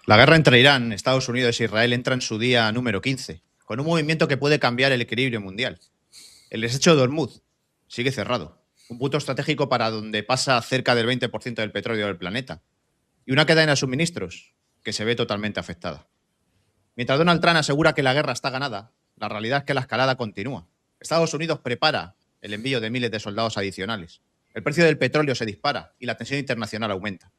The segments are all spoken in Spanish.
La guerra entre Irán, Estados Unidos e Israel entra en su día número 15, con un movimiento que puede cambiar el equilibrio mundial. El estrecho de Hormuz sigue cerrado, un punto estratégico para donde pasa cerca del 20% del petróleo del planeta, y una cadena de suministros que se ve totalmente afectada. Mientras Donald Trump asegura que la guerra está ganada, la realidad es que la escalada continúa. Estados Unidos prepara el envío de miles de soldados adicionales. El precio del petróleo se dispara y la tensión internacional aumenta.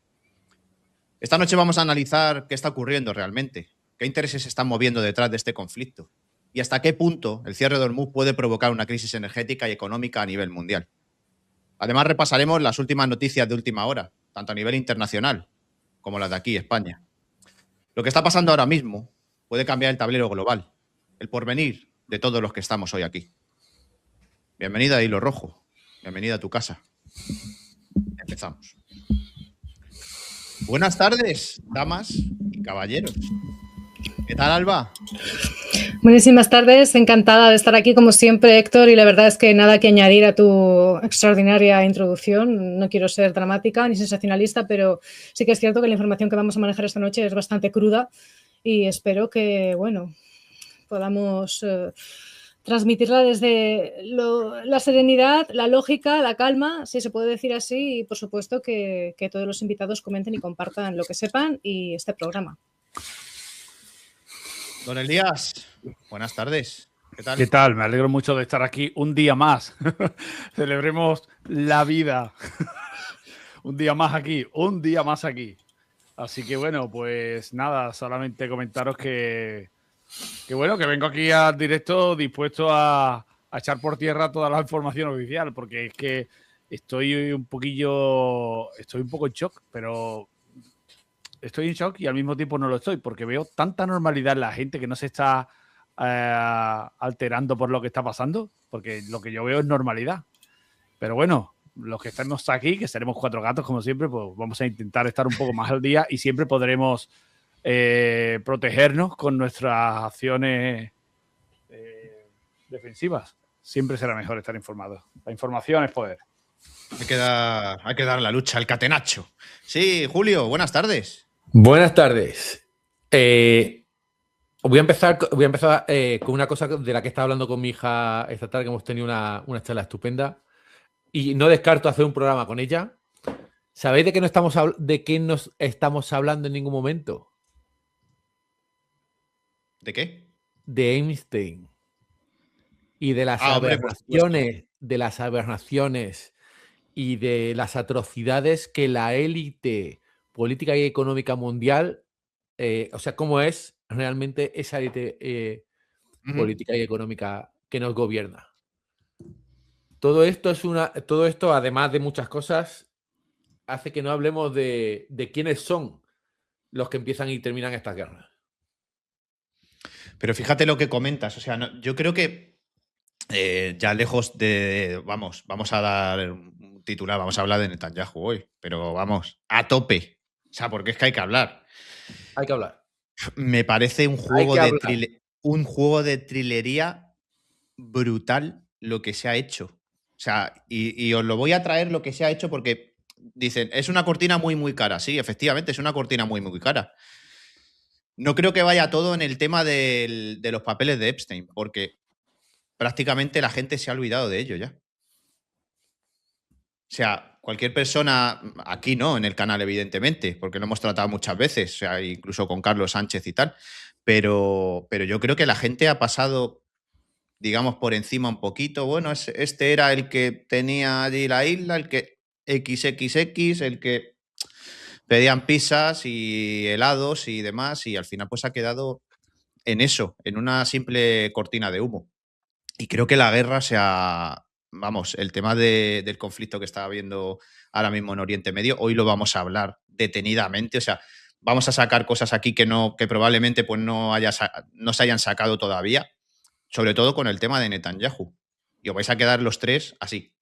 Esta noche vamos a analizar qué está ocurriendo realmente, qué intereses se están moviendo detrás de este conflicto y hasta qué punto el cierre de Hormuz puede provocar una crisis energética y económica a nivel mundial. Además, repasaremos las últimas noticias de última hora, tanto a nivel internacional como las de aquí, España. Lo que está pasando ahora mismo puede cambiar el tablero global, el porvenir de todos los que estamos hoy aquí. Bienvenida a Hilo Rojo, bienvenida a tu casa. Empezamos. Buenas tardes, damas y caballeros. ¿Qué tal, Alba? Buenísimas tardes, encantada de estar aquí como siempre, Héctor, y la verdad es que nada que añadir a tu extraordinaria introducción. No quiero ser dramática ni sensacionalista, pero sí que es cierto que la información que vamos a manejar esta noche es bastante cruda y espero que, bueno, podamos transmitirla desde la serenidad, la lógica, la calma, si se puede decir así, y por supuesto que todos los invitados comenten y compartan lo que sepan y este programa. Don Elías, buenas tardes. ¿Qué tal? ¿Qué tal? Me alegro mucho de estar aquí un día más. Celebremos la vida. Un día más aquí, un día más aquí. Así que bueno, pues nada, solamente comentaros que bueno, que vengo aquí al directo dispuesto a echar por tierra toda la información oficial, porque es que estoy un poco en shock, pero estoy en shock y al mismo tiempo no lo estoy, porque veo tanta normalidad en la gente que no se está alterando por lo que está pasando, porque lo que yo veo es normalidad. Pero bueno, los que estamos aquí, que seremos cuatro gatos como siempre, pues vamos a intentar estar un poco más al día y siempre podremos protegernos con nuestras acciones defensivas. Siempre será mejor estar informado. La información es poder. Hay que dar la lucha al catenacho. Sí, Julio, buenas tardes. Buenas tardes. Voy a empezar con una cosa de la que estaba hablando con mi hija esta tarde, que hemos tenido una charla estupenda. Y no descarto hacer un programa con ella. ¿Sabéis de qué nos estamos hablando en ningún momento? ¿De qué? De Einstein. Y de las aberraciones y de las atrocidades que la élite política y económica mundial, o sea, cómo es realmente esa élite política y económica que nos gobierna. Todo esto, además de muchas cosas, hace que no hablemos de quiénes son los que empiezan y terminan estas guerras. Pero fíjate lo que comentas. O sea, yo creo que ya lejos de. Vamos a dar un titular, vamos a hablar de Netanyahu hoy, pero vamos, a tope. O sea, porque es que hay que hablar. Hay que hablar. Me parece un juego de trilería brutal lo que se ha hecho. O sea, y os lo voy a traer lo que se ha hecho porque dicen, es una cortina muy, muy cara. Sí, efectivamente, es una cortina muy, muy cara. No creo que vaya todo en el tema de los papeles de Epstein, porque prácticamente la gente se ha olvidado de ello ya. O sea, cualquier persona, aquí no, en el canal, evidentemente, porque lo hemos tratado muchas veces, o sea, incluso con Carlos Sánchez y tal, pero yo creo que la gente ha pasado, digamos, por encima un poquito. Bueno, este era el que tenía allí la isla, el que XXX, el que pedían pizzas y helados y demás, y al final pues ha quedado en eso, en una simple cortina de humo. Y creo que la guerra vamos, el tema del conflicto que está habiendo ahora mismo en Oriente Medio, hoy lo vamos a hablar detenidamente, o sea, vamos a sacar cosas aquí que probablemente pues no se hayan sacado todavía, sobre todo con el tema de Netanyahu. Y os vais a quedar los tres así.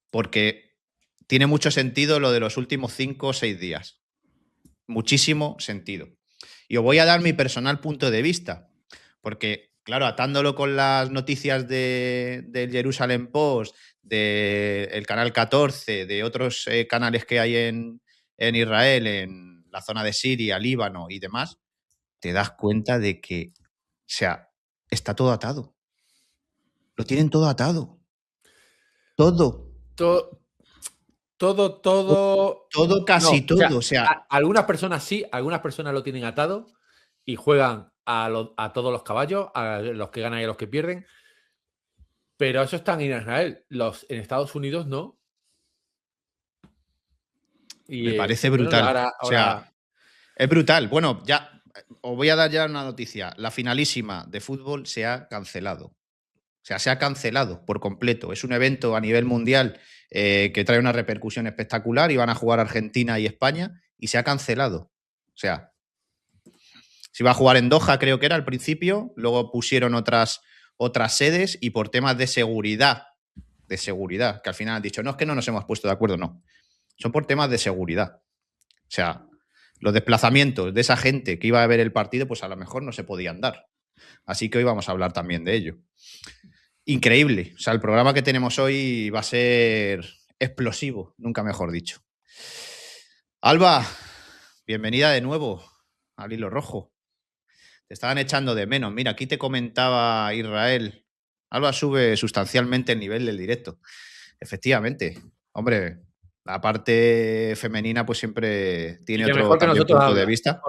Porque tiene mucho sentido lo de los últimos 5 o 6 días. Muchísimo sentido. Y os voy a dar mi personal punto de vista. Porque, claro, atándolo con las noticias del Jerusalem Post, del Canal 14, de otros canales que hay en Israel, en la zona de Siria, Líbano y demás, te das cuenta de que, o sea, está todo atado. Lo tienen todo atado. Todo. Todo. Casi No, todo. O sea, algunas personas sí, algunas personas lo tienen atado y juegan a todos los caballos, a los que ganan y a los que pierden. Pero eso está en Israel. En Estados Unidos no. Y, me parece bueno, brutal. O sea, es brutal. Bueno, ya os voy a dar ya una noticia. La finalísima de fútbol se ha cancelado. O sea, se ha cancelado por completo. Es un evento a nivel mundial que trae una repercusión espectacular. Iban a jugar Argentina y España y se ha cancelado. O sea, se iba a jugar en Doha, creo que era al principio. Luego pusieron otras sedes y por temas de seguridad, que al final han dicho, no, es que no nos hemos puesto de acuerdo, no. Son por temas de seguridad. O sea, los desplazamientos de esa gente que iba a ver el partido, pues a lo mejor no se podían dar. Así que hoy vamos a hablar también de ello. Increíble. O sea, el programa que tenemos hoy va a ser explosivo, nunca mejor dicho. Alba, bienvenida de nuevo al Hilo Rojo. Te estaban echando de menos. Mira, aquí te comentaba Israel. Alba sube sustancialmente el nivel del directo. Efectivamente. Hombre, la parte femenina pues siempre tiene otro también punto de vista.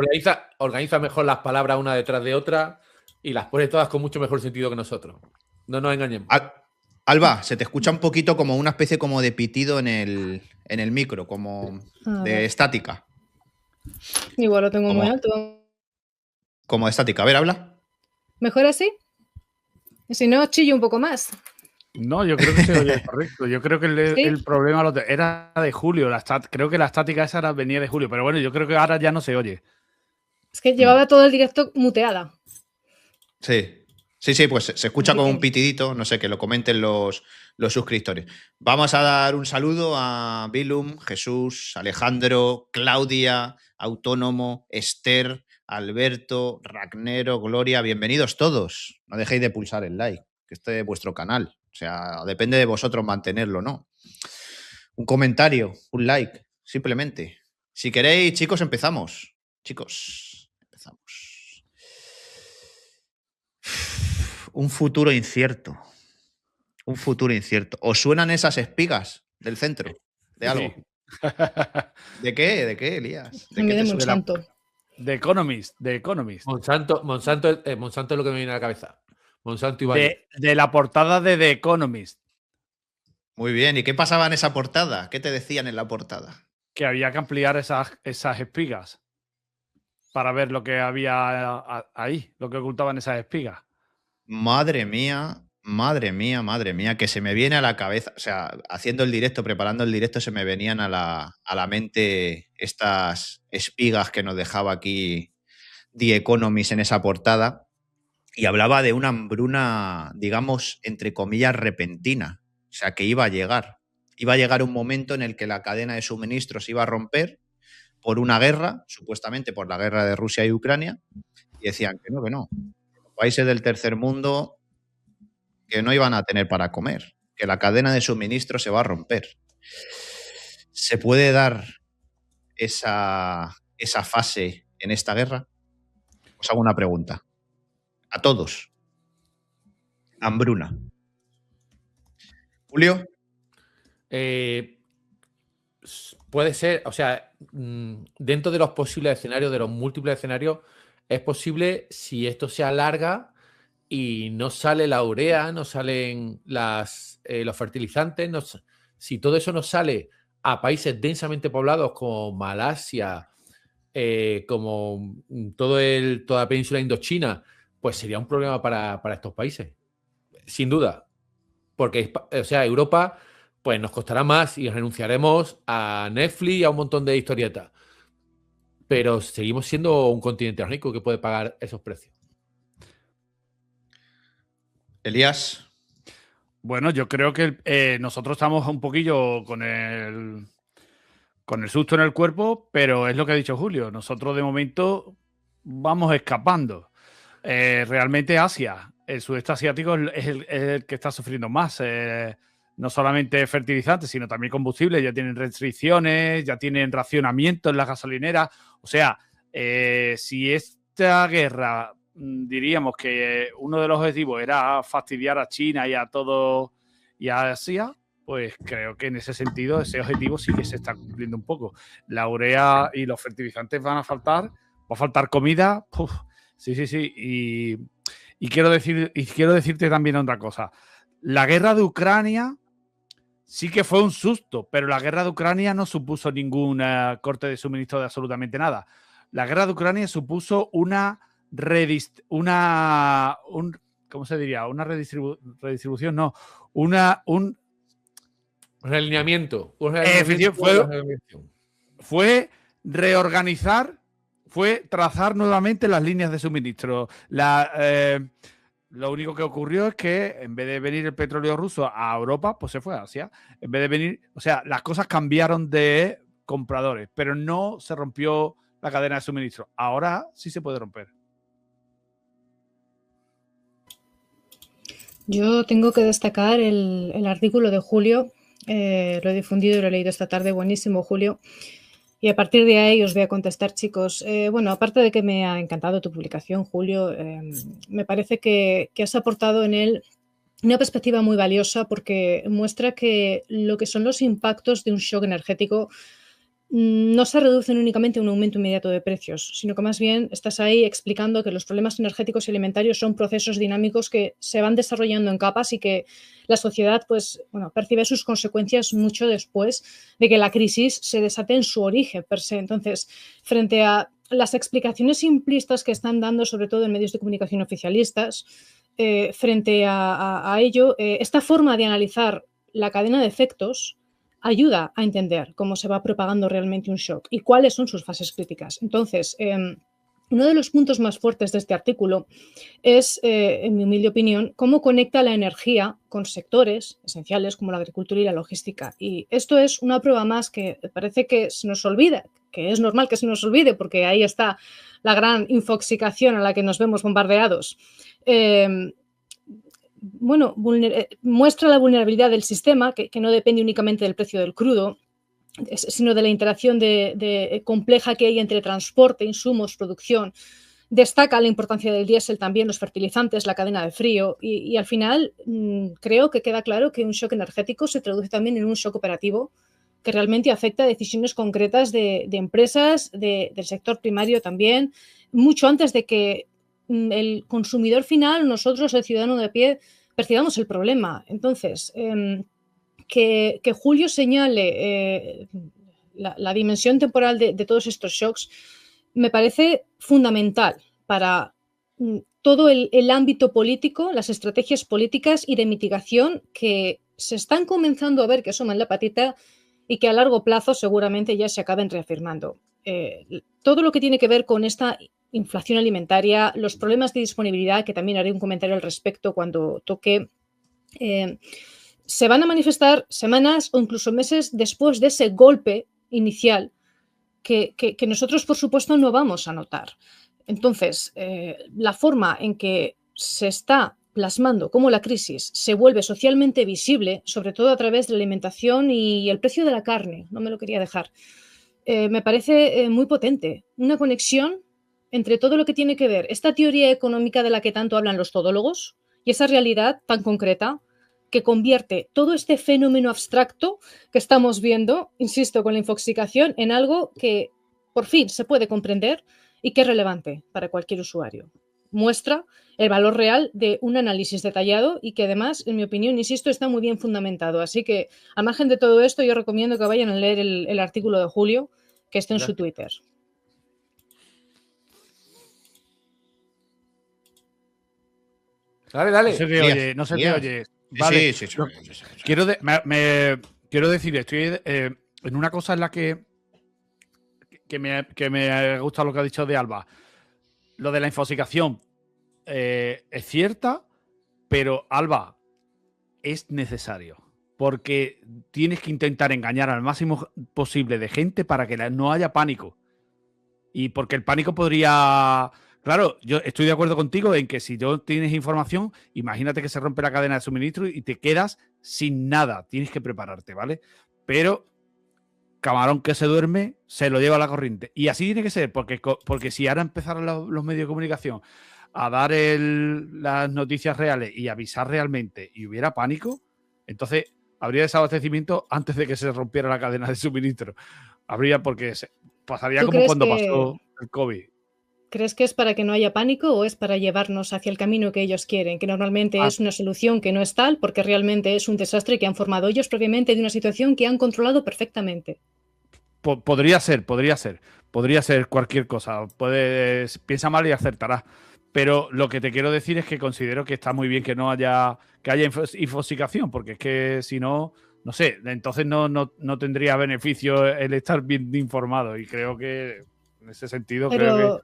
Organiza mejor las palabras una detrás de otra y las pone todas con mucho mejor sentido que nosotros. No nos engañemos. Alba, se te escucha un poquito como una especie como de pitido en el micro, como de estática. Igual lo tengo muy alto. Como de estática. A ver, habla. ¿Mejor así? Si no, chillo un poco más. No, yo creo que se oye correcto. Yo creo que el problema era de Julio. Creo que la estática esa venía de Julio, pero bueno, yo creo que ahora ya no se oye. Es que llevaba todo el directo muteada. Sí, pues se escucha como un pitidito, no sé, que lo comenten los suscriptores. Vamos a dar un saludo a Bilum, Jesús, Alejandro, Claudia, Autónomo, Esther, Alberto, Ragnero, Gloria, bienvenidos todos. No dejéis de pulsar el like, que este es vuestro canal. O sea, depende de vosotros mantenerlo, ¿no? Un comentario, un like, simplemente. Si queréis, chicos, empezamos. Chicos, empezamos. Un futuro incierto. Un futuro incierto. ¿Os suenan esas espigas del centro? ¿De algo? Sí. ¿De qué? ¿De qué, Elías? ¿De qué te Monsanto. De Economist. Monsanto es lo que me viene a la cabeza. Monsanto y Valle. De la portada de The Economist. Muy bien. ¿Y qué pasaba en esa portada? ¿Qué te decían en la portada? Que había que ampliar esas espigas para ver lo que había ahí, lo que ocultaban esas espigas. Madre mía, que se me viene a la cabeza, o sea, haciendo el directo, preparando el directo, se me venían a la mente estas espigas que nos dejaba aquí The Economist en esa portada y hablaba de una hambruna, digamos, entre comillas, repentina, o sea, que iba a llegar. Iba a llegar un momento en el que la cadena de suministros iba a romper por una guerra, supuestamente por la guerra de Rusia y Ucrania, y decían que no. Los países del tercer mundo que no iban a tener para comer, que la cadena de suministro se va a romper. ¿Se puede dar esa fase en esta guerra? Os hago una pregunta. A todos. Hambruna. ¿Julio? Puede ser, o sea, dentro de los posibles escenarios, de los múltiples escenarios, es posible si esto se alarga y no sale la urea, no salen los fertilizantes, si todo eso no sale a países densamente poblados como Malasia, como toda la península indochina, pues sería un problema para estos países, sin duda. Porque, o sea, Europa, pues nos costará más y renunciaremos a Netflix y a un montón de historietas. Pero seguimos siendo un continente rico que puede pagar esos precios. Elías. Bueno, yo creo que nosotros estamos un poquillo con el susto en el cuerpo, pero es lo que ha dicho Julio. Nosotros de momento vamos escapando. Realmente Asia, el sudeste asiático es el que está sufriendo más. no solamente fertilizantes, sino también combustibles, ya tienen restricciones, ya tienen racionamiento en las gasolineras. O sea, si esta guerra, diríamos que uno de los objetivos era fastidiar a China y a todo y a Asia, pues creo que en ese sentido ese objetivo sí que se está cumpliendo un poco. La urea y los fertilizantes van a faltar, va a faltar comida. Uf, sí. Y quiero decirte también otra cosa. La guerra de Ucrania sí que fue un susto, pero la guerra de Ucrania no supuso ningún corte de suministro de absolutamente nada. La guerra de Ucrania supuso ¿cómo se diría? Una redistribución, no. Un realineamiento. Fue reorganizar, fue trazar nuevamente las líneas de suministro. Lo único que ocurrió es que en vez de venir el petróleo ruso a Europa, pues se fue a Asia. En vez de venir, o sea, las cosas cambiaron de compradores, pero no se rompió la cadena de suministro. Ahora sí se puede romper. Yo tengo que destacar el artículo de Julio, lo he difundido y lo he leído esta tarde, buenísimo Julio, y a partir de ahí os voy a contestar, chicos. Bueno, aparte de que me ha encantado tu publicación, Julio, me parece que has aportado en él una perspectiva muy valiosa porque muestra que lo que son los impactos de un shock energético no se reducen únicamente a un aumento inmediato de precios, sino que más bien estás ahí explicando que los problemas energéticos y alimentarios son procesos dinámicos que se van desarrollando en capas y que la sociedad pues, bueno, percibe sus consecuencias mucho después de que la crisis se desate en su origen per se. Entonces, frente a las explicaciones simplistas que están dando, sobre todo en medios de comunicación oficialistas, frente a ello, esta forma de analizar la cadena de efectos ayuda a entender cómo se va propagando realmente un shock y cuáles son sus fases críticas. Entonces, uno de los puntos más fuertes de este artículo es, en mi humilde opinión, cómo conecta la energía con sectores esenciales como la agricultura y la logística. Y esto es una prueba más que parece que se nos olvida, que es normal que se nos olvide porque ahí está la gran infoxicación a la que nos vemos bombardeados. Bueno, muestra la vulnerabilidad del sistema, que no depende únicamente del precio del crudo, sino de la interacción compleja que hay entre transporte, insumos, producción. Destaca la importancia del diésel también, los fertilizantes, la cadena de frío y al final creo que queda claro que un shock energético se traduce también en un shock operativo que realmente afecta a decisiones concretas de empresas, del sector primario también, mucho antes de que el consumidor final, nosotros, el ciudadano de a pie, percibamos el problema. Entonces, que Julio señale la dimensión temporal de todos estos shocks me parece fundamental para todo el ámbito político, las estrategias políticas y de mitigación que se están comenzando a ver que asoman la patita y que a largo plazo seguramente ya se acaben reafirmando. Todo lo que tiene que ver con esta inflación alimentaria, los problemas de disponibilidad, que también haré un comentario al respecto cuando toque, se van a manifestar semanas o incluso meses después de ese golpe inicial que nosotros, por supuesto, no vamos a notar. Entonces, la forma en que se está plasmando cómo la crisis se vuelve socialmente visible, sobre todo a través de la alimentación y el precio de la carne, no me lo quería dejar, me parece muy potente. Una conexión entre todo lo que tiene que ver esta teoría económica de la que tanto hablan los todólogos y esa realidad tan concreta que convierte todo este fenómeno abstracto que estamos viendo, insisto, con la infoxicación, en algo que por fin se puede comprender y que es relevante para cualquier usuario. Muestra el valor real de un análisis detallado y que además, en mi opinión, insisto, está muy bien fundamentado. Así que, al margen de todo esto, yo recomiendo que vayan a leer el artículo de Julio, que está en su Twitter. Dale. No se te oye. Vale. Sí. Quiero decir, estoy en una cosa en la que me gusta lo que ha dicho de Alba. Lo de la infoxicación es cierta, pero Alba, es necesario. Porque tienes que intentar engañar al máximo posible de gente para que no haya pánico. Y porque el pánico podría Claro, yo estoy de acuerdo contigo en que si no tienes información, imagínate que se rompe la cadena de suministro y te quedas sin nada. Tienes que prepararte, ¿vale? Pero camarón que se duerme, se lo lleva a la corriente. Y así tiene que ser, porque si ahora empezaran los medios de comunicación a dar las noticias reales y avisar realmente y hubiera pánico, entonces habría desabastecimiento antes de que se rompiera la cadena de suministro. Porque pasaría ¿Tú como crees cuando que pasó el COVID. crees que es para que no haya pánico o es para llevarnos hacia el camino que ellos quieren? Que normalmente Ah, es una solución que no es tal, porque realmente es un desastre que han formado ellos previamente de una situación que han controlado perfectamente. podría ser cualquier cosa. Piensa mal y acertarás. Pero lo que te quiero decir es que considero que está muy bien que haya infoxicación, porque es que si no, no sé, entonces no tendría beneficio el estar bien informado. Y creo que en ese sentido creo que Pero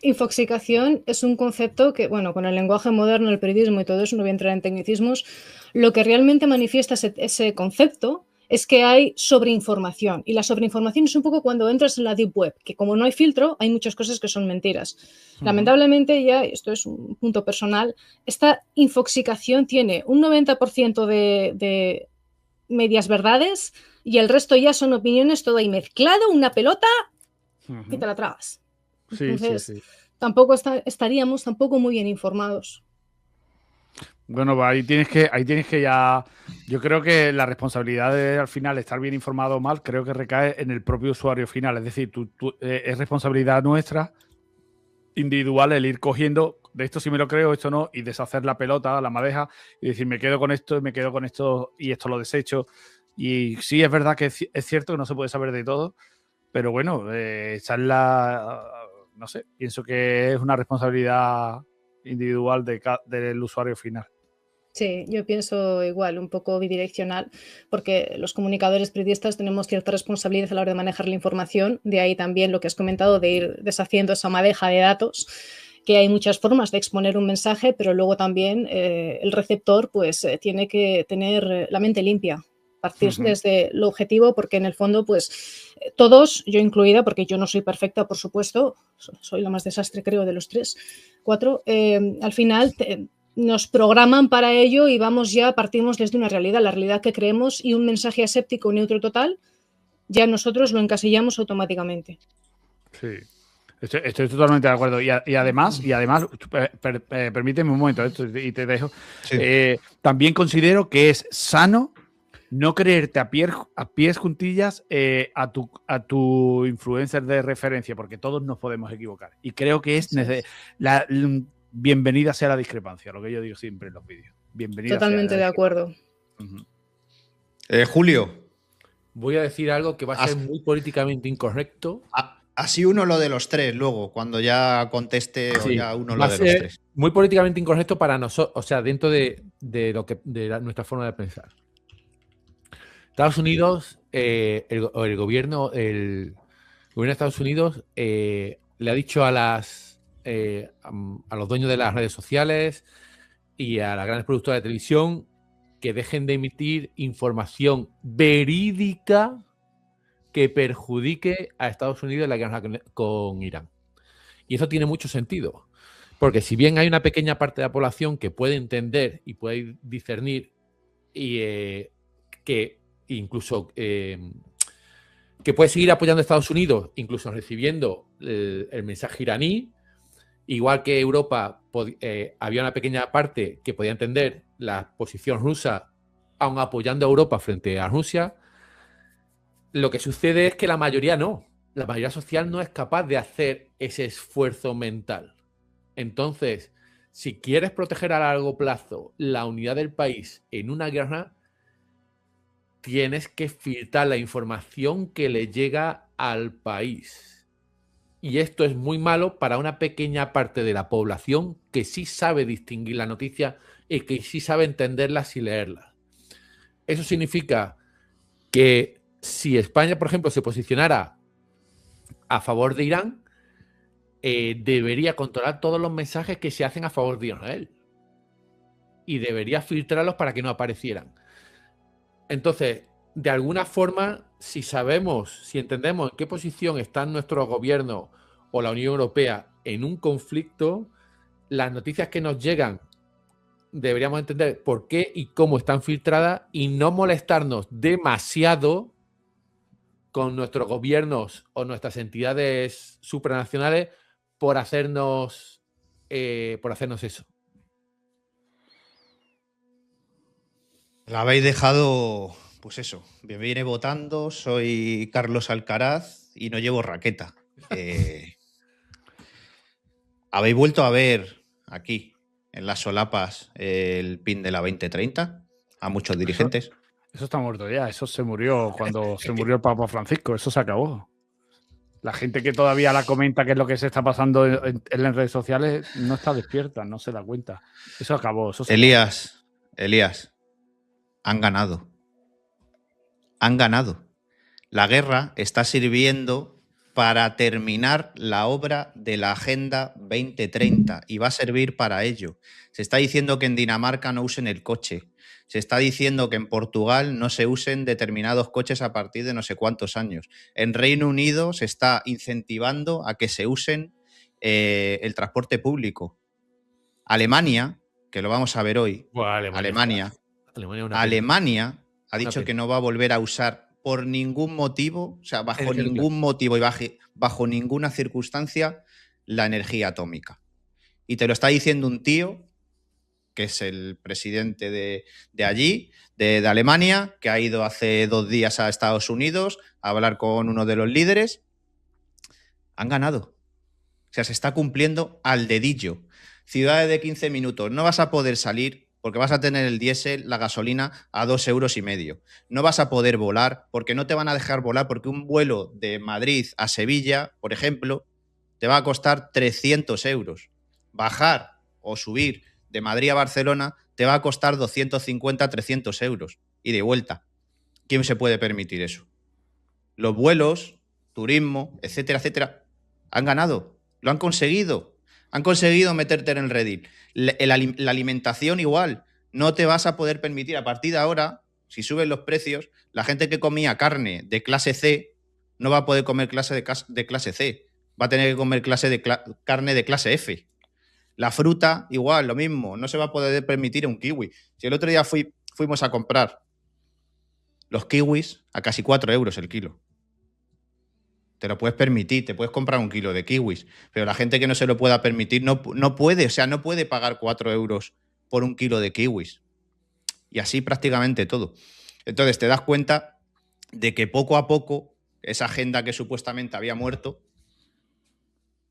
infoxicación es un concepto que, bueno, con el lenguaje moderno, el periodismo y todo eso, no voy a entrar en tecnicismos, lo que realmente manifiesta ese concepto es que hay sobreinformación. Y la sobreinformación es un poco cuando entras en la deep web, que como no hay filtro, hay muchas cosas que son mentiras. Lamentablemente, ya, esto es un punto personal, esta infoxicación tiene un 90% de medias verdades y el resto ya son opiniones, todo ahí mezclado, una pelota y te la tragas. sí, Entonces, sí. tampoco estaríamos tampoco muy bien informados. Bueno, pues ahí tienes que ya. Yo creo que la responsabilidad de al final estar bien informado o mal, creo que recae en el propio usuario final. Es decir, es responsabilidad nuestra, individual, el ir cogiendo de esto sí me lo creo, esto no, y deshacer la pelota, la madeja, y decir, me quedo con esto, me quedo con esto, y esto lo desecho. Y sí, es verdad que es cierto que no se puede saber de todo, pero bueno, esa es no sé, pienso que es una responsabilidad individual del usuario final. Sí, yo pienso igual, un poco bidireccional, porque los comunicadores periodistas tenemos cierta responsabilidad a la hora de manejar la información, de ahí también lo que has comentado de ir deshaciendo esa madeja de datos, que hay muchas formas de exponer un mensaje, pero luego también el receptor pues tiene que tener la mente limpia, partir desde lo objetivo, porque en el fondo pues todos, yo incluida, porque yo no soy perfecta, por supuesto, soy la más desastre creo de los 4, al final nos programan para ello y partimos desde una realidad, la realidad que creemos, y un mensaje aséptico neutro total, ya nosotros lo encasillamos automáticamente. Sí. Estoy totalmente de acuerdo. Y además, permíteme un momento y te dejo. Sí. También considero que es sano no creerte a pies juntillas a tu influencer de referencia, porque todos nos podemos equivocar. Y creo que bienvenida sea la discrepancia, lo que yo digo siempre en los vídeos. Bienvenida Totalmente sea de acuerdo. Julio. Voy a decir algo que va a ser muy políticamente incorrecto. Así uno lo de los tres, luego, cuando ya conteste o ya uno lo de los tres. Muy políticamente incorrecto para nosotros, o sea, dentro de nuestra forma de pensar. Estados Unidos, el gobierno de Estados Unidos le ha dicho a los dueños de las redes sociales y a las grandes productoras de televisión que dejen de emitir información verídica que perjudique a Estados Unidos en la guerra con Irán. Y eso tiene mucho sentido, porque si bien hay una pequeña parte de la población que puede entender y puede discernir y que incluso que puede seguir apoyando a Estados Unidos, incluso recibiendo el mensaje iraní, igual que Europa había una pequeña parte que podía entender la posición rusa, aun apoyando a Europa frente a Rusia. Lo que sucede es que la mayoría no. La mayoría social no es capaz de hacer ese esfuerzo mental. Entonces, si quieres proteger a largo plazo la unidad del país en una guerra, tienes que filtrar la información que le llega al país. Y esto es muy malo para una pequeña parte de la población que sí sabe distinguir la noticia y que sí sabe entenderlas y leerlas. Eso significa que si España, por ejemplo, se posicionara a favor de Irán, debería controlar todos los mensajes que se hacen a favor de Israel y debería filtrarlos para que no aparecieran. Entonces, de alguna forma, si entendemos en qué posición está nuestro gobierno o la Unión Europea en un conflicto, las noticias que nos llegan deberíamos entender por qué y cómo están filtradas y no molestarnos demasiado con nuestros gobiernos o nuestras entidades supranacionales por hacernos eso. La habéis dejado, pues eso, me viene votando, soy Carlos Alcaraz y no llevo raqueta. ¿Habéis vuelto a ver aquí, en las solapas, el PIN de la 2030? A muchos dirigentes. Eso está muerto ya, eso se murió cuando se murió el Papa Francisco, eso se acabó. La gente que todavía la comenta qué es lo que se está pasando en las redes sociales no está despierta, no se da cuenta. Eso acabó. Eso Elías, han ganado. Han ganado. La guerra está sirviendo para terminar la obra de la Agenda 2030 y va a servir para ello. Se está diciendo que en Dinamarca no usen el coche. Se está diciendo que en Portugal no se usen determinados coches a partir de no sé cuántos años. En Reino Unido se está incentivando a que se usen el transporte público. Alemania, que lo vamos a ver hoy, Bueno, Alemania ha dicho que no va a volver a usar por ningún motivo, o sea, bajo ningún motivo y bajo ninguna circunstancia, la energía atómica. Y te lo está diciendo un tío que es el presidente de allí, de Alemania, que ha ido hace 2 días a Estados Unidos a hablar con uno de los líderes. Han ganado. O sea, se está cumpliendo al dedillo. Ciudades de 15 minutos. No vas a poder salir porque vas a tener el diésel, la gasolina a 2,5 €. No vas a poder volar porque no te van a dejar volar porque un vuelo de Madrid a Sevilla, por ejemplo, te va a costar 300 €. Bajar o subir de Madrid a Barcelona te va a costar 250, 300 € y de vuelta. ¿Quién se puede permitir eso? Los vuelos, turismo, etcétera, etcétera, han ganado, lo han conseguido. Han conseguido meterte en el redil. La alimentación igual. No te vas a poder permitir. A partir de ahora, si suben los precios, la gente que comía carne de clase C no va a poder comer de clase C. Va a tener que comer carne de clase F. La fruta, igual, lo mismo. No se va a poder permitir un kiwi. Si el otro día fuimos a comprar los kiwis a casi 4 € el kilo. Te lo puedes permitir, te puedes comprar un kilo de kiwis, pero la gente que no se lo pueda permitir no puede, o sea, no puede pagar 4 € por un kilo de kiwis. Y así prácticamente todo. Entonces te das cuenta de que poco a poco esa agenda que supuestamente había muerto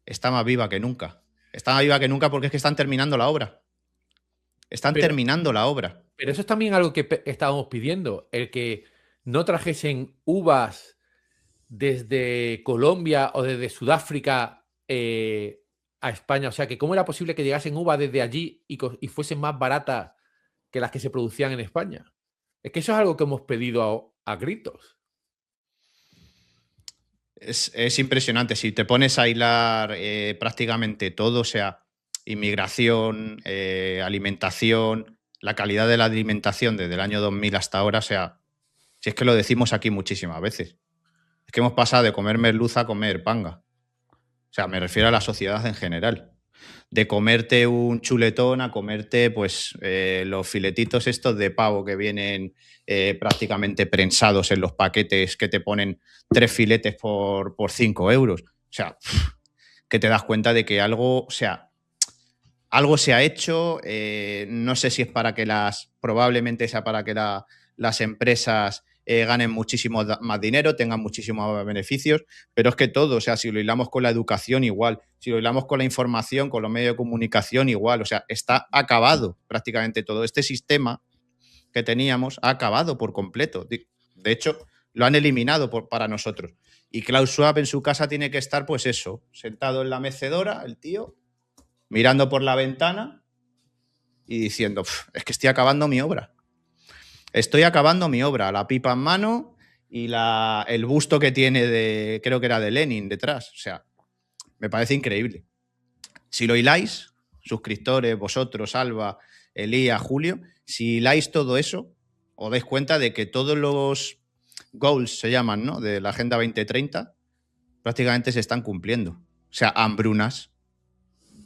está más viva que nunca. Está más viva que nunca porque es que están terminando la obra. Terminando la obra. Pero eso es también algo que estábamos pidiendo, el que no trajesen uvas desde Colombia o desde Sudáfrica a España. O sea, que cómo era posible que llegasen uvas desde allí y fuesen más baratas que las que se producían en España. Es que eso es algo que hemos pedido a gritos. Es impresionante. Si te pones a hilar prácticamente todo, o sea, inmigración, alimentación, la calidad de la alimentación desde el año 2000 hasta ahora, o sea, si es que lo decimos aquí muchísimas veces. Es que hemos pasado de comer merluza a comer panga. O sea, me refiero a la sociedad en general. De comerte un chuletón a comerte pues los filetitos estos de pavo que vienen prácticamente prensados en los paquetes que te ponen 3 filetes por 5 €. O sea, que te das cuenta de que algo se ha hecho. No sé si es para que probablemente sea para que las empresas ganen muchísimo más dinero, tengan muchísimos más beneficios, pero es que todo, o sea, si lo hilamos con la educación igual, si lo hilamos con la información, con los medios de comunicación igual, o sea, está acabado prácticamente todo. Este sistema que teníamos ha acabado por completo. De hecho, lo han eliminado para nosotros. Y Klaus Schwab en su casa tiene que estar, pues eso, sentado en la mecedora, el tío, mirando por la ventana y diciendo, es que estoy acabando mi obra. Estoy acabando mi obra, la pipa en mano y el busto que tiene creo que era de Lenin detrás. O sea, me parece increíble. Si lo hiláis, suscriptores, vosotros, Alba, Elías, Julio, si hiláis todo eso, os dais cuenta de que todos los goals se llaman, ¿no?, de la Agenda 2030, prácticamente se están cumpliendo. O sea, hambrunas,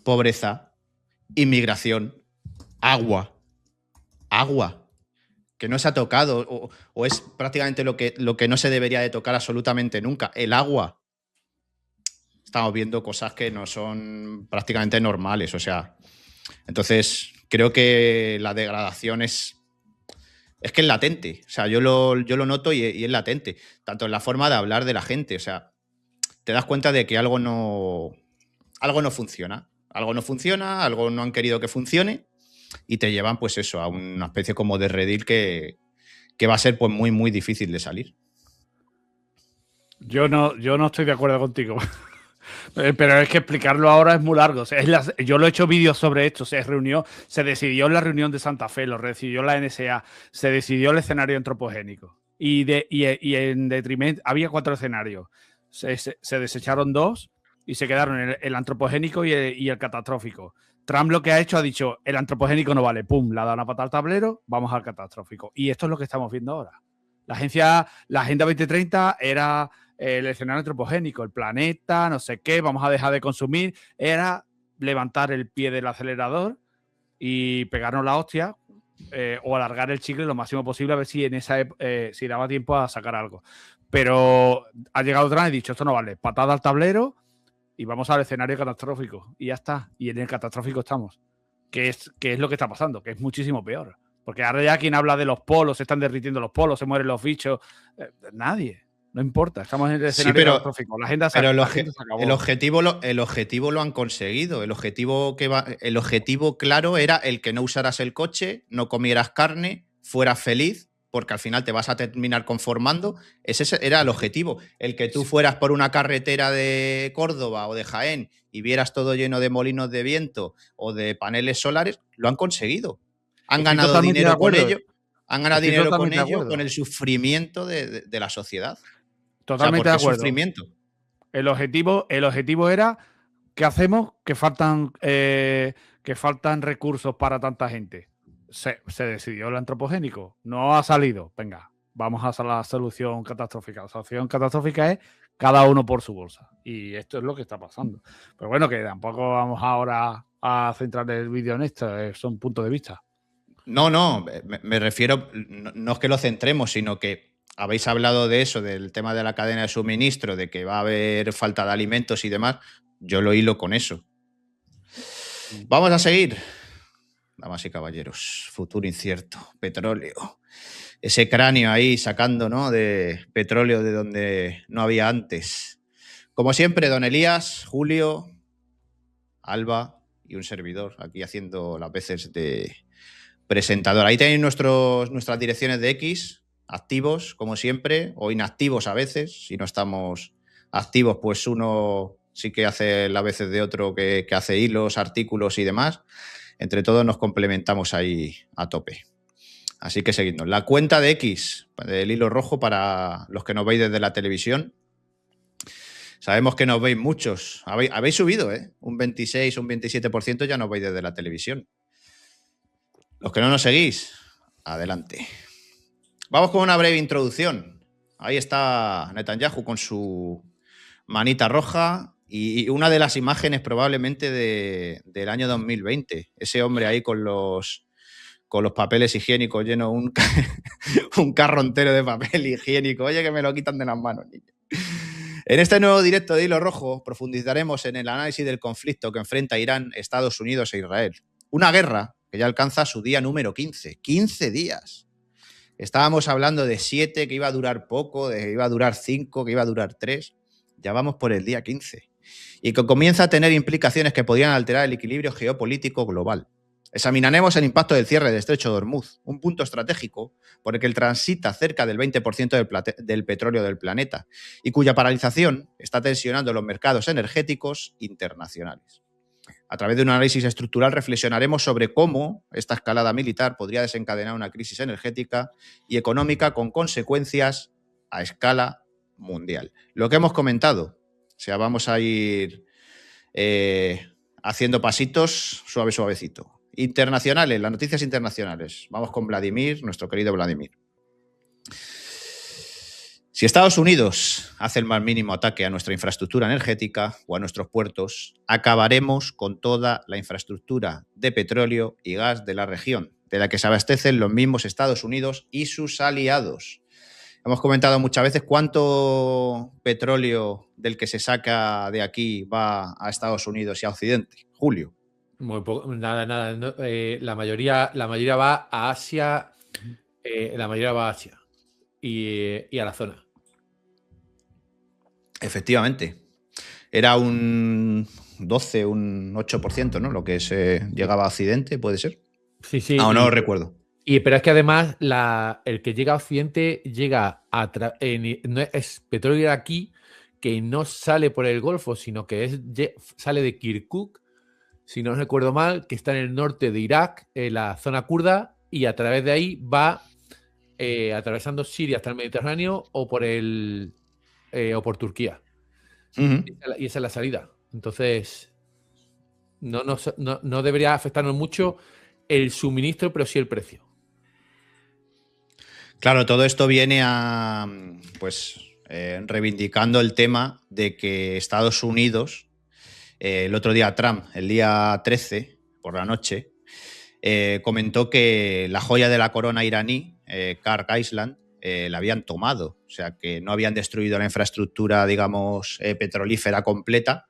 pobreza, inmigración, agua, que no se ha tocado o es prácticamente lo que no se debería de tocar absolutamente nunca, el agua. Estamos viendo cosas que no son prácticamente normales, o sea, entonces creo que la degradación es que es latente, o sea, yo lo noto y es latente, tanto en la forma de hablar de la gente, o sea, te das cuenta de que algo no funciona, algo no han querido que funcione y te llevan pues eso, a una especie como de redil que va a ser pues muy, muy difícil de salir. Yo no estoy de acuerdo contigo. Pero es que explicarlo ahora es muy largo. O sea, yo lo he hecho vídeos sobre esto. Se decidió en la reunión de Santa Fe, lo decidió la NSA, se decidió el escenario antropogénico. Y en detrimento, había 4 escenarios. Se desecharon 2 y se quedaron el antropogénico y el catastrófico. Trump lo que ha hecho, ha dicho, el antropogénico no vale. Pum, le ha dado una patada al tablero, vamos al catastrófico. Y esto es lo que estamos viendo ahora. La Agenda 2030 era el escenario antropogénico, el planeta, no sé qué, vamos a dejar de consumir. Era levantar el pie del acelerador y pegarnos la hostia o alargar el chicle lo máximo posible a ver si si daba tiempo a sacar algo. Pero ha llegado Trump y ha dicho, esto no vale, patada al tablero y vamos al escenario catastrófico. Y ya está. Y en el catastrófico estamos. Que es lo que está pasando, que es muchísimo peor. Porque ahora ya quien habla de los polos, se están derritiendo los polos, se mueren los bichos. Nadie. No importa. Estamos en el escenario catastrófico. La agenda se acabó. El objetivo lo han conseguido. El objetivo claro era el que no usaras el coche, no comieras carne, fueras feliz, porque al final te vas a terminar conformando. Ese era el objetivo. El que tú fueras por una carretera de Córdoba o de Jaén y vieras todo lleno de molinos de viento o de paneles solares, lo han conseguido. Han ganado dinero con ello. Han ganado dinero con ello, con el sufrimiento de la sociedad. Totalmente de acuerdo. Sufrimiento. El objetivo era ¿qué hacemos? Que faltan recursos para tanta gente. Se decidió el antropogénico. No ha salido. Venga, vamos a la solución catastrófica. La solución catastrófica es cada uno por su bolsa. Y esto es lo que está pasando. Pero bueno, que tampoco vamos ahora a centrar el vídeo en esto. Son puntos de vista. No, me refiero, no es que lo centremos, sino que habéis hablado de eso, del tema de la cadena de suministro, de que va a haber falta de alimentos y demás. Yo lo hilo con eso. Vamos a seguir. Damas y caballeros, futuro incierto, petróleo. Ese cráneo ahí sacando, ¿no?, de petróleo de donde no había antes. Como siempre, don Elías, Julio, Alba y un servidor aquí haciendo las veces de presentador. Ahí tenéis nuestras direcciones de X, activos como siempre, o inactivos a veces. Si no estamos activos, pues uno sí que hace las veces de otro que hace hilos, artículos y demás. Entre todos nos complementamos ahí a tope. Así que seguidnos. La cuenta de X, del hilo rojo para los que nos veis desde la televisión. Sabemos que nos veis muchos. Habéis subido, ¿eh? Un 26, un 27% ya nos veis desde la televisión. Los que no nos seguís, adelante. Vamos con una breve introducción. Ahí está Netanyahu con su manita roja y una de las imágenes probablemente del año 2020. Ese hombre ahí con los papeles higiénicos lleno un carro entero de papel higiénico. Oye, que me lo quitan de las manos, niño. En este nuevo directo de Hilo Rojo profundizaremos en el análisis del conflicto que enfrenta Irán, Estados Unidos e Israel. Una guerra que ya alcanza su día número 15. 15 días. Estábamos hablando de 7, que iba a durar poco, de que iba a durar 5, que iba a durar 3. Ya vamos por el día 15. Y que comienza a tener implicaciones que podrían alterar el equilibrio geopolítico global. Examinaremos el impacto del cierre del Estrecho de Hormuz, un punto estratégico por el que transita cerca del 20% del petróleo del planeta y cuya paralización está tensionando los mercados energéticos internacionales. A través de un análisis estructural reflexionaremos sobre cómo esta escalada militar podría desencadenar una crisis energética y económica con consecuencias a escala mundial. Lo que hemos comentado, o sea, vamos a ir haciendo pasitos suavecito. Internacionales, las noticias internacionales. Vamos con Vladimir, nuestro querido Vladimir. Si Estados Unidos hace el más mínimo ataque a nuestra infraestructura energética o a nuestros puertos, acabaremos con toda la infraestructura de petróleo y gas de la región, de la que se abastecen los mismos Estados Unidos y sus aliados. Hemos comentado muchas veces cuánto petróleo del que se saca de aquí va a Estados Unidos y a Occidente. Julio. Muy poco, nada. No, la mayoría va a Asia. La mayoría va a Asia y a la zona. Efectivamente. Era un 12, un 8%, ¿no? Lo que se llegaba a Occidente, ¿puede ser? Sí. No lo recuerdo. Pero es que además el que llega a Occidente llega no es petróleo iraquí que no sale por el Golfo, sino que sale de Kirkuk, si no recuerdo mal, que está en el norte de Irak, en la zona kurda, y a través de ahí va atravesando Siria hasta el Mediterráneo o por Turquía. Y esa es la salida. Entonces, no debería afectarnos mucho el suministro, pero sí el precio. Claro, todo esto viene a, reivindicando el tema de que Estados Unidos, el otro día Trump, el día 13, por la noche, comentó que la joya de la corona iraní, Karg Island, la habían tomado. O sea, que no habían destruido la infraestructura, digamos, petrolífera completa,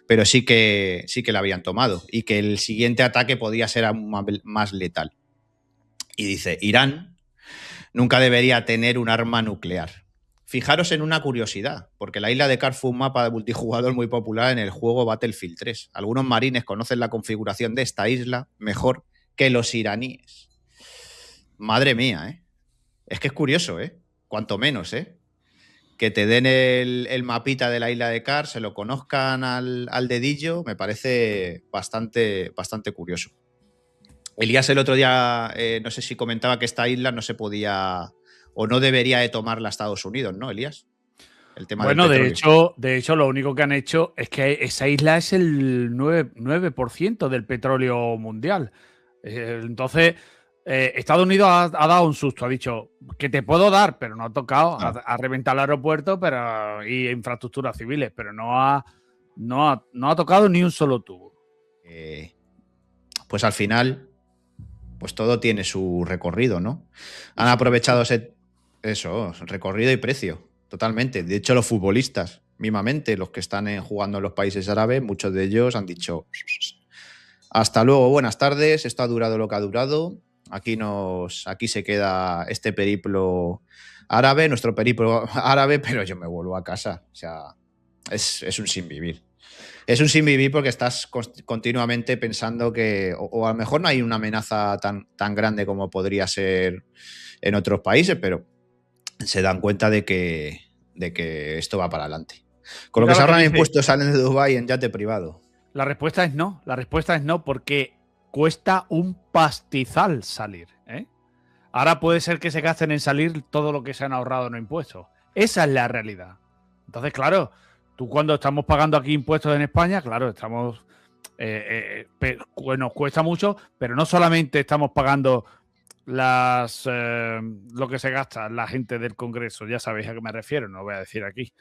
pero sí que la habían tomado y que el siguiente ataque podía ser aún más letal. Y dice, Irán nunca debería tener un arma nuclear. Fijaros en una curiosidad, porque la isla de Karg fue un mapa de multijugador muy popular en el juego Battlefield 3. Algunos marines conocen la configuración de esta isla mejor que los iraníes. Madre mía, ¿eh? Es que es curioso, ¿eh? Cuanto menos, ¿eh? Que te den el mapita de la isla de Karg, se lo conozcan al dedillo, me parece bastante curioso. Elías el otro día, no sé si comentaba que esta isla no se podía o no debería de tomarla a Estados Unidos, ¿no, Elías? El tema bueno, del petróleo. de hecho, lo único que han hecho es que esa isla es el 9% del petróleo mundial. Entonces, Estados Unidos ha dado un susto, ha dicho que te puedo dar, pero no ha tocado, No. ha reventado el aeropuerto y infraestructuras civiles, pero no ha tocado ni un solo tubo. Pues al final, pues todo tiene su recorrido, ¿no? Han aprovechado eso, recorrido y precio, totalmente. De hecho, los futbolistas, mismamente, los que están jugando en los países árabes, muchos de ellos han dicho hasta luego, buenas tardes, esto ha durado lo que ha durado, aquí se queda este periplo árabe, nuestro periplo árabe, pero yo me vuelvo a casa. O sea, es un sinvivir. Es un sinvivir porque estás continuamente pensando que o a lo mejor no hay una amenaza tan grande como podría ser en otros países, pero se dan cuenta de que esto va para adelante. Con lo que se ahorran impuestos salen de Dubái en yate privado. La respuesta es no. La respuesta es no porque cuesta un pastizal salir, ¿eh? Ahora puede ser que se gasten en salir todo lo que se han ahorrado en impuestos. Esa es la realidad. Entonces, claro, tú cuando estamos pagando aquí impuestos en España, claro, estamos nos cuesta mucho, pero no solamente estamos pagando lo que se gasta la gente del Congreso, ya sabéis a qué me refiero, no lo voy a decir aquí.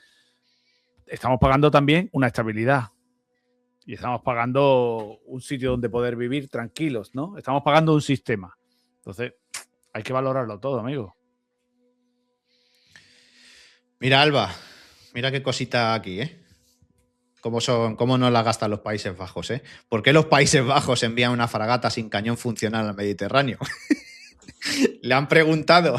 Estamos pagando también una estabilidad y estamos pagando un sitio donde poder vivir tranquilos, ¿no? Estamos pagando un sistema. Entonces, hay que valorarlo todo, amigo. Mira, Alba, mira qué cosita aquí, ¿eh? Cómo no la gastan los Países Bajos, ¿eh? ¿Por qué los Países Bajos envían una fragata sin cañón funcional al Mediterráneo? Le han preguntado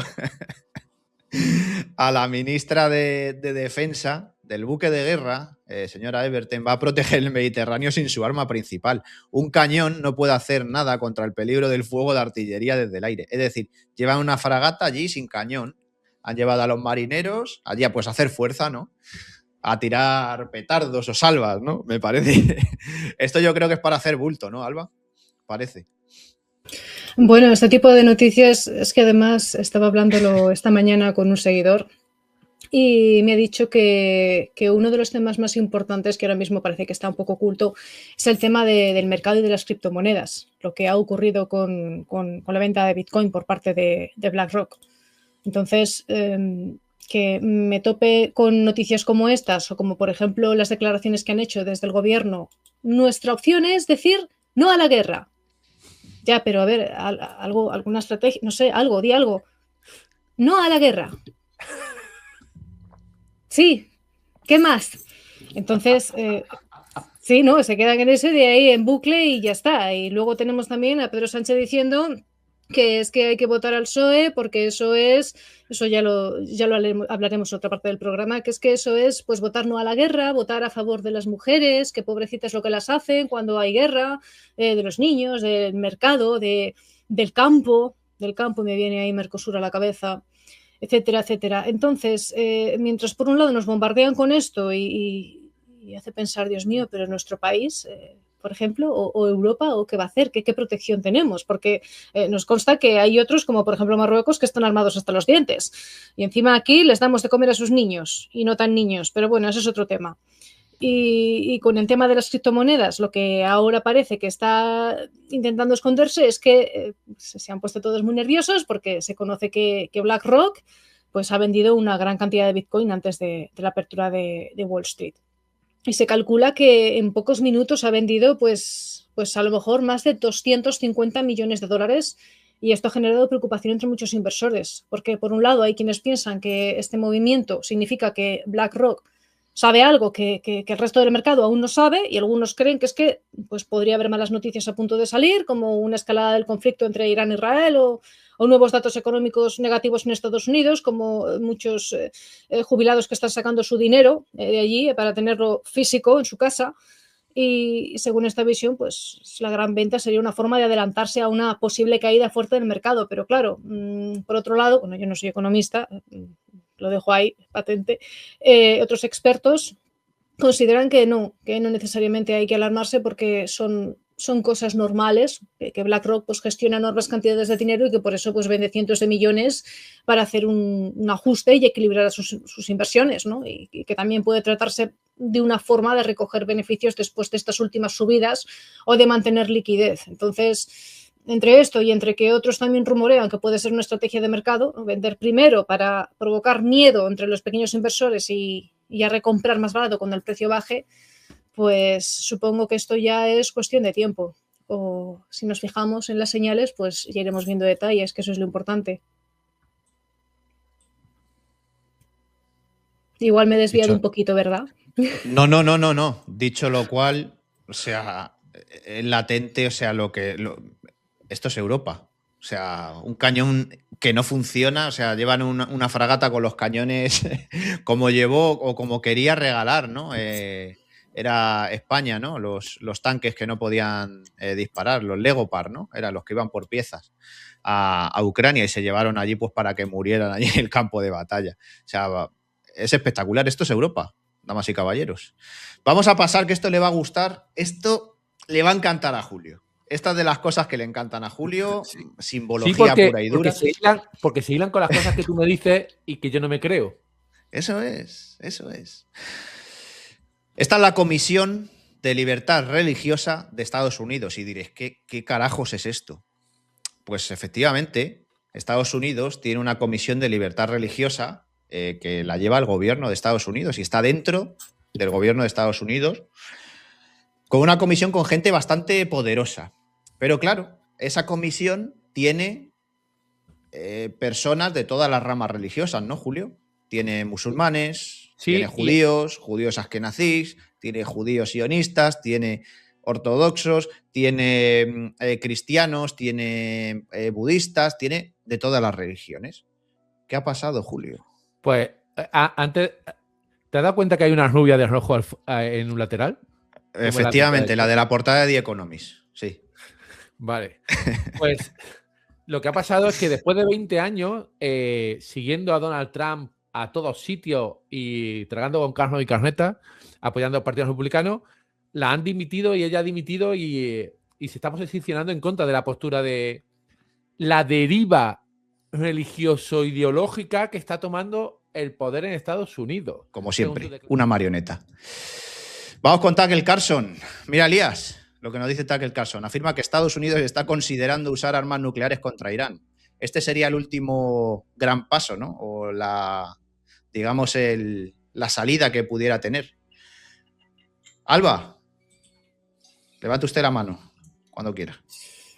a la ministra de Defensa del buque de guerra, señora Everton, va a proteger el Mediterráneo sin su arma principal. Un cañón no puede hacer nada contra el peligro del fuego de artillería desde el aire. Es decir, llevan una fragata allí sin cañón. Han llevado a los marineros allí a pues hacer fuerza, ¿no? A tirar petardos o salvas, ¿no? Me parece. Esto yo creo que es para hacer bulto, ¿no, Alba? Parece. Bueno, este tipo de noticias es que además estaba hablándolo esta mañana con un seguidor y me ha dicho que uno de los temas más importantes que ahora mismo parece que está un poco oculto es el tema del mercado y de las criptomonedas, lo que ha ocurrido con la venta de Bitcoin por parte de BlackRock. Entonces, que me tope con noticias como estas o como, por ejemplo, las declaraciones que han hecho desde el gobierno, nuestra opción es decir no a la guerra. Ya, pero a ver, algo, alguna estrategia, no sé, algo, di algo. No a la guerra. Sí, ¿qué más? Entonces, sí, ¿no? Se quedan en ese de ahí en bucle y ya está. Y luego tenemos también a Pedro Sánchez diciendo que es que hay que votar al PSOE porque eso ya lo hablaremos en otra parte del programa, que eso es pues votar no a la guerra, votar a favor de las mujeres, que pobrecitas lo que las hacen cuando hay guerra, de los niños, del mercado, del campo, me viene ahí Mercosur a la cabeza, etcétera, etcétera. Entonces, mientras por un lado nos bombardean con esto y hace pensar, Dios mío, pero en nuestro país, por ejemplo, o Europa, o qué va a hacer, qué protección tenemos, porque nos consta que hay otros, como por ejemplo Marruecos, que están armados hasta los dientes. Y encima aquí les damos de comer a sus niños, y no tan niños, pero bueno, eso es otro tema. Y con el tema de las criptomonedas, lo que ahora parece que está intentando esconderse es que se han puesto todos muy nerviosos porque se conoce que BlackRock pues, ha vendido una gran cantidad de Bitcoin antes de la apertura de Wall Street. Y se calcula que en pocos minutos ha vendido pues a lo mejor más de 250 millones de dólares, y esto ha generado preocupación entre muchos inversores, porque por un lado hay quienes piensan que este movimiento significa que BlackRock sabe algo que el resto del mercado aún no sabe, y algunos creen que es que pues podría haber malas noticias a punto de salir, como una escalada del conflicto entre Irán e Israel o nuevos datos económicos negativos en Estados Unidos, como muchos jubilados que están sacando su dinero de allí para tenerlo físico en su casa. Y según esta visión, pues la gran venta sería una forma de adelantarse a una posible caída fuerte del mercado. Pero claro, por otro lado, bueno, yo no soy economista, lo dejo ahí patente, otros expertos consideran que no necesariamente hay que alarmarse porque son cosas normales, que BlackRock pues, gestiona enormes cantidades de dinero y que por eso pues, vende cientos de millones para hacer un ajuste y equilibrar sus inversiones, ¿no? Y que también puede tratarse de una forma de recoger beneficios después de estas últimas subidas o de mantener liquidez. Entonces, entre esto y entre que otros también rumorean que puede ser una estrategia de mercado, ¿no? Vender primero para provocar miedo entre los pequeños inversores y a recomprar más barato cuando el precio baje, pues supongo que esto ya es cuestión de tiempo. O si nos fijamos en las señales, pues ya iremos viendo detalles, que eso es lo importante. Igual me he desviado un poquito, ¿verdad? No. Dicho lo cual, o sea, latente, o sea, esto es Europa. O sea, un cañón que no funciona, o sea, llevan una fragata con los cañones como llevó o como quería regalar, ¿no? Era España, ¿no? Los tanques que no podían disparar, los Leopard, ¿no? Eran los que iban por piezas a Ucrania y se llevaron allí pues para que murieran allí en el campo de batalla. O sea, es espectacular. Esto es Europa, damas y caballeros. Vamos a pasar, que esto le va a gustar. Esto le va a encantar a Julio. Estas de las cosas que le encantan a Julio, sí. Simbología pura y dura. Porque se hilan con las cosas que tú me dices y que yo no me creo. Eso es. Esta es la Comisión de Libertad Religiosa de Estados Unidos. Y diréis, ¿qué carajos es esto? Pues efectivamente, Estados Unidos tiene una Comisión de Libertad Religiosa que la lleva el gobierno de Estados Unidos y está dentro del gobierno de Estados Unidos, con una comisión con gente bastante poderosa. Pero claro, esa comisión tiene personas de todas las ramas religiosas, ¿no, Julio? Tiene musulmanes, sí, tiene judíos askenazís, tiene judíos sionistas, tiene ortodoxos, tiene cristianos, tiene budistas, tiene de todas las religiones. ¿Qué ha pasado, Julio? Pues antes, ¿te has dado cuenta que hay una rubia de rojo en un lateral? Efectivamente, la de la portada de The Economist, sí. Vale. Pues lo que ha pasado es que después de 20 años, siguiendo a Donald Trump a todos sitios y tragando con carne y carneta, apoyando al Partido Republicano, la han dimitido y ella ha dimitido y se está posicionando en contra de la postura de la deriva religioso-ideológica que está tomando el poder en Estados Unidos. Como siempre, una marioneta. Vamos con Tucker Carlson. Mira, Elías, lo que nos dice Tucker Carlson. Afirma que Estados Unidos está considerando usar armas nucleares contra Irán. Este sería el último gran paso, ¿no? O la digamos, la salida que pudiera tener. Alba, levante usted la mano cuando quiera.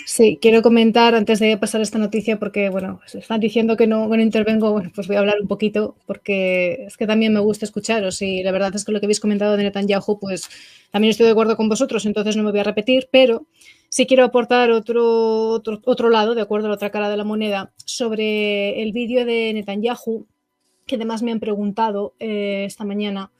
Sí, quiero comentar antes de pasar esta noticia porque, bueno, se están diciendo que no intervengo, bueno, pues voy a hablar un poquito porque es que también me gusta escucharos y la verdad es que lo que habéis comentado de Netanyahu, pues también estoy de acuerdo con vosotros, entonces no me voy a repetir, pero sí quiero aportar otro lado, de acuerdo a la otra cara de la moneda, sobre el vídeo de Netanyahu, que además me han preguntado esta mañana.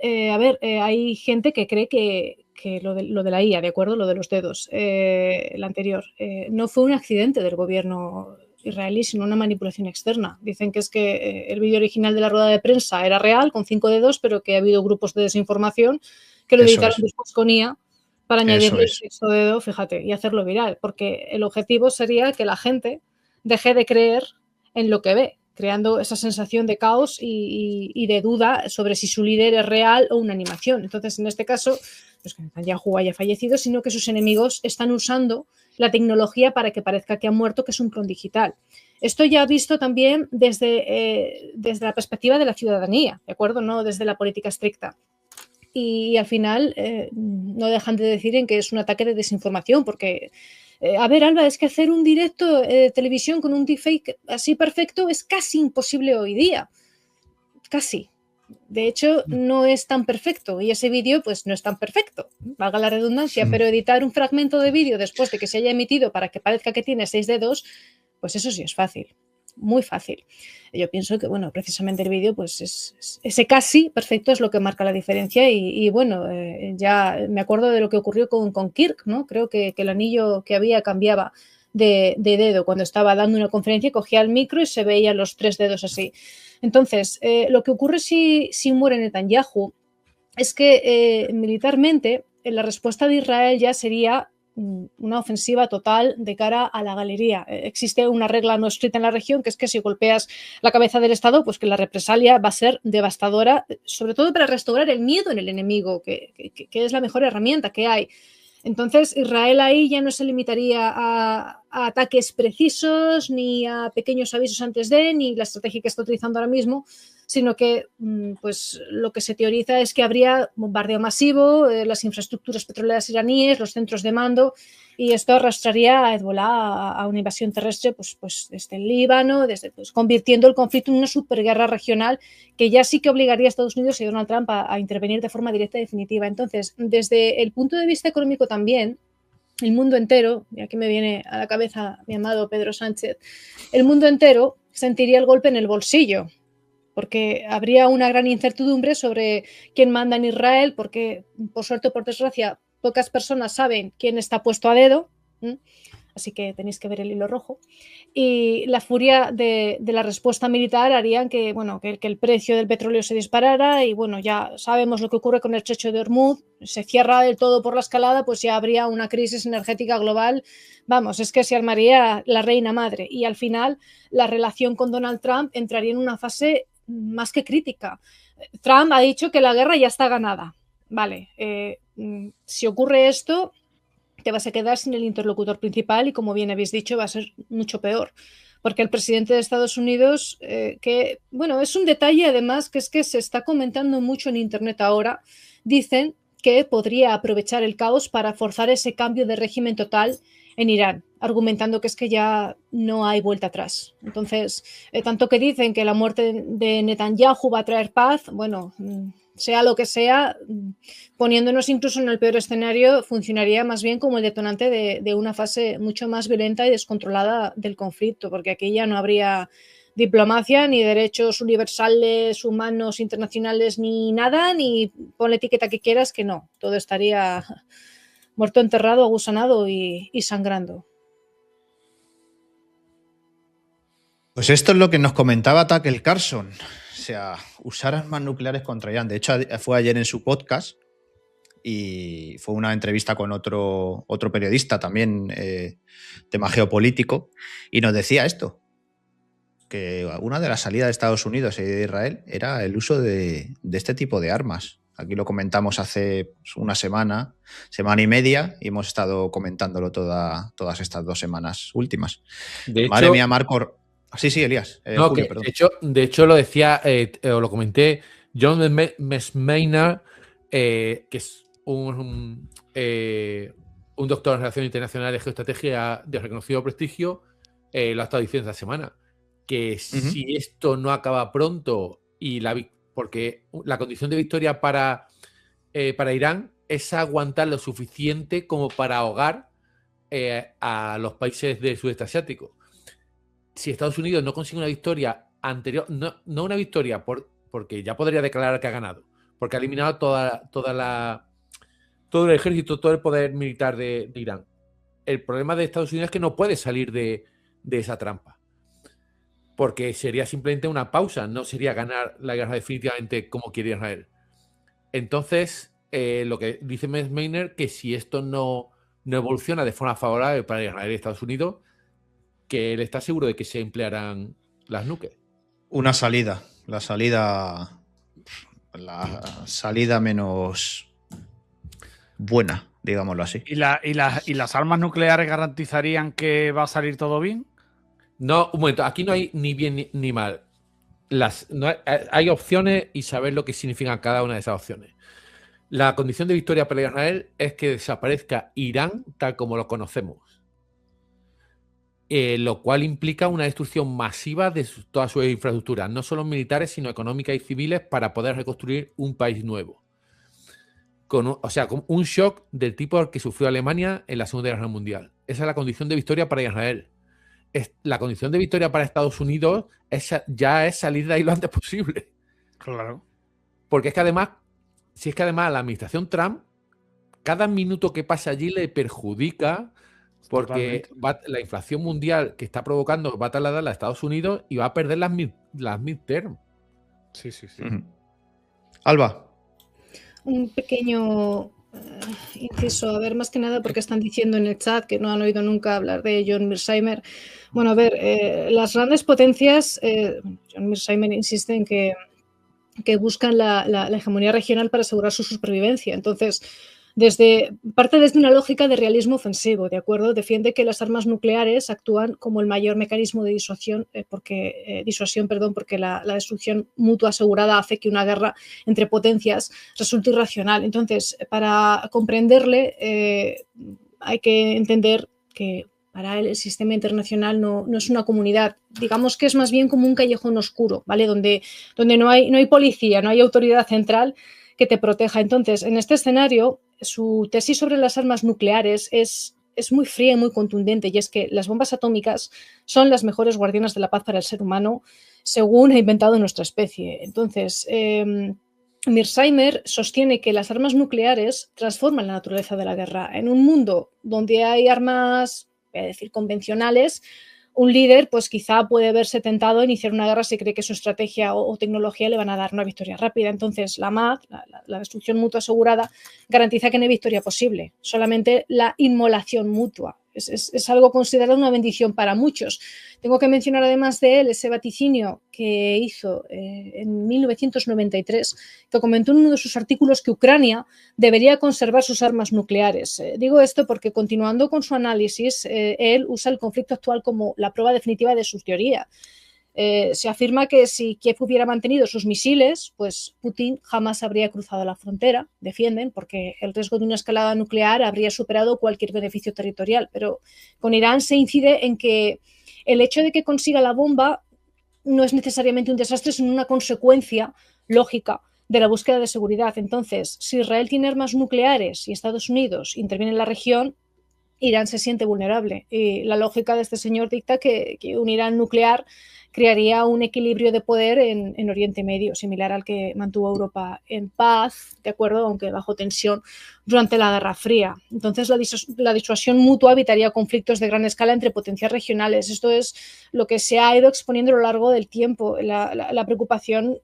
Hay gente que cree que lo de la IA, ¿de acuerdo? Lo de los dedos, el anterior, no fue un accidente del gobierno israelí, sino una manipulación externa. Dicen que es que el vídeo original de la rueda de prensa era real, con 5 dedos, pero que ha habido grupos de desinformación que lo editaron después con IA para añadirle el sexto dedo, fíjate, y hacerlo viral, porque el objetivo sería que la gente deje de creer en lo que ve, creando esa sensación de caos y de duda sobre si su líder es real o una animación. Entonces, en este caso, no es que Netanyahu haya fallecido, sino que sus enemigos están usando la tecnología para que parezca que ha muerto, que es un clon digital. Esto ya visto también desde la perspectiva de la ciudadanía, ¿de acuerdo? No desde la política estricta. Y al final no dejan de decir en que es un ataque de desinformación, porque Alba, es que hacer un directo de televisión con un deepfake así perfecto es casi imposible hoy día. Casi. De hecho, no es tan perfecto y ese vídeo pues no es tan perfecto, valga la redundancia, pero editar un fragmento de vídeo después de que se haya emitido para que parezca que tiene 6 dedos, pues eso sí es fácil, muy fácil. Yo pienso que, bueno, precisamente el vídeo, pues ese casi perfecto es lo que marca la diferencia y bueno, ya me acuerdo de lo que ocurrió con Kirk, ¿no? Creo que el anillo que había cambiaba de dedo cuando estaba dando una conferencia, cogía el micro y se veían los 3 dedos así. Entonces, lo que ocurre si muere Netanyahu es que militarmente la respuesta de Israel ya sería una ofensiva total de cara a la galería. Existe una regla no escrita en la región que es que si golpeas la cabeza del Estado, pues que la represalia va a ser devastadora, sobre todo para restaurar el miedo en el enemigo, que es la mejor herramienta que hay. Entonces, Israel ahí ya no se limitaría a ataques precisos, ni a pequeños avisos antes de, ni la estrategia que está utilizando ahora mismo, sino que pues lo que se teoriza es que habría bombardeo masivo, las infraestructuras petroleras iraníes, los centros de mando, y esto arrastraría a Hezbollah a una invasión terrestre pues desde el Líbano, convirtiendo el conflicto en una superguerra regional que ya sí que obligaría a Estados Unidos y a Donald Trump a intervenir de forma directa y definitiva. Entonces, desde el punto de vista económico también, el mundo entero, y aquí me viene a la cabeza mi amado Pedro Sánchez, el mundo entero sentiría el golpe en el bolsillo, porque habría una gran incertidumbre sobre quién manda en Israel, porque por suerte o por desgracia pocas personas saben quién está puesto a dedo, así que tenéis que ver el hilo rojo, y la furia de la respuesta militar harían que el precio del petróleo se disparara y bueno, ya sabemos lo que ocurre con el estrecho de Hormuz, se cierra del todo por la escalada, pues ya habría una crisis energética global, vamos, es que se armaría la reina madre y al final la relación con Donald Trump entraría en una fase más que crítica. Trump ha dicho que la guerra ya está ganada, vale, si ocurre esto te vas a quedar sin el interlocutor principal y como bien habéis dicho va a ser mucho peor porque el presidente de Estados Unidos que bueno, es un detalle además que es que se está comentando mucho en internet ahora, dicen que podría aprovechar el caos para forzar ese cambio de régimen total en Irán, argumentando que es que ya no hay vuelta atrás. Entonces, tanto que dicen que la muerte de Netanyahu va a traer paz, bueno, sea lo que sea, poniéndonos incluso en el peor escenario, funcionaría más bien como el detonante de una fase mucho más violenta y descontrolada del conflicto, porque aquí ya no habría diplomacia, ni derechos universales, humanos, internacionales, ni nada, ni pon la etiqueta que quieras, que no, todo estaría muerto, enterrado, agusanado y sangrando. Pues esto es lo que nos comentaba Tucker Carlson. O sea, usar armas nucleares contra Irán. De hecho, fue ayer en su podcast y fue una entrevista con otro periodista también, tema geopolítico, y nos decía esto, que una de las salidas de Estados Unidos y de Israel era el uso de este tipo de armas. Aquí lo comentamos hace una semana y media, y hemos estado comentándolo todas estas 2 semanas últimas. De Madre hecho, mía, Marco, Sí, sí, Elías. No, Julio, que, perdón. de hecho lo decía, o lo comenté, John Maynard, que es un doctor en Relaciones Internacionales y Geoestrategia de reconocido prestigio, lo ha estado diciendo esta semana, que si esto no acaba pronto, porque la condición de victoria para Irán es aguantar lo suficiente como para ahogar a los países del sudeste asiático. Si Estados Unidos no consigue una victoria anterior, no una victoria porque ya podría declarar que ha ganado, porque ha eliminado todo el ejército, todo el poder militar de Irán. El problema de Estados Unidos es que no puede salir de esa trampa, porque sería simplemente una pausa, no sería ganar la guerra definitivamente como quiere Israel. Entonces, lo que dice Maynard, que si esto no evoluciona de forma favorable para Israel y Estados Unidos, que él está seguro de que se emplearán las nuques. Una salida. La salida menos buena, digámoslo así. ¿Y las armas nucleares garantizarían que va a salir todo bien? No, un momento, aquí no hay ni bien ni mal. Hay opciones y saber lo que significan cada una de esas opciones. La condición de victoria para Israel es que desaparezca Irán tal como lo conocemos. Lo cual implica una destrucción masiva de todas sus infraestructuras, no solo militares, sino económicas y civiles, para poder reconstruir un país nuevo. Con un shock del tipo al que sufrió Alemania en la Segunda Guerra Mundial. Esa es la condición de victoria para Israel. La condición de victoria para Estados Unidos ya es salir de ahí lo antes posible. Claro. Porque es que además la administración Trump, cada minuto que pasa allí le perjudica. Porque la inflación mundial que está provocando va a trasladarla a Estados Unidos y va a perder las midterm. Sí. Alba. Un pequeño inciso, a ver, más que nada porque están diciendo en el chat que no han oído nunca hablar de John Mearsheimer. Bueno, a ver, las grandes potencias, John Mearsheimer insiste en que buscan la hegemonía regional para asegurar su supervivencia. Entonces, parte desde una lógica de realismo ofensivo, ¿de acuerdo? Defiende que las armas nucleares actúan como el mayor mecanismo de disuasión, porque la destrucción mutua asegurada hace que una guerra entre potencias resulte irracional. Entonces, para comprenderle, hay que entender que para él el sistema internacional no es una comunidad, digamos que es más bien como un callejón oscuro, ¿vale? Donde no hay policía, no hay autoridad central que te proteja. Entonces, en este escenario, su tesis sobre las armas nucleares es muy fría y muy contundente, y es que las bombas atómicas son las mejores guardianas de la paz para el ser humano, según ha inventado nuestra especie. Entonces, Mearsheimer sostiene que las armas nucleares transforman la naturaleza de la guerra. En un mundo donde hay armas, voy a decir, convencionales, un líder pues quizá puede verse tentado a iniciar una guerra si cree que su estrategia o tecnología le van a dar una victoria rápida. Entonces la MAD, la destrucción mutua asegurada, garantiza que no hay victoria posible, solamente la inmolación mutua. Es algo considerado una bendición para muchos. Tengo que mencionar además de él ese vaticinio que hizo en 1993, que comentó en uno de sus artículos que Ucrania debería conservar sus armas nucleares. Digo esto porque, continuando con su análisis, él usa el conflicto actual como la prueba definitiva de su teoría. Se afirma que si Kiev hubiera mantenido sus misiles, pues Putin jamás habría cruzado la frontera, defienden, porque el riesgo de una escalada nuclear habría superado cualquier beneficio territorial. Pero con Irán se incide en que el hecho de que consiga la bomba no es necesariamente un desastre, sino una consecuencia lógica de la búsqueda de seguridad. Entonces, si Israel tiene armas nucleares y Estados Unidos interviene en la región, Irán se siente vulnerable. Y la lógica de este señor dicta que un Irán nuclear crearía un equilibrio de poder en Oriente Medio, similar al que mantuvo Europa en paz, ¿de acuerdo? Aunque bajo tensión durante la Guerra Fría. Entonces, la disuasión mutua evitaría conflictos de gran escala entre potencias regionales. Esto es lo que se ha ido exponiendo a lo largo del tiempo. La preocupación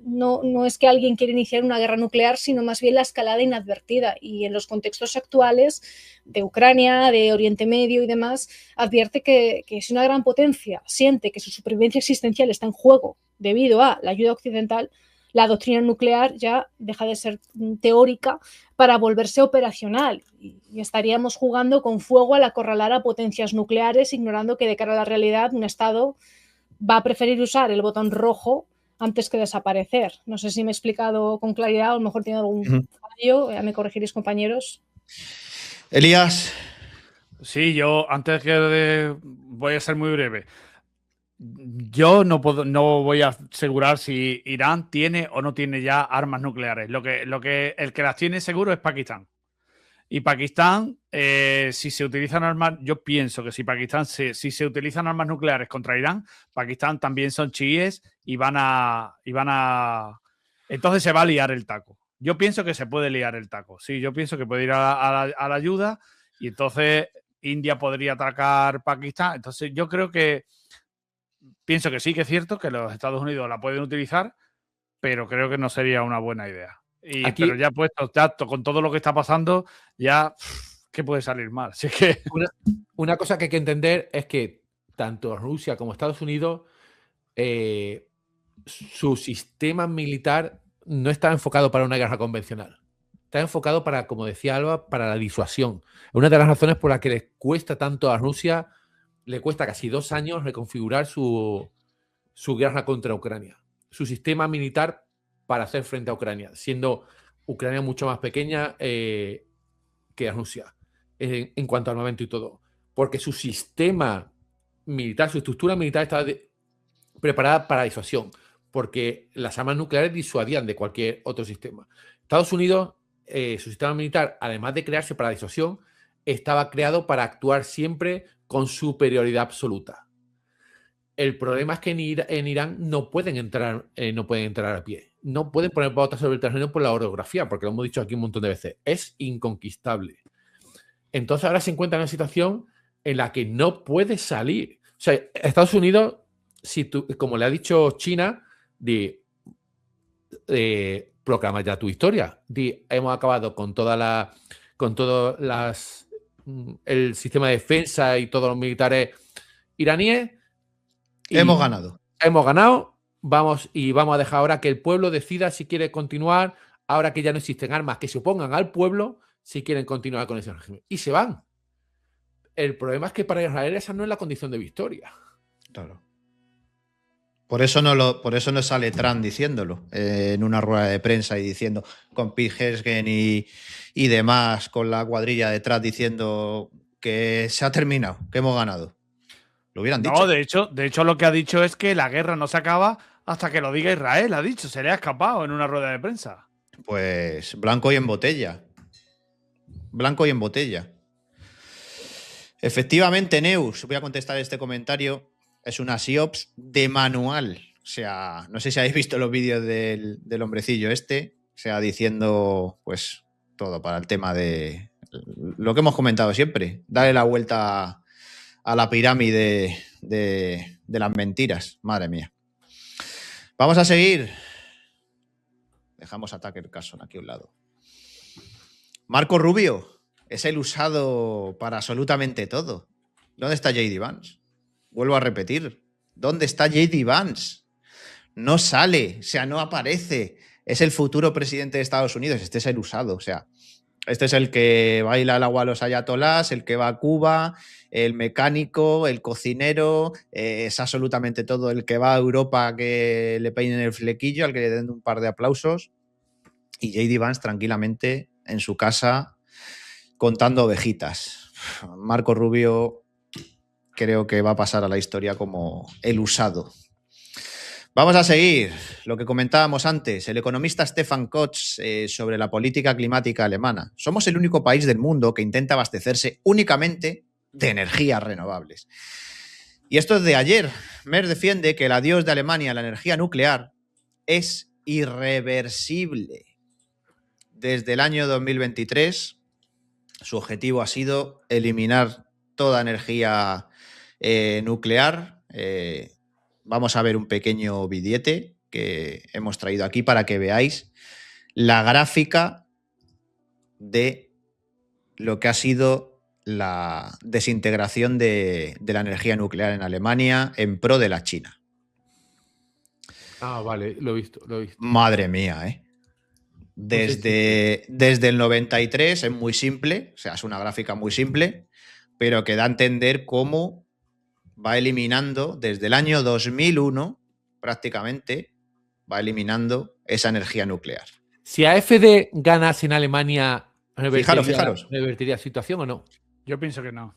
no es que alguien quiera iniciar una guerra nuclear, sino más bien la escalada inadvertida. Y en los contextos actuales de Ucrania, de Oriente Medio y demás, advierte que si una gran potencia siente que su supervivencia existencial está en juego debido a la ayuda occidental, la doctrina nuclear ya deja de ser teórica para volverse operacional. Y estaríamos jugando con fuego al acorralar a potencias nucleares, ignorando que de cara a la realidad un Estado va a preferir usar el botón rojo antes que desaparecer. No sé si me he explicado con claridad, a lo mejor tiene algún fallo, ya me corregiréis, compañeros. Elías. Sí, yo voy a ser muy breve. Yo no voy a asegurar si Irán tiene o no tiene ya armas nucleares. El que las tiene seguro es Pakistán. Y Pakistán, si se utilizan armas, yo pienso que si se utilizan armas nucleares contra Irán, Pakistán también son chiíes y van a entonces se va a liar el taco. Yo pienso que se puede liar el taco. Sí, yo pienso que puede ir a la ayuda y entonces India podría atacar Pakistán. Entonces yo pienso que sí que es cierto que los Estados Unidos la pueden utilizar, pero creo que no sería una buena idea. Pero ya puesto, con todo lo que está pasando, ya, ¿qué puede salir mal? Así que... Una cosa que hay que entender es que tanto Rusia como Estados Unidos, su sistema militar no está enfocado para una guerra convencional. Está enfocado para, como decía Alba, para la disuasión. Una de las razones por las que les cuesta tanto a Rusia, le cuesta casi 2 años reconfigurar su guerra contra Ucrania. Su sistema militar para hacer frente a Ucrania, siendo Ucrania mucho más pequeña que Rusia en cuanto a armamento y todo. Porque su sistema militar, su estructura militar está preparada para disuasión, porque las armas nucleares disuadían de cualquier otro sistema. Estados Unidos, su sistema militar, además de crearse para disuasión, estaba creado para actuar siempre con superioridad absoluta. El problema es que en Irán no pueden entrar a pie. No pueden poner botas sobre el terreno por la orografía, porque lo hemos dicho aquí un montón de veces. Es inconquistable. Entonces ahora se encuentra en una situación en la que no puede salir. O sea, Estados Unidos, como le ha dicho China, proclama ya tu historia. Hemos acabado con el sistema de defensa y todos los militares iraníes. Hemos ganado. Hemos ganado. Vamos a dejar ahora que el pueblo decida si quiere continuar, ahora que ya no existen armas que se opongan al pueblo, si quieren continuar con ese régimen. Y se van. El problema es que para Israel esa no es la condición de victoria. Claro. Por eso no sale Trump diciéndolo en una rueda de prensa y diciendo con Pete Hegseth y demás, con la cuadrilla detrás diciendo que se ha terminado, que hemos ganado. Lo hubieran dicho. No, de hecho lo que ha dicho es que la guerra no se acaba hasta que lo diga Israel, ha dicho. Se le ha escapado en una rueda de prensa. Pues blanco y en botella. Blanco y en botella. Efectivamente, Neus, voy a contestar este comentario. Es una SIOPS de manual. O sea, no sé si habéis visto los vídeos del hombrecillo este. O sea, diciendo, pues, todo para el tema de lo que hemos comentado siempre. Darle la vuelta a la pirámide de las mentiras. Madre mía. Vamos a seguir. Dejamos a Tucker Carlson aquí a un lado. Marco Rubio es el usado para absolutamente todo. ¿Dónde está J.D. Vance? Vuelvo a repetir. ¿Dónde está J.D. Vance? No sale, o sea, no aparece. Es el futuro presidente de Estados Unidos. Este es el usado, o sea, este es el que baila el agua a los ayatolás, el que va a Cuba, el mecánico, el cocinero, es absolutamente todo. El que va a Europa a que le peinen el flequillo, al que le den un par de aplausos. Y J.D. Vance tranquilamente en su casa contando ovejitas. Marco Rubio creo que va a pasar a la historia como el usado. Vamos a seguir lo que comentábamos antes. El economista Stefan Kotz sobre la política climática alemana. Somos el único país del mundo que intenta abastecerse únicamente de energías renovables. Y esto es de ayer. Merz defiende que el adiós de Alemania a la energía nuclear es irreversible. Desde el año 2023, su objetivo ha sido eliminar toda energía nuclear. Vamos a ver un pequeño billete que hemos traído aquí para que veáis la gráfica de lo que ha sido la desintegración de la energía nuclear en Alemania en pro de la China. Ah, vale, lo he visto. Madre mía, ¿eh? Desde el 93 es muy simple, o sea, es una gráfica muy simple, pero que da a entender cómo va eliminando, desde el año 2001, prácticamente, va eliminando esa energía nuclear. Si AfD ganase en Alemania, Fijaros. ¿revertiría la situación o no? Yo pienso que no.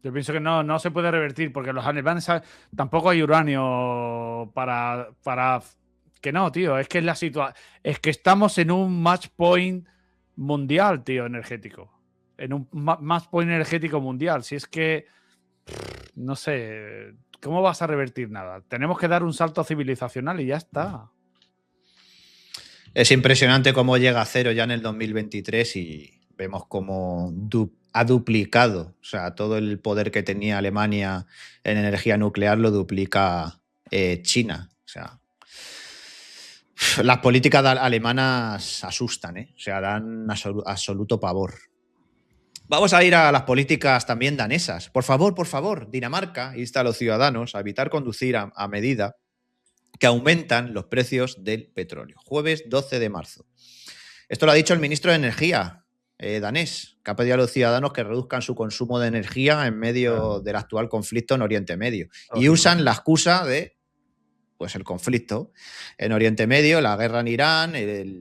Yo pienso que no se puede revertir porque los alemanes tampoco hay uranio para que no, tío. Es que es que estamos en un match point mundial, tío, energético. En un match point energético mundial. Si es que no sé, ¿cómo vas a revertir nada? Tenemos que dar un salto civilizacional y ya está. Es impresionante cómo llega a cero ya en el 2023 y vemos cómo ha duplicado, o sea, todo el poder que tenía Alemania en energía nuclear lo duplica China. O sea, las políticas alemanas asustan, ¿eh? O sea, dan absoluto pavor. Vamos a ir a las políticas también danesas. Por favor, Dinamarca insta a los ciudadanos a evitar conducir a medida que aumentan los precios del petróleo. Jueves 12 de marzo. Esto lo ha dicho el ministro de Energía danés, que ha pedido a los ciudadanos que reduzcan su consumo de energía en medio del actual conflicto en Oriente Medio. Y usan la excusa de pues, el conflicto en Oriente Medio, la guerra en Irán,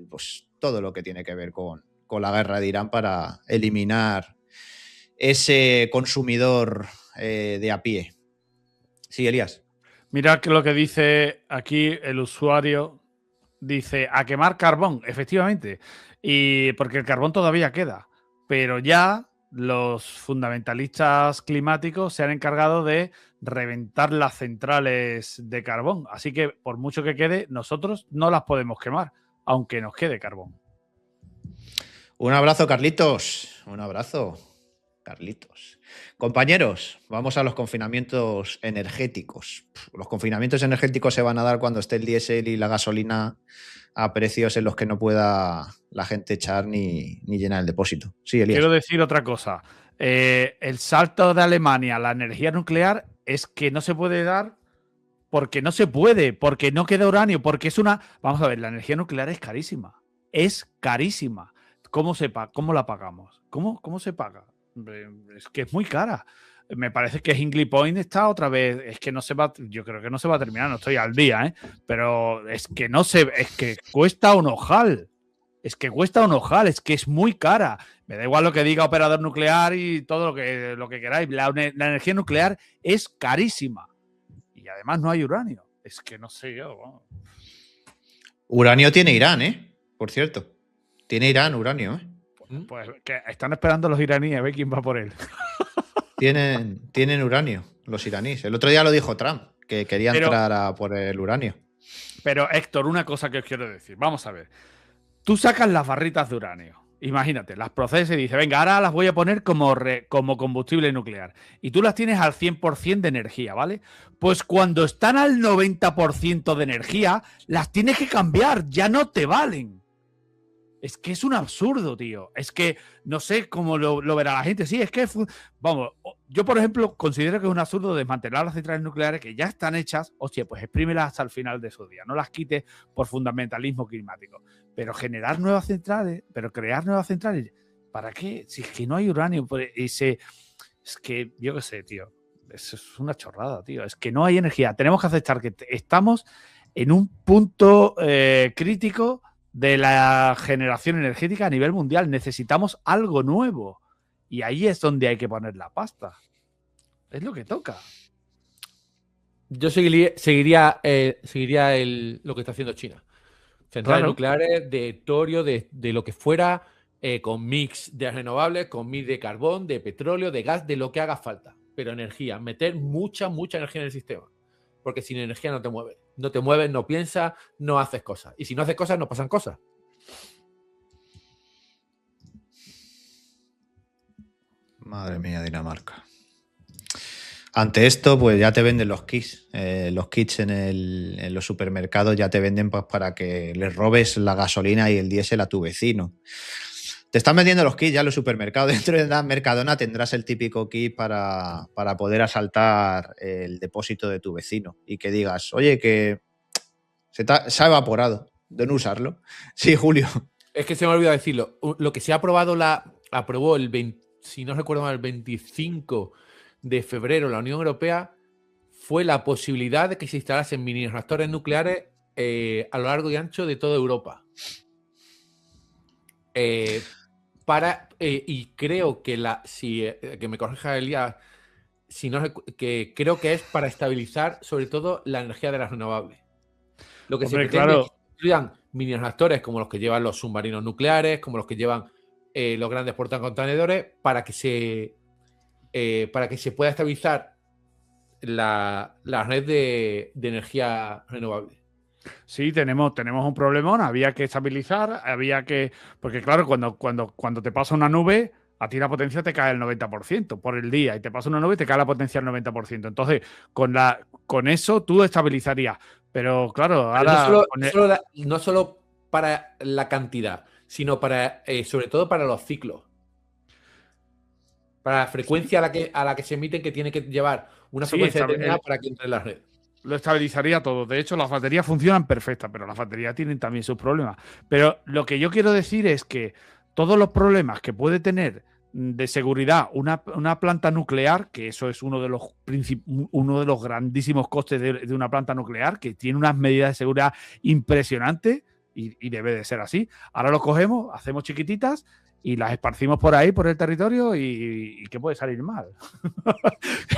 pues, todo lo que tiene que ver con la guerra de Irán para eliminar ese consumidor de a pie. Sí, Elías. Mira lo que dice aquí el usuario. Dice, a quemar carbón, efectivamente. Y porque el carbón todavía queda. Pero ya los fundamentalistas climáticos se han encargado de reventar las centrales de carbón. Así que por mucho que quede, nosotros no las podemos quemar, aunque nos quede carbón. Un abrazo, Carlitos. Un abrazo, Carlitos. Compañeros, vamos a los confinamientos energéticos. Los confinamientos energéticos se van a dar cuando esté el diésel y la gasolina a precios en los que no pueda la gente echar ni llenar el depósito. Sí, Elías. Quiero decir otra cosa. El salto de Alemania a la energía nuclear es que no se puede dar porque no se puede, porque no queda uranio, porque es una... Vamos a ver, la energía nuclear es carísima. Es carísima. ¿Cómo la pagamos? ¿Cómo se paga? Es que es muy cara. Me parece que Hinkley Point está otra vez. Es que no se va. Yo creo que no se va a terminar. No estoy al día, ¿eh? Pero es que no se. Es que cuesta un ojal. Es que cuesta un ojal. Es que es muy cara. Me da igual lo que diga operador nuclear y todo lo que queráis. La energía nuclear es carísima. Y además no hay uranio. Es que no sé yo. Bueno. Uranio tiene Irán, ¿eh? Por cierto. Tiene Irán uranio, ¿eh? Pues que están esperando los iraníes a ver quién va por él. Tienen uranio, los iraníes. El otro día lo dijo Trump, que quería entrar por el uranio. Pero, Héctor, una cosa que os quiero decir. Vamos a ver. Tú sacas las barritas de uranio. Imagínate, las procesas y dices, venga, ahora las voy a poner como combustible nuclear. Y tú las tienes al 100% de energía, ¿vale? Pues cuando están al 90% de energía, las tienes que cambiar. Ya no te valen. Es que es un absurdo, tío. Es que no sé cómo lo verá la gente. Sí, es que, vamos, yo por ejemplo considero que es un absurdo desmantelar las centrales nucleares que ya están hechas. Hostia, pues exprímelas hasta el final de su día. No las quites por fundamentalismo climático. Pero crear nuevas centrales, ¿para qué? Si es que no hay uranio. Es que, yo qué sé, tío. Eso es una chorrada, tío. Es que no hay energía. Tenemos que aceptar que estamos en un punto crítico de la generación energética a nivel mundial. Necesitamos algo nuevo. Y ahí es donde hay que poner la pasta. Es lo que toca. Yo seguiría lo que está haciendo China. Centrales nucleares de torio, de lo que fuera, con mix de renovables, con mix de carbón, de petróleo, de gas, de lo que haga falta. Pero energía, meter mucha energía en el sistema. Porque sin energía no te mueves. No te mueves, no piensas, no haces cosas. Y si no haces cosas, no pasan cosas. Madre mía, Dinamarca. Ante esto, pues ya te venden los kits. Los kits en los supermercados ya te venden pues, para que les robes la gasolina y el diésel a tu vecino. Te están vendiendo los kits ya en los supermercados. Dentro de la Mercadona tendrás el típico kit para poder asaltar el depósito de tu vecino y que digas, oye, que se ha evaporado de no usarlo. Sí, Julio. Es que se me ha olvidado decirlo. Lo que se ha aprobado, aprobó si no recuerdo mal, el 25 de febrero la Unión Europea, fue la posibilidad de que se instalasen mini reactores nucleares a lo largo y ancho de toda Europa. Y creo que que me corrija Elías, que creo que es para estabilizar sobre todo la energía de las renovables. Lo que se pretende es que se construyan mini reactores como los que llevan los submarinos nucleares, como los que llevan los grandes portacontenedores, para que se pueda estabilizar la red de energía renovable. Sí, tenemos un problemón, había que estabilizar, porque claro, cuando te pasa una nube, a ti la potencia te cae el 90% por el día, y te pasa una nube y te cae la potencia el 90%. Entonces, con eso tú estabilizarías. Pero claro, ahora... No solo para la cantidad, sino sobre todo para los ciclos. Para la frecuencia a la que se emiten, que tiene que llevar una frecuencia determinada para que entre en la red. Lo estabilizaría todo. De hecho, las baterías funcionan perfectas, pero las baterías tienen también sus problemas. Pero lo que yo quiero decir es que todos los problemas que puede tener de seguridad una planta nuclear, que eso es uno de los grandísimos costes de una planta nuclear, que tiene unas medidas de seguridad impresionantes y debe de ser así. Ahora lo cogemos, hacemos chiquititas y las esparcimos por ahí, por el territorio, y ¿qué puede salir mal?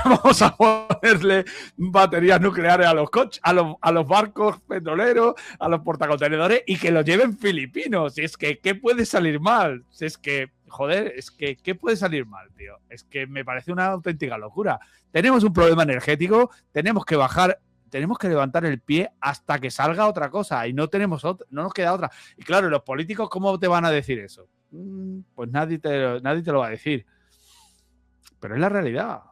Vamos a ponerle baterías nucleares a los coches, a los barcos petroleros, a los portacontenedores, y que los lleven filipinos. Si es que, ¿qué puede salir mal? Si es que, joder, ¿qué puede salir mal, tío? Es que me parece una auténtica locura. Tenemos un problema energético, tenemos que levantar el pie hasta que salga otra cosa, y no nos queda otra. Y claro, los políticos, ¿cómo te van a decir eso? Pues nadie te lo va a decir. Pero es la realidad.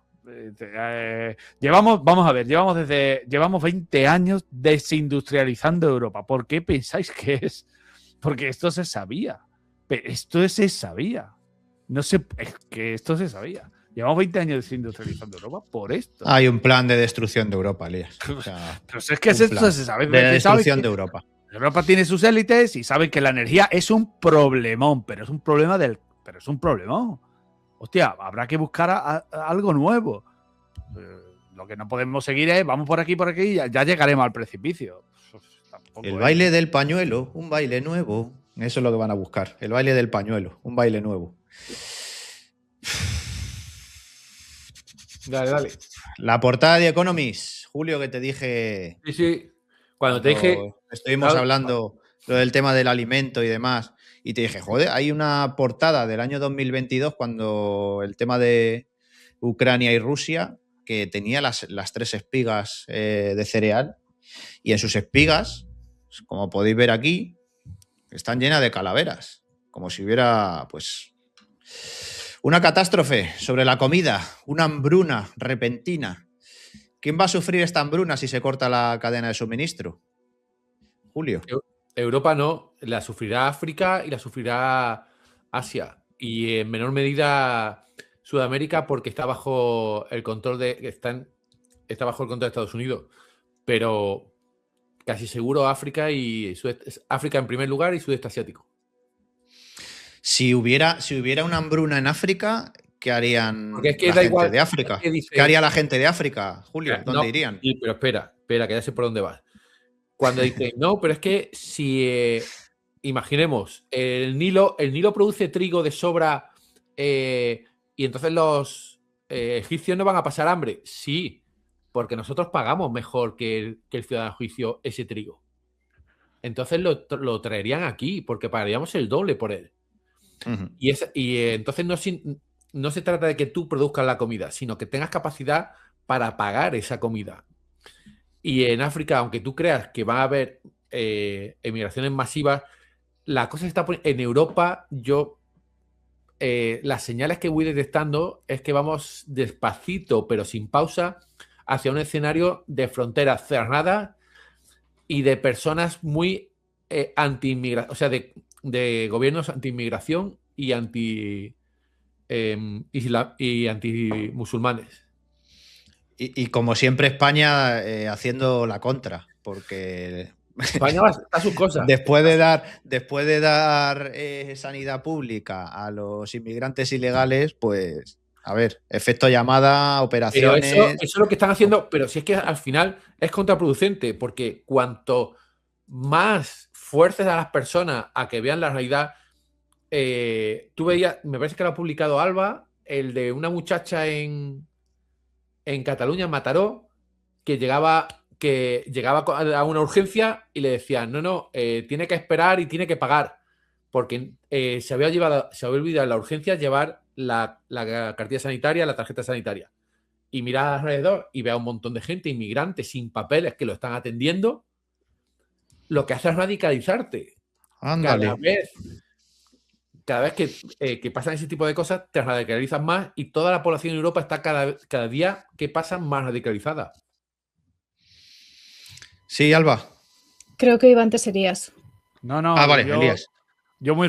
Llevamos 20 años desindustrializando Europa. ¿Por qué pensáis que es? Porque esto se sabía. No sé, es que esto se sabía. Llevamos 20 años desindustrializando Europa por esto. Hay un plan de destrucción de Europa, Elías. O sea, pero es que esto se sabe. De destrucción de Europa. Europa tiene sus élites y saben que la energía es un problemón, pero es un problemón. Hostia, habrá que buscar algo nuevo. Lo que no podemos seguir es, vamos por aquí y ya llegaremos al precipicio. El baile del pañuelo, un baile nuevo. Eso es lo que van a buscar. El baile del pañuelo, un baile nuevo. Dale. La portada de Economist, Julio, que te dije... Sí. Cuando te dije... Estuvimos hablando lo del tema del alimento y demás, y te dije, joder, hay una portada del año 2022 cuando el tema de Ucrania y Rusia, que tenía las 3 espigas de cereal, y en sus espigas, como podéis ver aquí, están llenas de calaveras, como si hubiera, pues, una catástrofe sobre la comida, una hambruna repentina. ¿Quién va a sufrir esta hambruna si se corta la cadena de suministro? Julio. Europa no, la sufrirá África y la sufrirá Asia. Y en menor medida Sudamérica, porque está bajo el control está bajo el control de Estados Unidos. Pero casi seguro África África en primer lugar y sudeste asiático. Si hubiera una hambruna en África, ¿qué harían la gente de África? ¿Qué haría la gente de África, Julio? ¿Dónde irían? Sí, pero espera, que ya sé por dónde vas. Cuando dicen, no, pero es que si imaginemos, el Nilo produce trigo de sobra y entonces los egipcios no van a pasar hambre. Sí, porque nosotros pagamos mejor que el ciudadano egipcio ese trigo. Entonces lo traerían aquí porque pagaríamos el doble por él. Uh-huh. Y entonces no se trata de que tú produzcas la comida, sino que tengas capacidad para pagar esa comida. Y en África, aunque tú creas que va a haber emigraciones masivas, la cosa se está poniendo... En Europa, las señales que voy detectando es que vamos despacito, pero sin pausa, hacia un escenario de fronteras cerradas y de personas muy anti-inmigración, o sea, de gobiernos anti-inmigración y anti-musulmanes. Y como siempre España haciendo la contra, porque España a sus cosas. Después de dar sanidad pública a los inmigrantes ilegales, pues A ver, efecto llamada, Pero operaciones. eso es lo que están haciendo, pero si es que al final es contraproducente, porque cuanto más fuerces a las personas a que vean la realidad, tú veías, me parece que lo ha publicado Alba, el de una muchacha en Cataluña, en Mataró, que llegaba a una urgencia y le decían, no, tiene que esperar y tiene que pagar, porque se había olvidado en la urgencia llevar la cartilla sanitaria, la tarjeta sanitaria. Y mira alrededor y ve a un montón de gente, inmigrantes sin papeles que lo están atendiendo, lo que hace es radicalizarte. Ándale. Cada vez que pasan ese tipo de cosas, te radicalizas más y toda la población en Europa está cada día que pasan más radicalizada. Sí, Alba. Creo que iba antes serías. No, Vale, Elías. Yo muy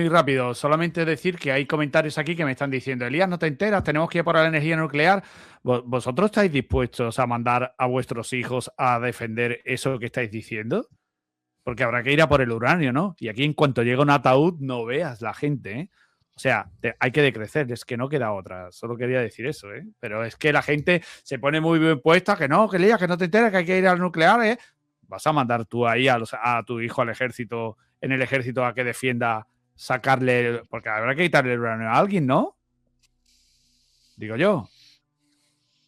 rápido, solamente decir que hay comentarios aquí que me están diciendo, Elías, no te enteras, tenemos que ir por la energía nuclear. ¿Vosotros estáis dispuestos a mandar a vuestros hijos a defender eso que estáis diciendo? Porque habrá que ir a por el uranio, ¿no? Y aquí en cuanto llega un ataúd, no veas la gente, ¿eh? O sea, hay que decrecer, es que no queda otra. Solo quería decir eso, ¿eh? Pero es que la gente se pone muy bien puesta, que no, que Elías, que no te enteras, que hay que ir al nuclear, ¿eh? Vas a mandar tú ahí a tu hijo al ejército, en el ejército, a que defienda, sacarle, porque habrá que quitarle el uranio a alguien, ¿no? Digo yo.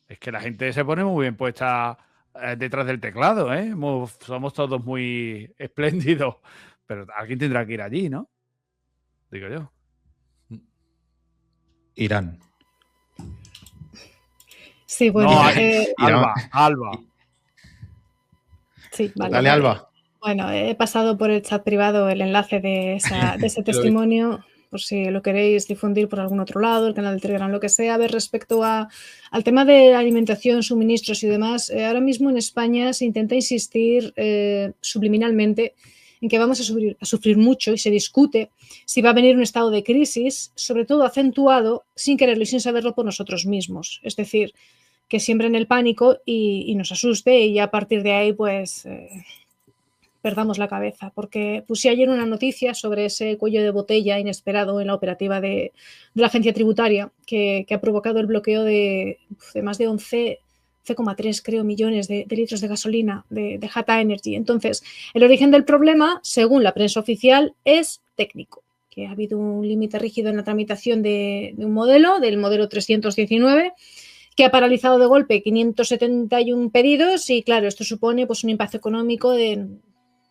Es que la gente se pone muy bien puesta detrás del teclado, ¿eh? Somos todos muy espléndidos, pero alguien tendrá que ir allí, ¿no? Digo yo. Irán. Sí, bueno. No, Alba. Sí, vale. Dale, Alba. Bueno, he pasado por el chat privado el enlace de ese testimonio, por si lo queréis difundir por algún otro lado, el canal de Telegram, lo que sea. A ver, respecto al tema de alimentación, suministros y demás, ahora mismo en España se intenta insistir subliminalmente en que vamos a sufrir mucho y se discute si va a venir un estado de crisis, sobre todo acentuado, sin quererlo y sin saberlo, por nosotros mismos. Es decir, que siembren el pánico y nos asuste y ya a partir de ahí, pues... perdamos la cabeza, porque puse ayer una noticia sobre ese cuello de botella inesperado en la operativa de la agencia tributaria que ha provocado el bloqueo de más de 11,3 creo millones de litros de gasolina de Jata Energy. Entonces, el origen del problema, según la prensa oficial, es técnico, que ha habido un límite rígido en la tramitación de un modelo, del modelo 319, que ha paralizado de golpe 571 pedidos y, claro, esto supone pues, un impacto económico de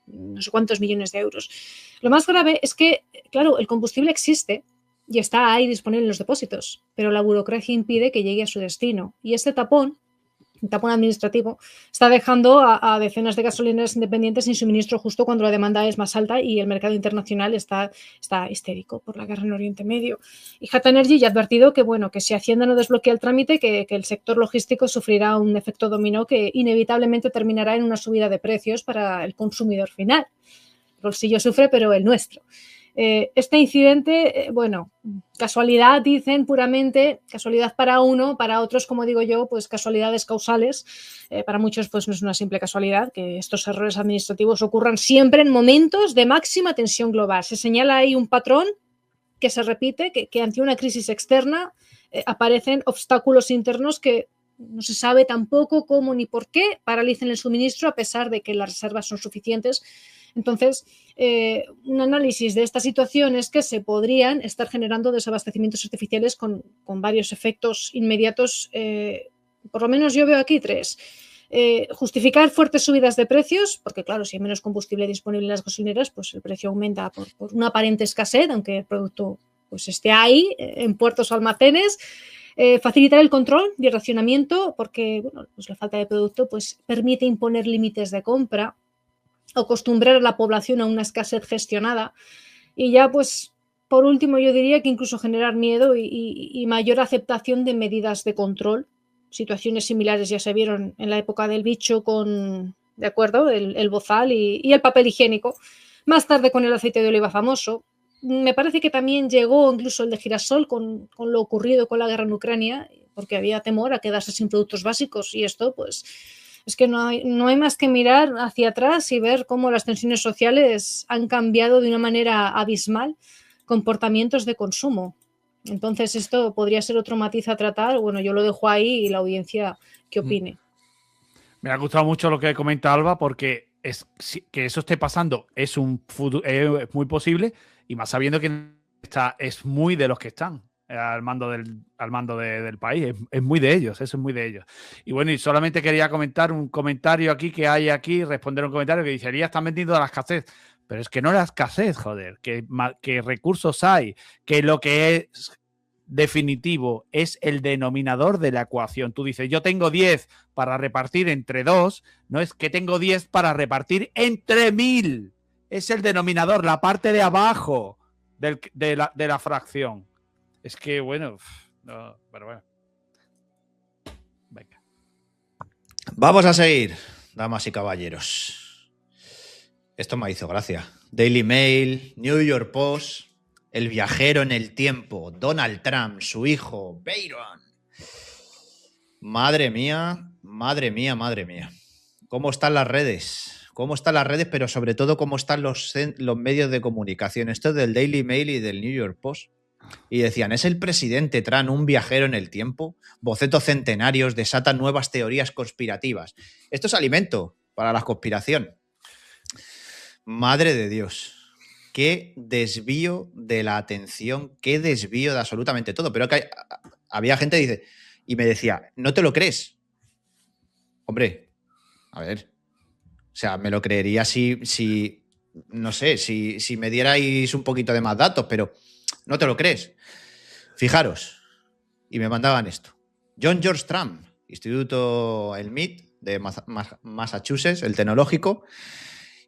no sé cuántos millones de euros. Lo más grave es que, claro, el combustible existe y está ahí disponible en los depósitos, pero la burocracia impide que llegue a su destino. Y este tapón administrativo, está dejando a decenas de gasolineras independientes sin suministro justo cuando la demanda es más alta y el mercado internacional está histérico por la guerra en Oriente Medio. Y Jata Energy ya ha advertido que, bueno, que si Hacienda no desbloquea el trámite, que el sector logístico sufrirá un efecto dominó que inevitablemente terminará en una subida de precios para el consumidor final. El bolsillo sufre, pero el nuestro. Este incidente, bueno, casualidad, dicen puramente, casualidad para uno, para otros, como digo yo, pues casualidades causales. Para muchos, pues no es una simple casualidad que estos errores administrativos ocurran siempre en momentos de máxima tensión global. Se señala ahí un patrón que se repite, que ante una crisis externa aparecen obstáculos internos que no se sabe tampoco cómo ni por qué paralicen el suministro a pesar de que las reservas son suficientes. Entonces, un análisis de esta situación es que se podrían estar generando desabastecimientos artificiales con varios efectos inmediatos. Por lo menos yo veo aquí 3. Justificar fuertes subidas de precios, porque claro, si hay menos combustible disponible en las gasolineras, pues el precio aumenta por una aparente escasez, aunque el producto pues esté ahí, en puertos o almacenes. Facilitar el control y el racionamiento, porque bueno, pues la falta de producto pues, permite imponer límites de compra, acostumbrar a la población a una escasez gestionada y ya pues por último yo diría que incluso generar miedo y mayor aceptación de medidas de control. Situaciones similares ya se vieron en la época del bicho con, ¿de acuerdo?, el bozal y el papel higiénico. Más tarde con el aceite de oliva famoso. Me parece que también llegó incluso el de girasol con lo ocurrido con la guerra en Ucrania, porque había temor a quedarse sin productos básicos y esto pues es que no hay más que mirar hacia atrás y ver cómo las tensiones sociales han cambiado de una manera abismal comportamientos de consumo. Entonces, esto podría ser otro matiz a tratar. Bueno, yo lo dejo ahí y la audiencia que opine. Me ha gustado mucho lo que comenta Alba, porque que eso esté pasando es muy posible, y más sabiendo que es muy de los que están al mando del país. Es muy de ellos, eso es muy de ellos. Y bueno, y solamente quería comentar un comentario aquí que hay aquí, responder un comentario que dice: Elías, están vendiendo la escasez. Pero es que no la escasez, joder, que recursos hay, que lo que es definitivo es el denominador de la ecuación. Tú dices, yo tengo 10 para repartir entre 2, no es que tengo 10 para repartir entre 1000. Es el denominador, la parte de abajo de la fracción. Es que, bueno, no, pero bueno. Venga. Vamos a seguir, damas y caballeros. Esto me hizo gracia. Daily Mail, New York Post, el viajero en el tiempo, Donald Trump, su hijo, Byron. Madre mía, madre mía, madre mía. ¿Cómo están las redes? ¿Cómo están las redes? Pero sobre todo, ¿cómo están los medios de comunicación? Esto del Daily Mail y del New York Post. Y decían, ¿es el presidente Trump un viajero en el tiempo? Bocetos centenarios desatan nuevas teorías conspirativas. Esto es alimento para la conspiración. Madre de Dios. Qué desvío de la atención, qué desvío de absolutamente todo. Pero que había gente que dice, y me decía, ¿no te lo crees? Hombre, a ver. O sea, me lo creería si no sé, si me dierais un poquito de más datos, pero no te lo crees. Fijaros, y me mandaban esto. John George Trump, Instituto el MIT de Massachusetts, el tecnológico,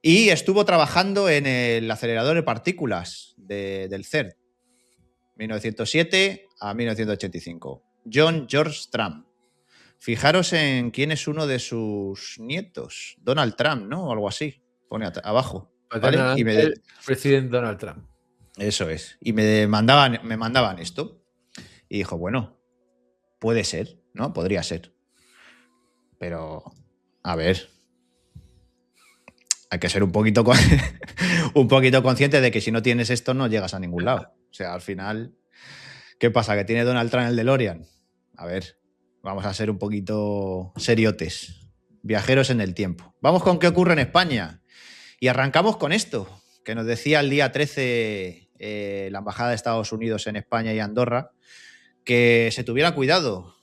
y estuvo trabajando en el acelerador de partículas del CERN, 1907 a 1985. John George Trump. Fijaros en quién es uno de sus nietos, Donald Trump, ¿no? O algo así. Pone abajo. ¿Vale? El presidente Donald Trump. Eso es. Y me mandaban esto. Y dijo, bueno, puede ser, ¿no? Podría ser. Pero, a ver, hay que ser un poquito consciente de que si no tienes esto no llegas a ningún lado. O sea, al final, ¿qué pasa? ¿Que tiene Donald Trump el DeLorean? A ver, vamos a ser un poquito seriotes. Viajeros en el tiempo. Vamos con qué ocurre en España. Y arrancamos con esto, que nos decía el día 13 la Embajada de Estados Unidos en España y Andorra, que se tuviera cuidado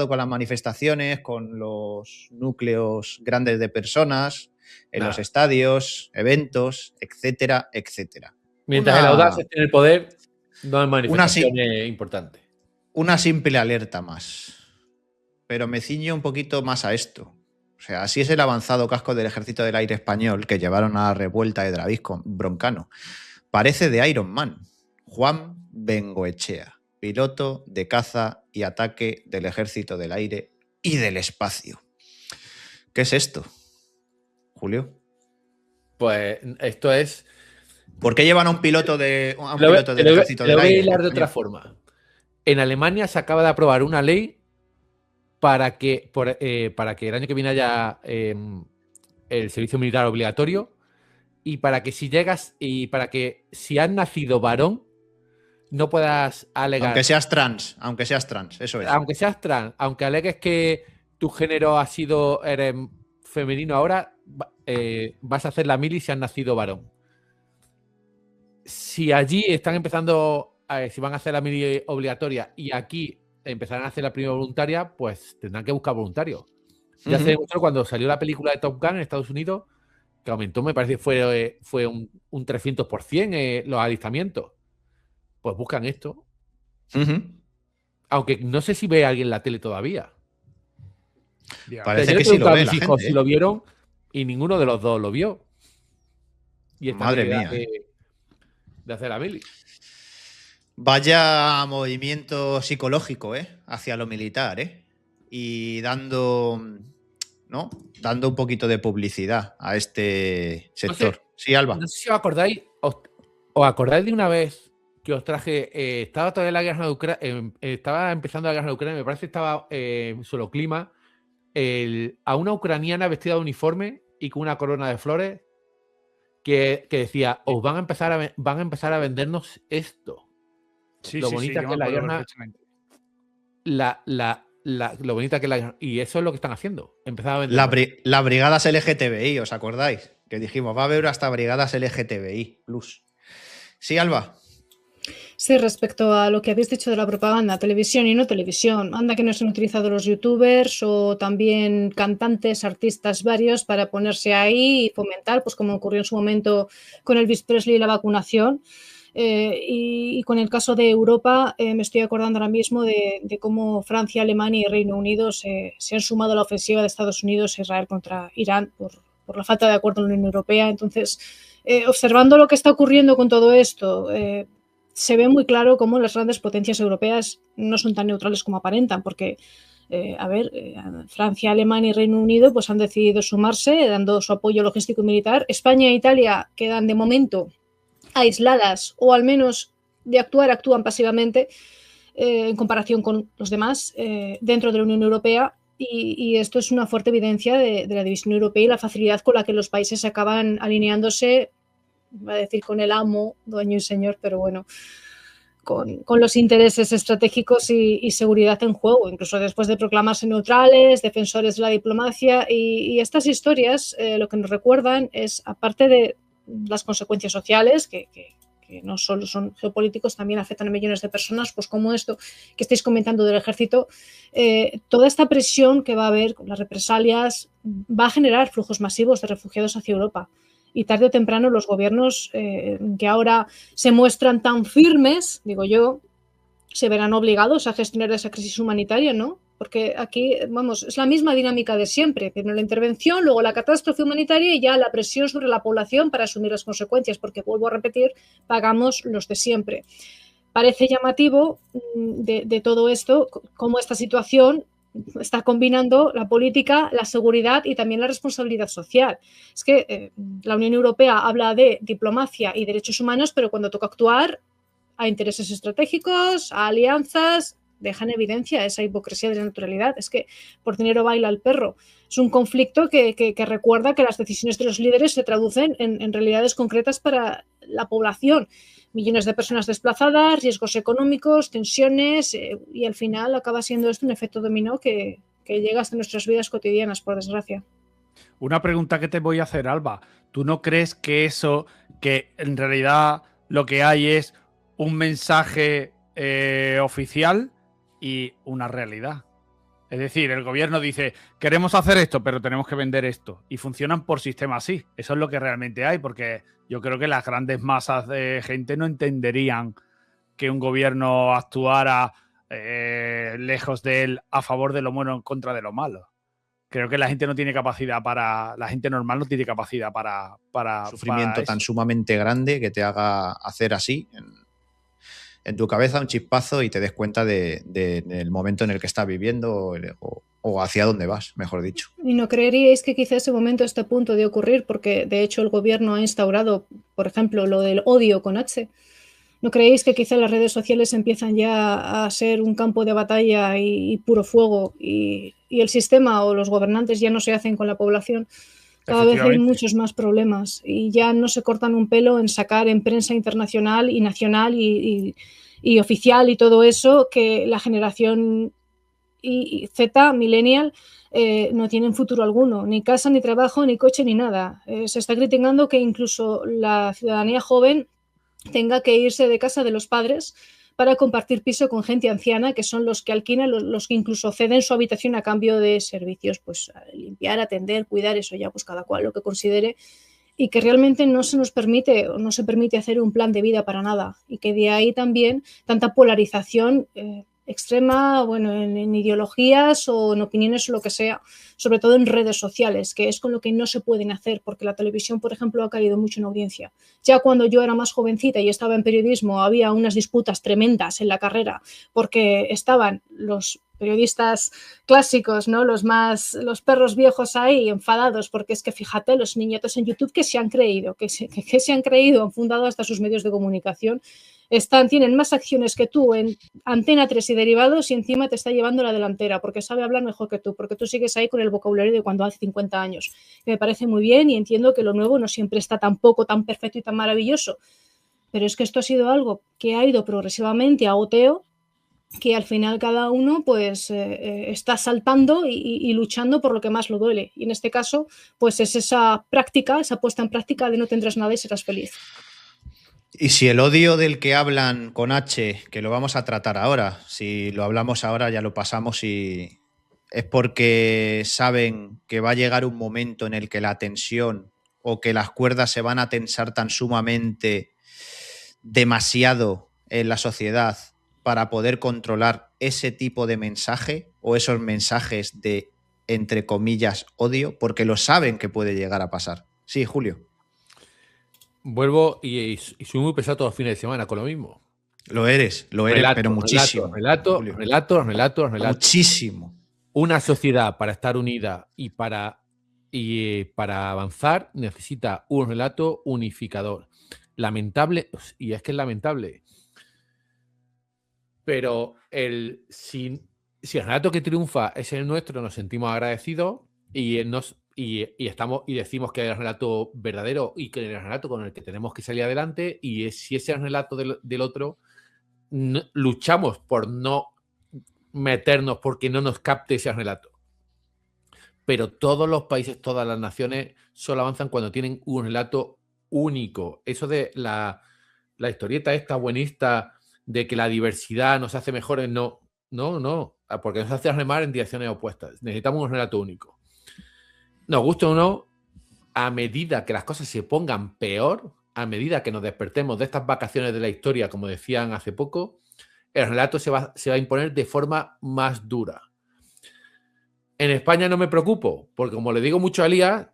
con las manifestaciones, con los núcleos grandes de personas, en los estadios, eventos, etcétera, etcétera. Mientras el audaz esté en el poder, no hay manifestaciones importantes. Una simple alerta más. Pero me ciño un poquito más a esto. O sea, así es el avanzado casco del Ejército del Aire Español que llevaron a la revuelta de David Broncano. Parece de Iron Man. Juan Bengoechea, piloto de caza y ataque del Ejército del Aire y del Espacio. ¿Qué es esto, Julio? Pues esto es... ¿Por qué llevan a un piloto del Ejército del Aire? Lo voy a hilar de otra forma. En Alemania se acaba de aprobar una ley para que el año que viene haya el servicio militar obligatorio, y para que si has nacido varón no puedas alegar... Aunque seas trans, eso es. Aunque seas trans, aunque alegues que tu género eres femenino ahora, vas a hacer la mili si has nacido varón. Si allí están empezando, si van a hacer la mili obligatoria y aquí empezarán a hacer la primera voluntaria, pues tendrán que buscar voluntarios. Ya se demostró cuando salió la película de Top Gun en Estados Unidos, que aumentó, me parece que fue un 300% los alistamientos. Pues buscan esto. Aunque no sé si ve alguien la tele todavía. Parece que sí lo ve la gente. Si lo vieron, y ninguno de los dos lo vio. Y esta madre mía. De hacer la mili. Vaya movimiento psicológico, hacia lo militar, y dando un poquito de publicidad a este sector. No sé, sí, Alba. No sé si os acordáis de una vez que os traje, estaba todavía la guerra de Ucrania, estaba empezando la guerra de Ucrania, me parece que estaba Solo Clima, a una ucraniana vestida de uniforme y con una corona de flores que decía, van a empezar a vendernos esto. Sí, lo sí, bonita yo que me es la acuerdo guerra, perfectamente. lo bonita que es la guerra. Y eso es lo que están haciendo. Empezar a vender. Las brigadas LGTBI, ¿os acordáis? Que dijimos, va a haber hasta brigadas LGTBI plus. Sí, Alba. Sí, respecto a lo que habéis dicho de la propaganda, televisión y no televisión, anda que no se han utilizado los youtubers o también cantantes, artistas varios para ponerse ahí y fomentar, pues como ocurrió en su momento con Elvis Presley y la vacunación. Y con el caso de Europa, me estoy acordando ahora mismo de cómo Francia, Alemania y Reino Unido se han sumado a la ofensiva de Estados Unidos e Israel contra Irán por la falta de acuerdo en la Unión Europea. Entonces, observando lo que está ocurriendo con todo esto, se ve muy claro cómo las grandes potencias europeas no son tan neutrales como aparentan, porque, Francia, Alemania y Reino Unido pues han decidido sumarse, dando su apoyo logístico y militar. España e Italia quedan de momento aisladas, o al menos de actuar, actúan pasivamente en comparación con los demás dentro de la Unión Europea. Y esto es una fuerte evidencia de la división europea y la facilidad con la que los países acaban alineándose, va a decir con el amo, dueño y señor, pero bueno, con los intereses estratégicos y seguridad en juego, incluso después de proclamarse neutrales, defensores de la diplomacia. Y estas historias lo que nos recuerdan es, aparte de las consecuencias sociales, que no solo son geopolíticos, también afectan a millones de personas, pues como esto que estáis comentando del ejército, toda esta presión que va a haber con las represalias va a generar flujos masivos de refugiados hacia Europa. Y tarde o temprano los gobiernos que ahora se muestran tan firmes, digo yo, se verán obligados a gestionar esa crisis humanitaria, ¿no? Porque aquí, vamos, es la misma dinámica de siempre. Primero la intervención, luego la catástrofe humanitaria y ya la presión sobre la población para asumir las consecuencias, porque, vuelvo a repetir, pagamos los de siempre. Parece llamativo de todo esto, cómo esta situación está combinando la política, la seguridad y también la responsabilidad social. Es que la Unión Europea habla de diplomacia y derechos humanos, pero cuando toca actuar a intereses estratégicos, a alianzas, deja en evidencia esa hipocresía de la naturalidad. Es que por dinero baila el perro. Es un conflicto que recuerda que las decisiones de los líderes se traducen en realidades concretas para la población. Millones de personas desplazadas, riesgos económicos, tensiones, y al final acaba siendo esto un efecto dominó que llega hasta nuestras vidas cotidianas, por desgracia. Una pregunta que te voy a hacer, Alba. ¿Tú no crees que eso, que en realidad lo que hay es un mensaje oficial y una realidad? Es decir, el gobierno dice, queremos hacer esto, pero tenemos que vender esto. Y funcionan por sistema así. Eso es lo que realmente hay, porque yo creo que las grandes masas de gente no entenderían que un gobierno actuara lejos de él a favor de lo bueno en contra de lo malo. Creo que la gente no tiene capacidad para... La gente normal no tiene capacidad para Sufrimiento para tan eso. sumamente grande que te haga hacer así en tu cabeza un chispazo y te des cuenta del momento en el que estás viviendo o hacia dónde vas, mejor dicho. ¿Y no creeríais que quizá ese momento está a punto de ocurrir? Porque de hecho el gobierno ha instaurado, por ejemplo, lo del odio con H. ¿No creéis que quizá las redes sociales empiezan ya a ser un campo de batalla y puro fuego y el sistema o los gobernantes ya no se hacen con la población? Cada vez hay muchos más problemas y ya no se cortan un pelo en sacar en prensa internacional y nacional y oficial y todo eso, que la generación Z, millennial, no tienen futuro alguno, ni casa, ni trabajo, ni coche, ni nada. Se está criticando que incluso la ciudadanía joven tenga que irse de casa de los padres para compartir piso con gente anciana, que son los que alquilan, los que incluso ceden su habitación a cambio de servicios, pues limpiar, atender, cuidar, eso ya pues cada cual lo que considere, y que realmente no se nos permite o no se permite hacer un plan de vida para nada, y que de ahí también tanta polarización extrema, bueno, en ideologías o en opiniones o lo que sea, sobre todo en redes sociales, que es con lo que no se pueden hacer, porque la televisión, por ejemplo, ha caído mucho en audiencia. Ya cuando yo era más jovencita y estaba en periodismo, había unas disputas tremendas en la carrera, porque estaban los periodistas clásicos, ¿no? Los perros viejos ahí enfadados, porque es que fíjate, los niñetos en YouTube que se han creído, que se han creído, han fundado hasta sus medios de comunicación, tienen más acciones que tú en Antena 3 y derivados y encima te está llevando la delantera porque sabe hablar mejor que tú, porque tú sigues ahí con el vocabulario de cuando hace 50 años. Que me parece muy bien y entiendo que lo nuevo no siempre está tampoco tan perfecto y tan maravilloso. pero es que esto ha sido algo que ha ido progresivamente a goteo, que al final cada uno pues está saltando y luchando por lo que más lo duele. Y en este caso, pues es esa práctica, esa puesta en práctica de no tendrás nada y serás feliz. Y si el odio del que hablan con H, que lo vamos a tratar ahora, si lo hablamos ahora ya lo pasamos y es porque saben que va a llegar un momento en el que la tensión o que las cuerdas se van a tensar tan sumamente demasiado en la sociedad para poder controlar ese tipo de mensaje o esos mensajes de, entre comillas, odio, porque lo saben que puede llegar a pasar. Sí, Julio. Vuelvo y soy muy pesado todos los fines de semana con lo mismo. Lo eres, pero muchísimo. Relato. Muchísimo. Una sociedad para estar unida y para avanzar necesita un relato unificador. Lamentable, y es que es lamentable, pero si el relato que triunfa es el nuestro, nos sentimos agradecidos y decimos que es el relato verdadero y que es el relato con el que tenemos que salir adelante, y si ese es el relato del otro, luchamos por no meternos porque no nos capte ese relato. Pero todos los países, todas las naciones solo avanzan cuando tienen un relato único. Eso de la historieta esta buenista de que la diversidad nos hace mejores, no, porque nos hace remar en direcciones opuestas. Necesitamos un relato único. Nos guste o no, a medida que las cosas se pongan peor, a medida que nos despertemos de estas vacaciones de la historia, como decían hace poco, el relato se va a imponer de forma más dura. En España no me preocupo, porque como le digo mucho a Elías,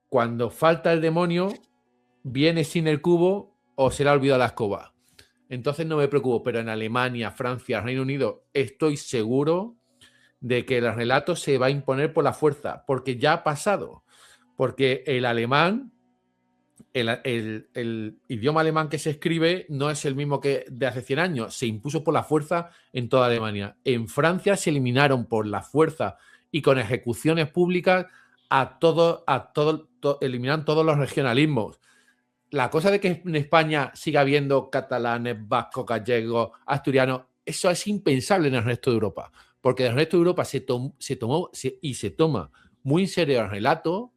cuando falta el demonio, viene sin el cubo o se le ha olvidado la escoba. Entonces no me preocupo, pero en Alemania, Francia, Reino Unido, estoy seguro de que el relato se va a imponer por la fuerza, porque ya ha pasado. Porque el alemán, el idioma alemán que se escribe no es el mismo que de hace 100 años. Se impuso por la fuerza en toda Alemania. En Francia se eliminaron por la fuerza y con ejecuciones públicas eliminan todos los regionalismos. La cosa de que en España siga habiendo catalanes, vascos, gallegos, asturianos, eso es impensable en el resto de Europa, porque en el resto de Europa se toma muy en serio el relato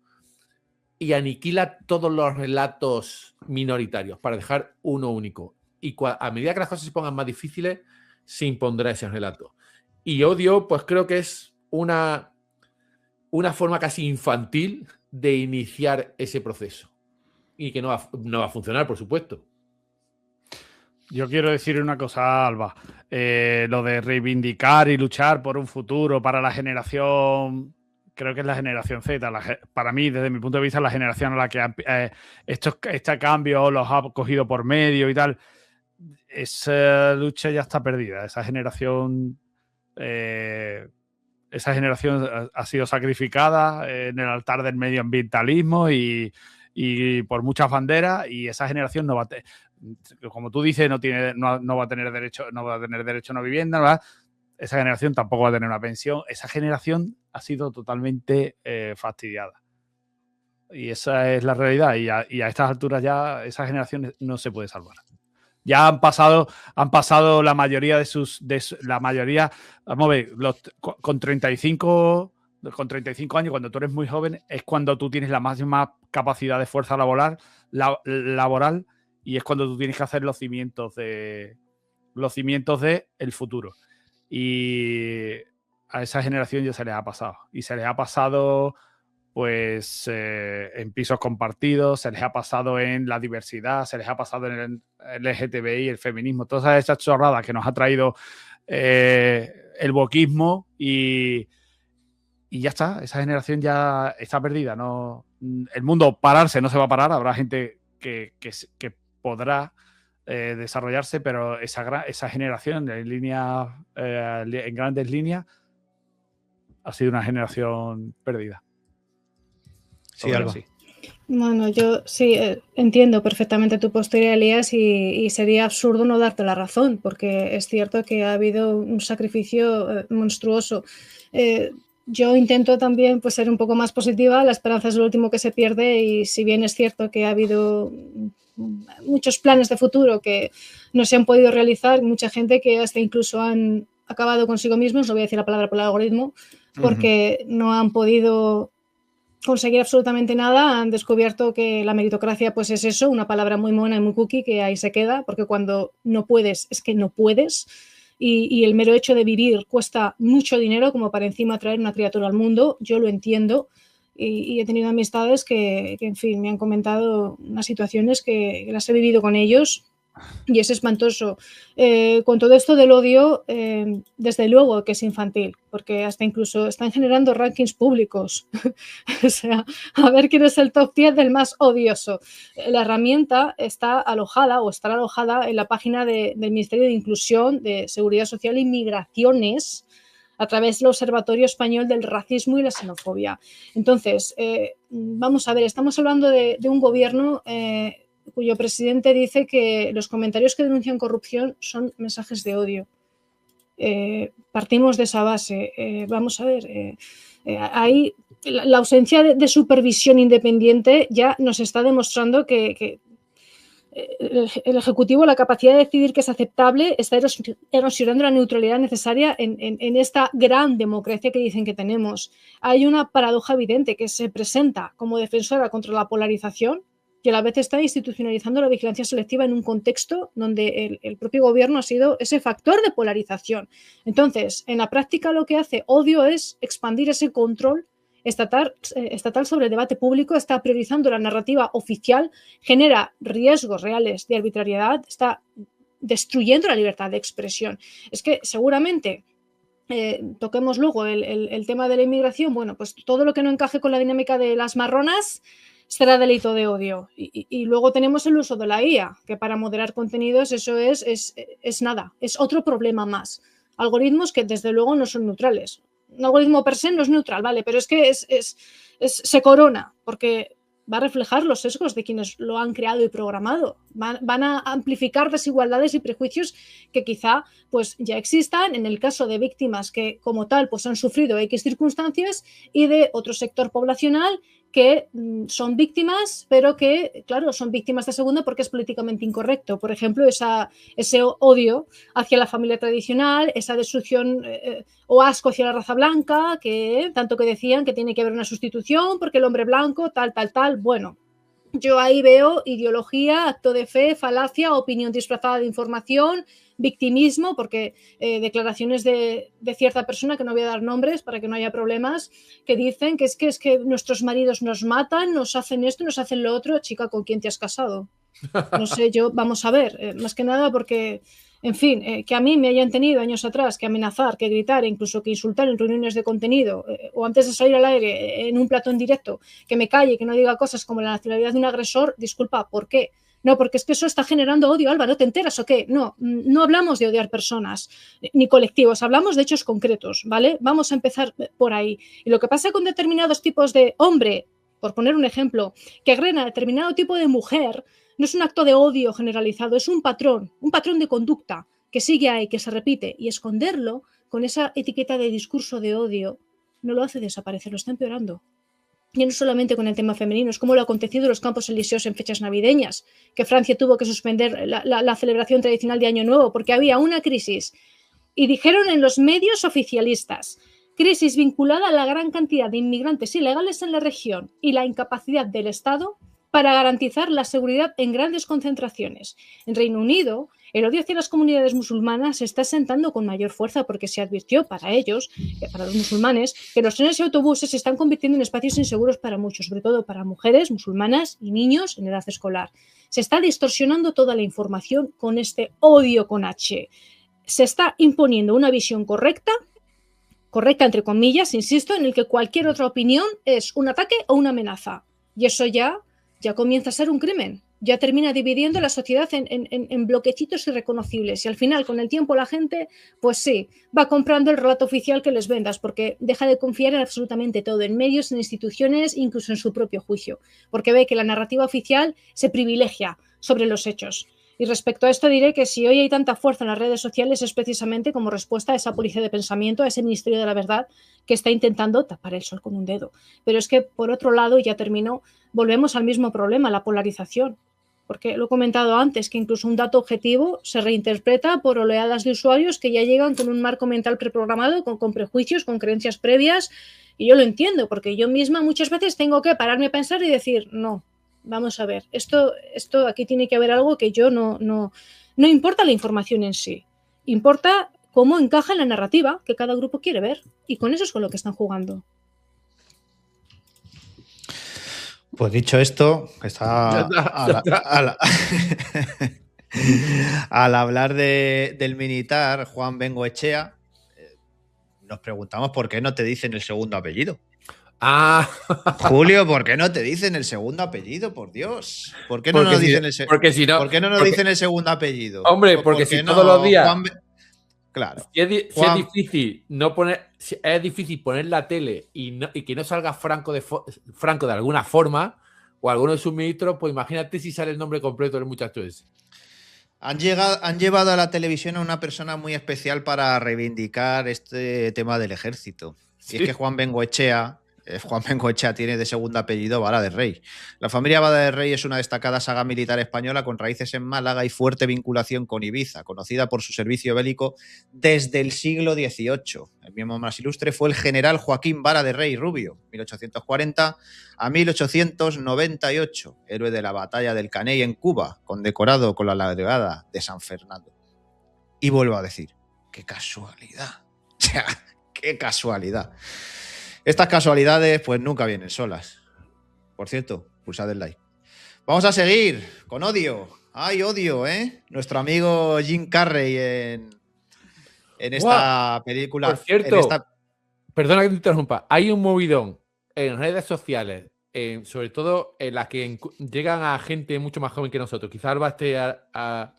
y aniquila todos los relatos minoritarios para dejar uno único. Y a medida que las cosas se pongan más difíciles, se impondrá ese relato. Y odio, pues creo que es una forma casi infantil de iniciar ese proceso. Y que no va a funcionar, por supuesto. Yo quiero decir una cosa, Alba. Lo de reivindicar y luchar por un futuro para la generación, creo que es la generación Z. Para mí, desde mi punto de vista, la generación a la que este cambio los ha cogido por medio y tal, esa lucha ya está perdida. Esa generación ha sido sacrificada en el altar del medioambientalismo y por muchas banderas, y esa generación no va a como tú dices, no va a tener derecho a una vivienda, ¿verdad? Esa generación tampoco va a tener una pensión. Esa generación ha sido totalmente fastidiada. Y esa es la realidad. Y a estas alturas ya esa generación no se puede salvar. Ya han pasado la mayoría la mayoría, vamos a ver, con 35 años, cuando tú eres muy joven, es cuando tú tienes la máxima capacidad de fuerza laboral y es cuando tú tienes que hacer los cimientos de el futuro. Y a esa generación ya se les ha pasado. Y se les ha pasado pues en pisos compartidos, se les ha pasado en la diversidad, se les ha pasado en el LGTBI, el feminismo, todas esas chorradas que nos ha traído el wokismo y ya está, esa generación ya está perdida. No, el mundo pararse no se va a parar, habrá gente que podrá desarrollarse, pero esa generación en grandes líneas ha sido una generación perdida. Sí, Alba. Sí. Bueno, yo sí entiendo perfectamente tu postura, Elías, y sería absurdo no darte la razón, porque es cierto que ha habido un sacrificio monstruoso. Yo intento también pues, ser un poco más positiva. La esperanza es lo último que se pierde, y si bien es cierto que ha habido muchos planes de futuro que no se han podido realizar, mucha gente que hasta incluso han acabado consigo mismos, no voy a decir la palabra por el algoritmo, porque no han podido conseguir absolutamente nada, han descubierto que la meritocracia pues es eso, una palabra muy mona y muy cookie que ahí se queda, porque cuando no puedes, es que no puedes, y el mero hecho de vivir cuesta mucho dinero como para encima traer una criatura al mundo, yo lo entiendo, y he tenido amistades que, en fin, me han comentado unas situaciones que las he vivido con ellos y es espantoso. Con todo esto del odio, desde luego que es infantil, porque hasta incluso están generando rankings públicos. O sea, a ver quién es el top 10 del más odioso. La herramienta está alojada o estará alojada en la página del Ministerio de Inclusión, de Seguridad Social y Migraciones, a través del Observatorio Español del Racismo y la Xenofobia. Entonces, vamos a ver, estamos hablando de un gobierno cuyo presidente dice que los comentarios que denuncian corrupción son mensajes de odio. Partimos de esa base. Vamos a ver, ahí la ausencia de supervisión independiente ya nos está demostrando que el Ejecutivo, la capacidad de decidir que es aceptable, está erosionando la neutralidad necesaria en esta gran democracia que dicen que tenemos. Hay una paradoja evidente que se presenta como defensora contra la polarización y a la vez está institucionalizando la vigilancia selectiva en un contexto donde el propio gobierno ha sido ese factor de polarización. Entonces, en la práctica lo que hace odio es expandir ese control estatal sobre el debate público, está priorizando la narrativa oficial, genera riesgos reales de arbitrariedad, está destruyendo la libertad de expresión. Es que seguramente toquemos luego el tema de la inmigración, bueno, pues todo lo que no encaje con la dinámica de las marronas será delito de odio. Y luego tenemos el uso de la IA, que para moderar contenidos eso es nada, es otro problema más. Algoritmos que desde luego no son neutrales. Un algoritmo per se no es neutral, ¿vale? Pero es que se corona, porque va a reflejar los sesgos de quienes lo han creado y programado. Van a amplificar desigualdades y prejuicios que quizá pues, ya existan en el caso de víctimas que como tal pues, han sufrido X circunstancias y de otro sector poblacional que son víctimas, pero que, claro, son víctimas de segunda porque es políticamente incorrecto. Por ejemplo, ese odio hacia la familia tradicional, esa destrucción o asco hacia la raza blanca, que tanto que decían que tiene que haber una sustitución porque el hombre blanco, tal. Bueno, yo ahí veo ideología, acto de fe, falacia, opinión disfrazada de información, victimismo, porque declaraciones de cierta persona, que no voy a dar nombres para que no haya problemas, que dicen que es que nuestros maridos nos matan, nos hacen esto, nos hacen lo otro. Chica, ¿con quién te has casado? No sé, vamos a ver, más que nada porque, en fin, que a mí me hayan tenido años atrás que amenazar, que gritar, incluso que insultar en reuniones de contenido o antes de salir al aire en un plató en directo, que me calle, que no diga cosas como la nacionalidad de un agresor, disculpa, ¿por qué? No, porque es que eso está generando odio, Alba, ¿no te enteras o qué? No hablamos de odiar personas ni colectivos, hablamos de hechos concretos, ¿vale? Vamos a empezar por ahí. Y lo que pasa con determinados tipos de hombre, por poner un ejemplo, que agreden a determinado tipo de mujer, no es un acto de odio generalizado, es un patrón de conducta que sigue ahí, que se repite, y esconderlo con esa etiqueta de discurso de odio no lo hace desaparecer, lo está empeorando. Y no solamente con el tema femenino, es como lo ha acontecido en los Campos Elíseos en fechas navideñas, que Francia tuvo que suspender la celebración tradicional de Año Nuevo porque había una crisis. Y dijeron en los medios oficialistas, crisis vinculada a la gran cantidad de inmigrantes ilegales en la región y la incapacidad del Estado para garantizar la seguridad en grandes concentraciones. En Reino Unido, el odio hacia las comunidades musulmanas se está sentando con mayor fuerza porque se advirtió para ellos, para los musulmanes, que los trenes y autobuses se están convirtiendo en espacios inseguros para muchos, sobre todo para mujeres musulmanas y niños en edad escolar. Se está distorsionando toda la información con este odio con H. Se está imponiendo una visión correcta entre comillas, insisto, en el que cualquier otra opinión es un ataque o una amenaza. Y eso ya comienza a ser un crimen. Ya termina dividiendo la sociedad en bloquecitos irreconocibles. Y al final, con el tiempo, la gente, pues sí, va comprando el relato oficial que les vendas, porque deja de confiar en absolutamente todo, en medios, en instituciones, incluso en su propio juicio, porque ve que la narrativa oficial se privilegia sobre los hechos. Y respecto a esto diré que si hoy hay tanta fuerza en las redes sociales es precisamente como respuesta a esa policía de pensamiento, a ese Ministerio de la Verdad que está intentando tapar el sol con un dedo. Pero es que, por otro lado, ya termino, volvemos al mismo problema, la polarización. porque lo he comentado antes, que incluso un dato objetivo se reinterpreta por oleadas de usuarios que ya llegan con un marco mental preprogramado, con prejuicios, con creencias previas, y yo lo entiendo, porque yo misma muchas veces tengo que pararme a pensar y decir, no, vamos a ver, esto aquí tiene que haber algo que yo no importa la información en sí, importa cómo encaja en la narrativa que cada grupo quiere ver, y con eso es con lo que están jugando. Pues dicho esto, que está al hablar del militar Juan Bengoechea, nos preguntamos por qué no te dicen el segundo apellido. Julio, ¿por qué no te dicen el segundo apellido? Por Dios. ¿Por qué no nos dicen dicen el segundo apellido? Hombre, porque si todos los días. Claro. Si es difícil es difícil poner la tele y que no salga Franco de alguna forma, o alguno de sus ministros, pues imagínate si sale el nombre completo del muchacho ese. Han llevado a la televisión a una persona muy especial para reivindicar este tema del ejército. Sí. Y es que Juan Bengoechea tiene de segundo apellido Vara de Rey. La familia Vara de Rey es una destacada saga militar española con raíces en Málaga y fuerte vinculación con Ibiza, conocida por su servicio bélico desde el siglo XVIII. El miembro más ilustre fue el general Joaquín Vara de Rey Rubio, 1840 a 1898, héroe de la batalla del Caney en Cuba, condecorado con la Lagrada de San Fernando. Y vuelvo a decir, ¡qué casualidad! O sea, ¡qué casualidad! Estas casualidades pues nunca vienen solas. Por cierto, pulsad el like. Vamos a seguir con Odio. ¡Ay, Odio, eh! Nuestro amigo Jim Carrey en esta película. Por cierto, perdona que te interrumpa. Hay un movidón en redes sociales, sobre todo en las que llegan a gente mucho más joven que nosotros. Quizás Alba esté al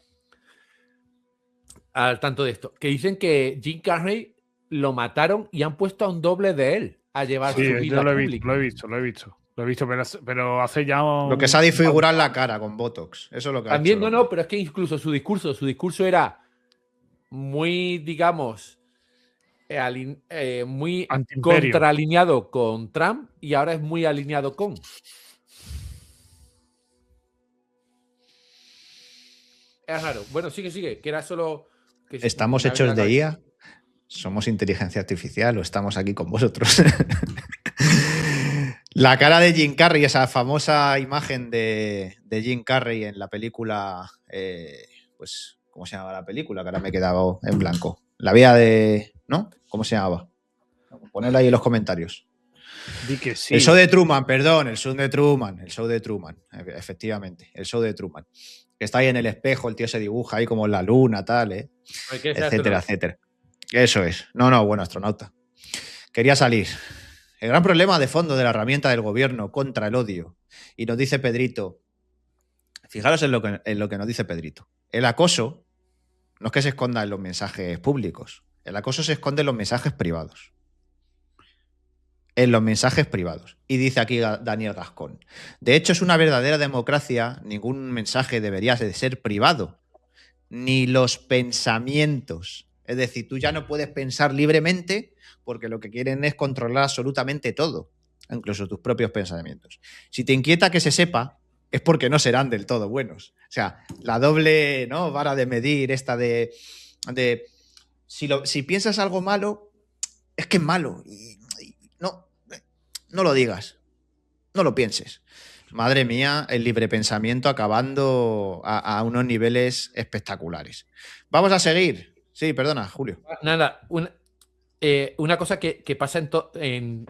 tanto de esto. Que dicen que Jim Carrey lo mataron y han puesto a un doble de él a llevar su vida yo pública. Lo he visto, pero hace ya lo que se ha disfigurado la cara con Botox. Eso es lo que también, ha hecho. pero es que incluso su discurso era muy, digamos, muy antiimperio, contraalineado con Trump, y ahora es muy alineado con. Es raro. Bueno, sigue, que era solo... Que ¿Estamos hechos de IA? ¿Somos inteligencia artificial o estamos aquí con vosotros? La cara de Jim Carrey, esa famosa imagen de Jim Carrey en la película, pues, ¿cómo se llama la película? Que ahora me he quedado en blanco. La vida de... ¿no? ¿Cómo se llamaba? Ponedlo ahí en los comentarios. Di que sí. El show de Truman, perdón, el show de Truman, efectivamente, el show de Truman. Que está ahí en el espejo, el tío se dibuja ahí como en la luna, tal, etcétera, etcétera. Eso es. No, bueno, astronauta. Quería salir. El gran problema de fondo de la herramienta del gobierno contra el odio. Y nos dice Pedrito, fijaros en lo que nos dice Pedrito. El acoso no es que se esconda en los mensajes públicos. El acoso se esconde en los mensajes privados. En los mensajes privados. Y dice aquí Daniel Gascón. De hecho, es una verdadera democracia. Ningún mensaje debería de ser privado. Ni los pensamientos. Es decir, tú ya no puedes pensar libremente porque lo que quieren es controlar absolutamente todo, incluso tus propios pensamientos. Si te inquieta que se sepa, es porque no serán del todo buenos. O sea, la doble, ¿no?, vara de medir esta de si piensas algo malo, es que es malo. Y no lo digas, no lo pienses. Madre mía, el libre pensamiento acabando a unos niveles espectaculares. Vamos a seguir. Sí, perdona, Julio. Nada, una cosa que pasa en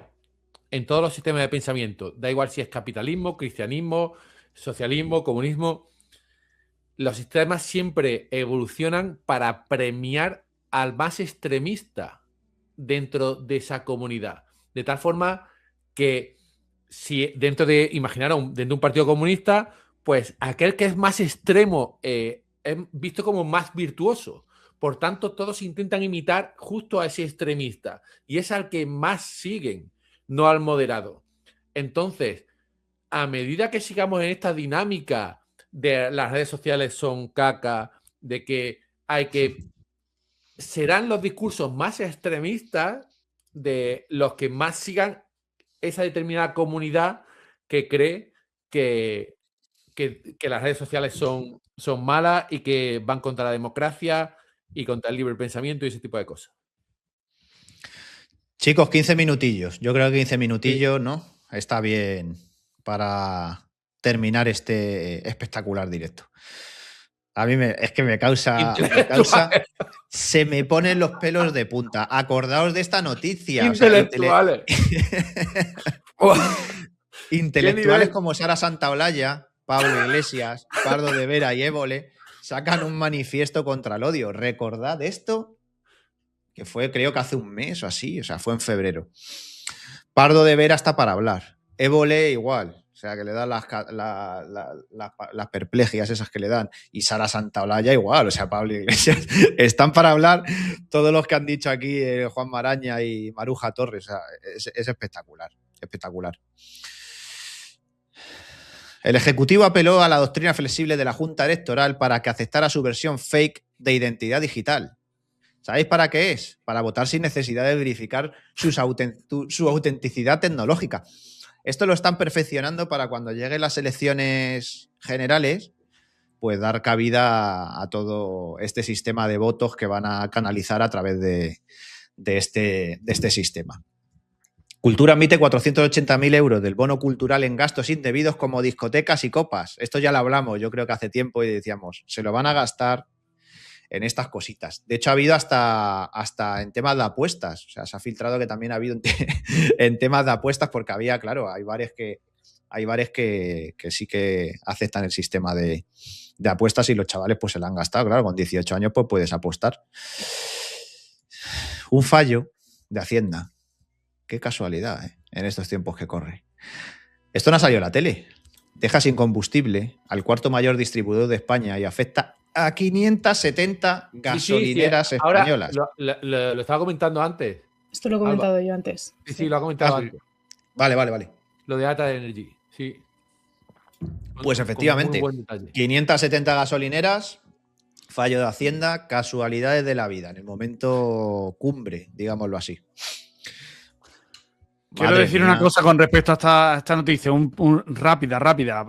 todos los sistemas de pensamiento, da igual si es capitalismo, cristianismo, socialismo, comunismo, los sistemas siempre evolucionan para premiar al más extremista dentro de esa comunidad. De tal forma que si dentro de un partido comunista, pues aquel que es más extremo es visto como más virtuoso. Por tanto, todos intentan imitar justo a ese extremista y es al que más siguen, no al moderado. Entonces, a medida que sigamos en esta dinámica de las redes sociales son caca, de que serán los discursos más extremistas de los que más sigan esa determinada comunidad que cree que que las redes sociales son malas y que van contra la democracia y contra el libre pensamiento y ese tipo de cosas. Chicos, 15 minutillos. Yo creo que 15 minutillos, ¿no? Está bien para terminar este espectacular directo. A mí es que me causa, se me ponen los pelos de punta. Acordaos de esta noticia. Intelectuales. Intelectuales como Sara Santaolalla, Pablo Iglesias, Pardo de Vera y Évole sacan un manifiesto contra el odio. Recordad esto, que fue creo que hace un mes o así, o sea, fue en febrero. Pardo de Vera está para hablar. Évole igual. O sea, que le dan las perplejias esas que le dan. Y Sara Santaolalla igual. O sea, Pablo Iglesias están para hablar todos los que han dicho aquí Juan Maraña y Maruja Torres. O sea, es espectacular. Espectacular. El Ejecutivo apeló a la doctrina flexible de la Junta Electoral para que aceptara su versión fake de identidad digital. ¿Sabéis para qué es? Para votar sin necesidad de verificar su autenticidad tecnológica. Esto lo están perfeccionando para cuando lleguen las elecciones generales, pues dar cabida a todo este sistema de votos que van a canalizar a través de este sistema. Cultura admite 480.000 euros del bono cultural en gastos indebidos como discotecas y copas. Esto ya lo hablamos, yo creo que hace tiempo, y decíamos, se lo van a gastar en estas cositas. De hecho, ha habido hasta en temas de apuestas. O sea, se ha filtrado que también ha habido en temas de apuestas porque había, claro, hay bares que sí que aceptan el sistema de apuestas y los chavales pues se lo han gastado. Claro, con 18 años pues puedes apostar. Un fallo de Hacienda. Qué casualidad, en estos tiempos que corre. Esto no ha salido a la tele. Deja sin combustible al cuarto mayor distribuidor de España y afecta a 570 gasolineras españolas. Ahora, lo estaba comentando antes. Esto lo he comentado yo antes. Sí, lo ha comentado antes. Vale. Lo de Ata Energy, sí. Pues efectivamente, 570 gasolineras, fallo de Hacienda, casualidades de la vida, en el momento cumbre, digámoslo así. Quiero decir una cosa con respecto a esta noticia, rápida.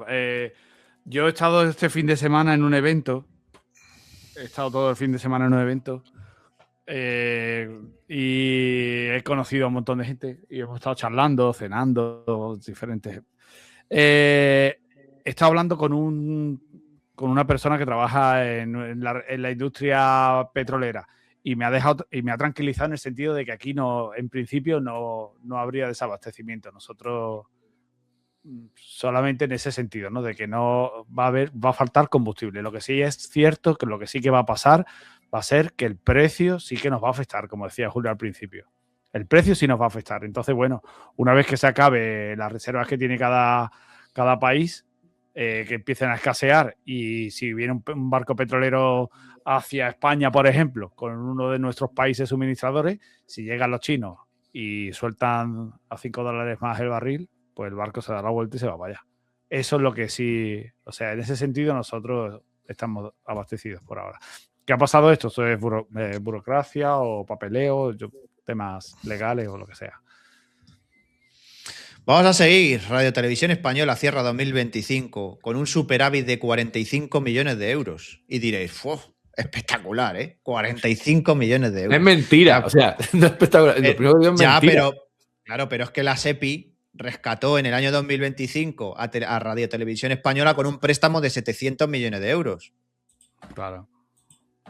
Yo he estado este fin de semana en un evento. He estado todo el fin de semana en un evento. Y he conocido a un montón de gente. Y hemos estado charlando, cenando, diferentes. He estado hablando con una persona que trabaja en la industria petrolera. Y me ha tranquilizado en el sentido de que aquí en principio no habría desabastecimiento. Nosotros solamente en ese sentido, ¿no? De que no va a faltar combustible. Lo que sí es cierto, que lo que sí que va a pasar va a ser que el precio sí que nos va a afectar, como decía Julio al principio. El precio sí nos va a afectar. Entonces, bueno, una vez que se acabe las reservas que tiene cada país, que empiecen a escasear, y si viene un barco petrolero hacia España, por ejemplo, con uno de nuestros países suministradores, si llegan los chinos y sueltan a $5 más el barril, pues el barco se da la vuelta y se va para allá. Eso es lo que sí, o sea, en ese sentido nosotros estamos abastecidos por ahora. ¿Qué ha pasado esto? Esto es burocracia o papeleo, temas legales o lo que sea. Vamos a seguir. Radio Televisión Española cierra 2025 con un superávit de 45 millones de euros. Y diréis, espectacular, ¿eh? 45 millones de euros. Es mentira, o sea, no es espectacular. Lo primero que digo es mentira. Pero es que la SEPI rescató en el año 2025 a Radio Televisión Española con un préstamo de 700 millones de euros. Claro.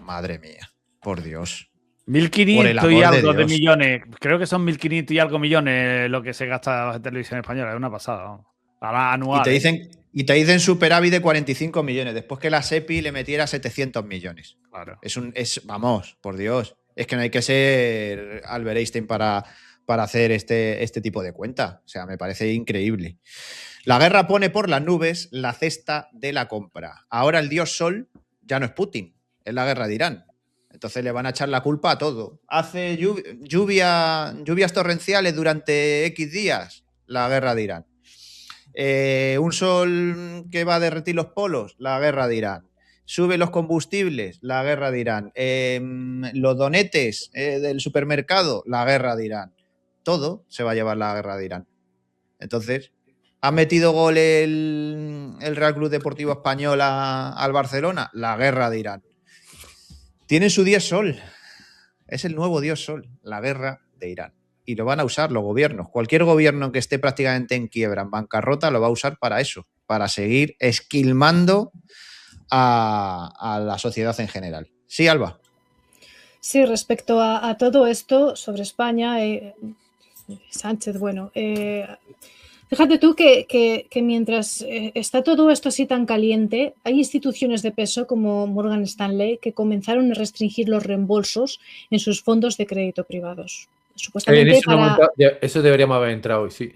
Madre mía, por Dios. 1.500 y algo de millones. Creo que son 1.500 y algo millones lo que se gasta en Televisión Española. Es una pasada, ¿no? A la anual. Y te dicen superávit de 45 millones. Después que la SEPI le metiera 700 millones. Claro. Vamos, por Dios. Es que no hay que ser Albert Einstein para hacer este tipo de cuenta. O sea, me parece increíble. La guerra pone por las nubes la cesta de la compra. Ahora el dios Sol ya no es Putin. Es la guerra de Irán. Entonces le van a echar la culpa a todo. Hace lluvias torrenciales durante X días, la guerra de Irán. Un sol que va a derretir los polos, la guerra de Irán. Sube los combustibles, la guerra de Irán. Los donetes del supermercado, la guerra de Irán. Todo se va a llevar la guerra de Irán. Entonces, ¿Ha metido gol el Real Club Deportivo Español al Barcelona? La guerra de Irán. Tiene su dios sol. Es el nuevo dios sol, la guerra de Irán. Y lo van a usar los gobiernos. Cualquier gobierno que esté prácticamente en quiebra, en bancarrota, lo va a usar para eso, para seguir esquilmando a la sociedad en general. Sí, Alba. Sí, respecto a todo esto sobre España, Sánchez, bueno, fíjate tú que mientras está todo esto así tan caliente, hay instituciones de peso como Morgan Stanley que comenzaron a restringir los reembolsos en sus fondos de crédito privados. Supuestamente En ese momento, eso deberíamos haber entrado hoy, sí.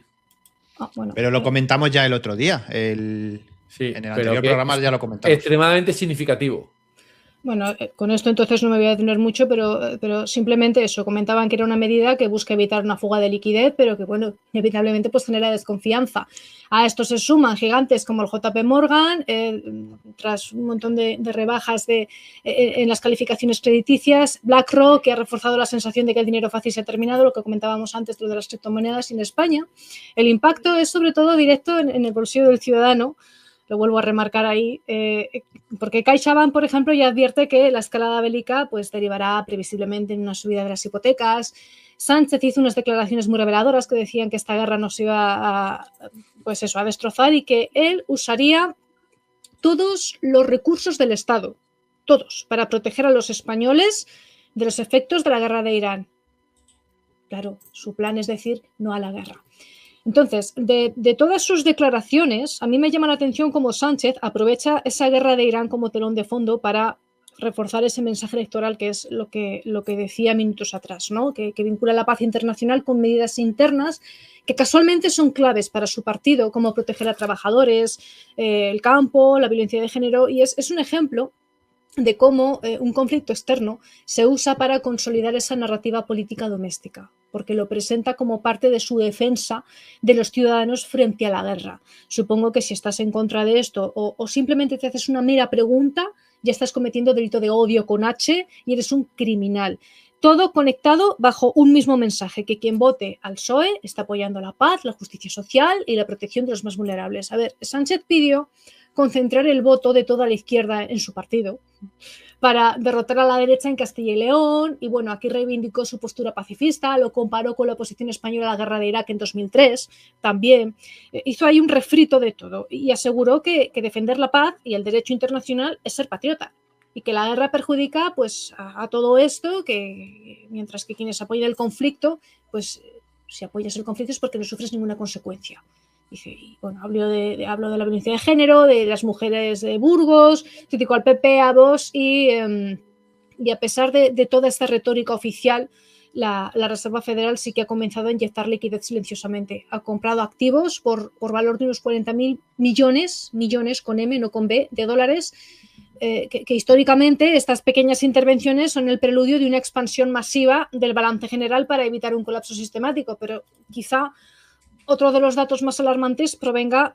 Bueno, pero lo comentamos ya el otro día. Sí, en el anterior programa ya lo comentamos. Extremadamente significativo. Bueno, con esto entonces no me voy a detener mucho, pero simplemente eso, comentaban que era una medida que busca evitar una fuga de liquidez, pero que, bueno, inevitablemente pues genera desconfianza. A esto se suman gigantes como el JP Morgan, tras un montón de rebajas en las calificaciones crediticias, BlackRock, que ha reforzado la sensación de que el dinero fácil se ha terminado, lo que comentábamos antes, lo de las criptomonedas en España. El impacto es sobre todo directo en el bolsillo del ciudadano. Lo vuelvo a remarcar ahí, porque CaixaBank, por ejemplo, ya advierte que la escalada bélica pues, derivará previsiblemente en una subida de las hipotecas. Sánchez hizo unas declaraciones muy reveladoras que decían que esta guerra nos iba a destrozar y que él usaría todos los recursos del Estado, todos, para proteger a los españoles de los efectos de la guerra de Irán. Claro, su plan es decir no a la guerra. Entonces, de todas sus declaraciones, a mí me llama la atención cómo Sánchez aprovecha esa guerra de Irán como telón de fondo para reforzar ese mensaje electoral que es lo que decía minutos atrás, ¿no? Que vincula la paz internacional con medidas internas que casualmente son claves para su partido, como proteger a trabajadores, el campo, la violencia de género, y es un ejemplo de cómo un conflicto externo se usa para consolidar esa narrativa política doméstica, porque lo presenta como parte de su defensa de los ciudadanos frente a la guerra. Supongo que si estás en contra de esto o simplemente te haces una mera pregunta, ya estás cometiendo delito de odio con H y eres un criminal. Todo conectado bajo un mismo mensaje, que quien vote al PSOE está apoyando la paz, la justicia social y la protección de los más vulnerables. A ver, Sánchez pidió concentrar el voto de toda la izquierda en su partido para derrotar a la derecha en Castilla y León, y bueno, aquí reivindicó su postura pacifista, lo comparó con la oposición española a la guerra de Irak en 2003, también hizo ahí un refrito de todo y aseguró que defender la paz y el derecho internacional es ser patriota y que la guerra perjudica pues a todo esto, que mientras que quienes apoyan el conflicto, pues si apoyas el conflicto es porque no sufres ninguna consecuencia. Dice, y bueno, hablo de la violencia de género, de las mujeres de Burgos, criticó al PP, a Vox y a pesar de toda esta retórica oficial, la Reserva Federal sí que ha comenzado a inyectar liquidez silenciosamente. Ha comprado activos por valor de unos 40.000 millones con M, no con B, de dólares, que históricamente estas pequeñas intervenciones son el preludio de una expansión masiva del balance general para evitar un colapso sistemático, pero quizá otro de los datos más alarmantes provenga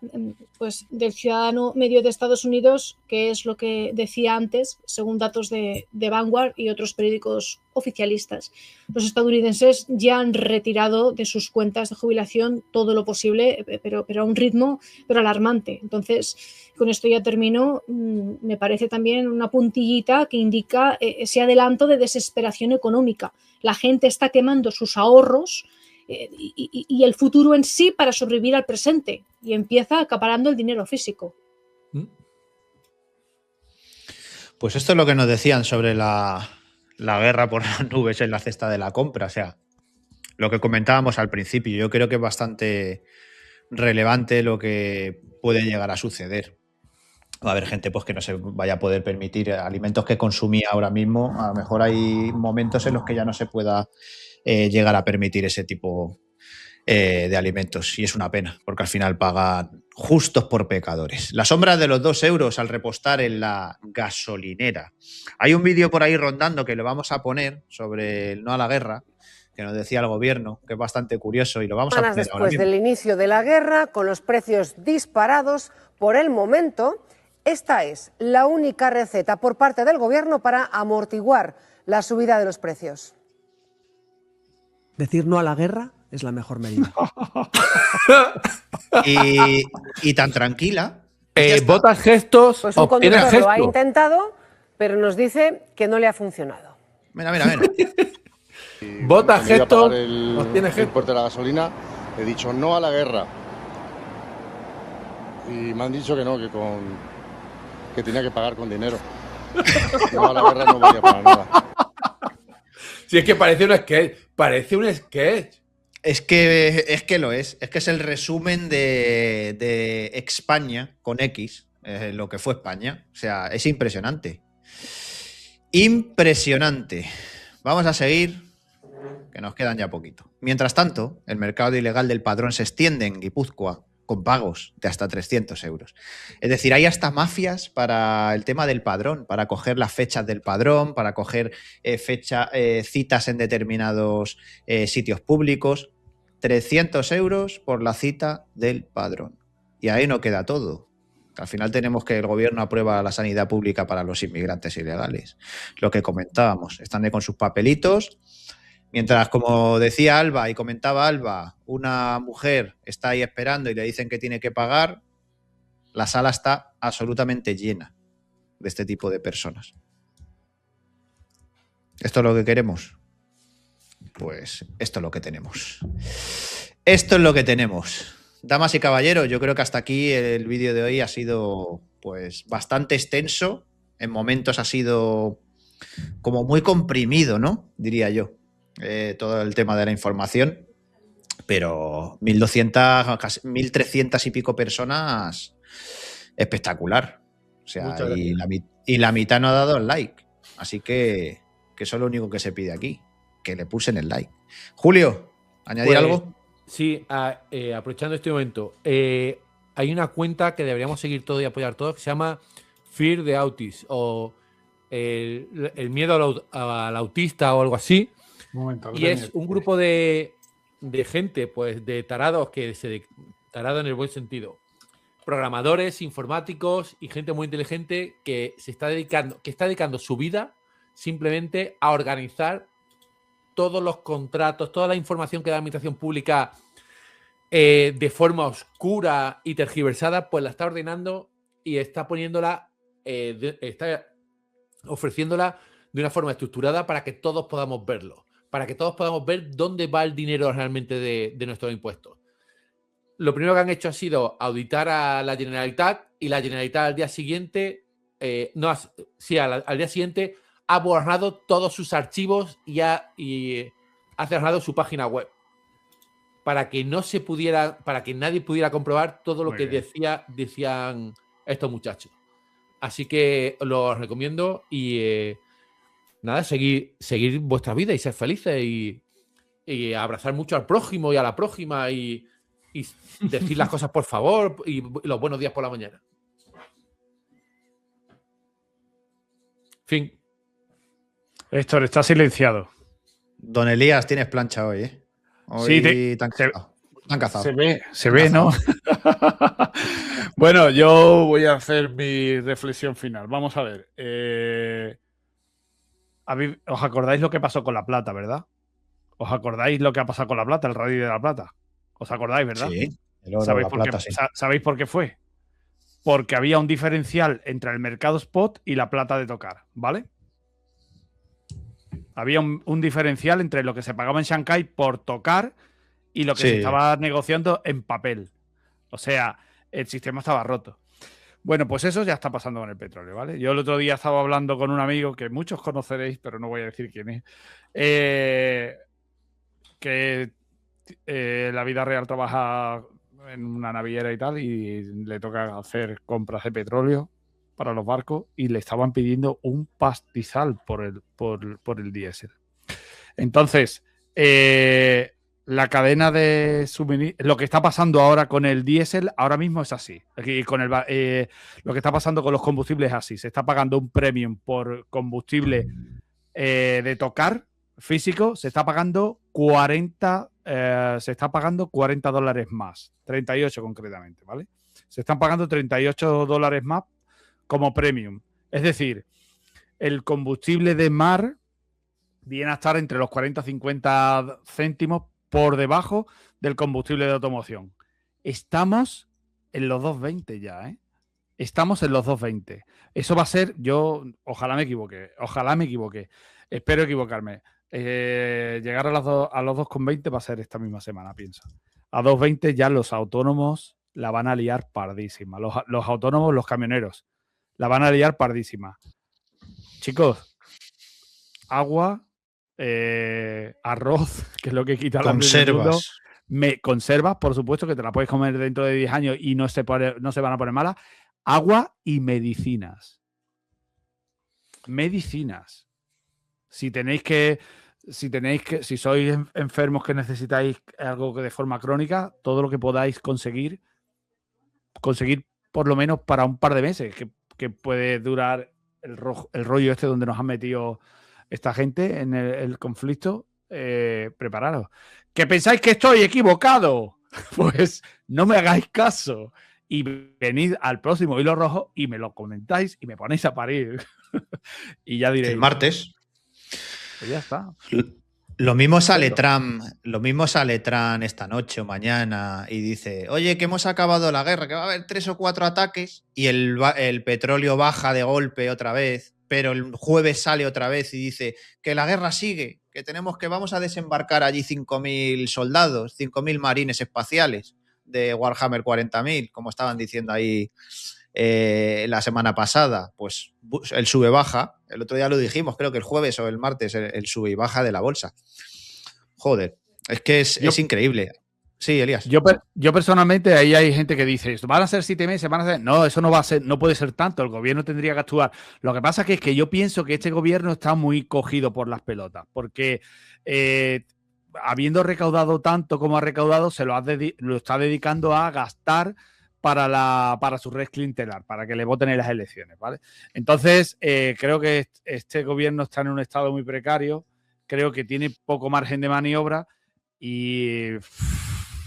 pues, del ciudadano medio de Estados Unidos, que es lo que decía antes, según datos de Vanguard y otros periódicos oficialistas. Los estadounidenses ya han retirado de sus cuentas de jubilación todo lo posible, pero a un ritmo alarmante. Entonces, con esto ya termino. Me parece también una puntillita que indica ese adelanto de desesperación económica. La gente está quemando sus ahorros y el futuro en sí para sobrevivir al presente y empieza acaparando el dinero físico. Pues esto es lo que nos decían sobre la guerra por las nubes en la cesta de la compra. O sea, lo que comentábamos al principio. Yo creo que es bastante relevante lo que puede llegar a suceder. Va a haber gente pues, que no se vaya a poder permitir alimentos que consumía ahora mismo. A lo mejor hay momentos en los que ya no se pueda llegar a permitir ese tipo de alimentos. Y es una pena, porque al final pagan justos por pecadores. La sombra de los 2 euros al repostar en la gasolinera. Hay un vídeo por ahí rondando que lo vamos a poner sobre el no a la guerra, que nos decía el gobierno, que es bastante curioso y lo vamos a poner después ahora mismo. Del inicio de la guerra, con los precios disparados, por el momento, esta es la única receta por parte del gobierno para amortiguar la subida de los precios. Decir no a la guerra es la mejor medida. Y tan tranquila. Votas gestos, Pues un obtienes conductor lo ha gestos. intentado, pero nos dice que no le ha funcionado. Mira. Votas Cuando iba a gestos, pagar el obtienes gestos. importe de la gasolina, he dicho no a la guerra. Y me han dicho que no, que tenía que pagar con dinero. No a la guerra no valía para nada. Si es que parece un sketch. Parece un sketch. Es que lo es. Es que es el resumen de España con X, lo que fue España. O sea, es impresionante. Impresionante. Vamos a seguir, que nos quedan ya poquito. Mientras tanto, el mercado ilegal del padrón se extiende en Guipúzcoa con pagos de hasta 300 euros. Es decir, hay hasta mafias para el tema del padrón, para coger las fechas del padrón, para coger citas en determinados sitios públicos. 300 euros por la cita del padrón. Y ahí no queda todo. Al final tenemos que el gobierno aprueba la sanidad pública para los inmigrantes ilegales. Lo que comentábamos, están ahí con sus papelitos. Mientras, como decía Alba y comentaba Alba, una mujer está ahí esperando y le dicen que tiene que pagar, la sala está absolutamente llena de este tipo de personas. ¿Esto es lo que queremos? Pues esto es lo que tenemos. Esto es lo que tenemos. Damas y caballeros, yo creo que hasta aquí el vídeo de hoy ha sido pues bastante extenso. En momentos ha sido como muy comprimido, ¿no? Diría yo. Todo el tema de la información. Pero 1.200, casi 1.300 y pico personas, espectacular. O sea, y la mitad no ha dado el like. Así que eso es lo único que se pide aquí. Que le pulsen el like. Julio, ¿añadir algo? Sí, aprovechando este momento, hay una cuenta que deberíamos seguir todos y apoyar todos que se llama Fear the Autist o el miedo al autista o algo así. Y es un grupo de gente, pues de tarados, tarado en el buen sentido, programadores, informáticos y gente muy inteligente que está dedicando su vida simplemente a organizar todos los contratos, toda la información que da la administración pública de forma oscura y tergiversada, pues la está ordenando y está poniéndola, está ofreciéndola de una forma estructurada para que todos podamos verlo, para que todos podamos ver dónde va el dinero realmente de nuestros impuestos. Lo primero que han hecho ha sido auditar a la Generalitat y la Generalitat al día siguiente, al día siguiente ha borrado todos sus archivos y ha cerrado su página web para que nadie pudiera comprobar todo lo que decían estos muchachos. Así que los recomiendo y nada, seguir vuestra vida y ser felices y abrazar mucho al prójimo y a la prójima y decir las cosas por favor y los buenos días por la mañana. Fin. Héctor, está silenciado. Don Elías, tienes plancha hoy, ¿eh? Hoy te han cazado. Se ve, ¿no? Bueno, yo voy a hacer mi reflexión final. Vamos a ver. ¿Os acordáis lo que pasó con La Plata, verdad? ¿Os acordáis lo que ha pasado con La Plata, el rally de La Plata? ¿Os acordáis, verdad? Sí. El oro, ¿Sabéis por qué fue? Porque había un diferencial entre el mercado spot y la plata de tocar, ¿vale? Había un diferencial entre lo que se pagaba en Shanghái por tocar y lo que se estaba negociando en papel. O sea, el sistema estaba roto. Bueno, pues eso ya está pasando con el petróleo, ¿vale? Yo el otro día estaba hablando con un amigo que muchos conoceréis, pero no voy a decir quién es, que la vida real trabaja en una naviera y tal, y le toca hacer compras de petróleo para los barcos y le estaban pidiendo un pastizal por el diésel. Entonces, la cadena de suministro, lo que está pasando ahora con el diésel ahora mismo es así. Aquí con lo que está pasando con los combustibles es así. Se está pagando un premium por combustible de tocar físico, se está pagando $40 más, 38 concretamente, ¿vale? Se están pagando $38 más como premium. Es decir, el combustible de mar viene a estar entre los 40 y 50 céntimos por debajo del combustible de automoción. Estamos en los 2,20 ya, ¿eh? Estamos en los 2,20. Eso va a ser, ojalá me equivoque, espero equivocarme. Llegar a los 2,20 va a ser esta misma semana, pienso. A 2,20 ya los autónomos la van a liar pardísima. Los autónomos, los camioneros, la van a liar pardísima. Chicos, agua, arroz, que es lo que quita la conservas. Conservas, por supuesto, que te la puedes comer dentro de 10 años y no se van a poner malas. Agua y medicinas. Medicinas. Si sois enfermos que necesitáis algo de forma crónica, todo lo que podáis conseguir por lo menos para un par de meses, que puede durar el rollo este donde nos han metido esta gente en el conflicto. Prepararos. ¿Que pensáis que estoy equivocado? Pues no me hagáis caso y venid al próximo Hilo Rojo y me lo comentáis y me ponéis a parir. Y ya diréis. El martes. Pues ya está. Lo mismo sale Trump esta noche o mañana y dice, oye, que hemos acabado la guerra, que va a haber 3 o 4 ataques y el petróleo baja de golpe otra vez, pero el jueves sale otra vez y dice que la guerra sigue, que vamos a desembarcar allí 5.000 soldados, 5.000 marines espaciales de Warhammer 40.000, como estaban diciendo ahí la semana pasada. Pues el sube-baja, el otro día lo dijimos, creo que el jueves o el martes, el sube y baja de la bolsa. Joder, es que es increíble. Sí, Elías. Yo personalmente, ahí hay gente que dice, van a ser 7 meses, no, eso no va a ser, no puede ser tanto, el gobierno tendría que actuar. Lo que pasa es que yo pienso que este gobierno está muy cogido por las pelotas, porque habiendo recaudado tanto como ha recaudado, lo está dedicando a gastar para su red clientelar, para que le voten en las elecciones, ¿vale? Entonces, creo que este gobierno está en un estado muy precario, creo que tiene poco margen de maniobra y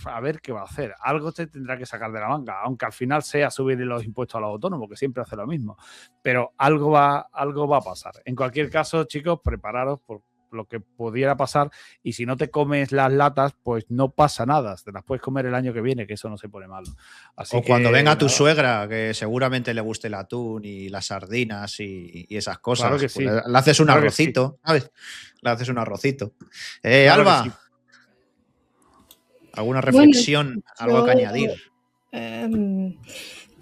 a ver qué va a hacer. Algo te tendrá que sacar de la manga, aunque al final sea subir los impuestos a los autónomos, que siempre hace lo mismo. Pero algo va a pasar. En cualquier caso, chicos, prepararos por lo que pudiera pasar, y si no te comes las latas, pues no pasa nada, te las puedes comer el año que viene, que eso no se pone malo. Así o cuando venga tu suegra, que seguramente le guste el atún y las sardinas y esas cosas, claro que pues sí. le haces un arrocito, ¿sabes? Le haces un arrocito. Claro, Alba, sí. ¿Alguna reflexión, algo que añadir?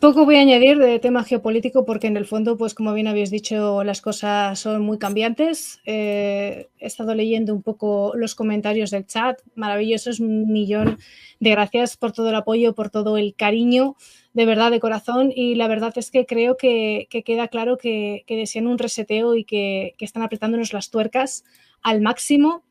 Poco voy a añadir de tema geopolítico porque en el fondo, pues como bien habéis dicho, las cosas son muy cambiantes. He estado leyendo un poco los comentarios del chat, maravillosos, 1.000.000 de gracias por todo el apoyo, por todo el cariño, de verdad, de corazón, y la verdad es que creo que queda claro que desean un reseteo y que están apretándonos las tuercas al máximo,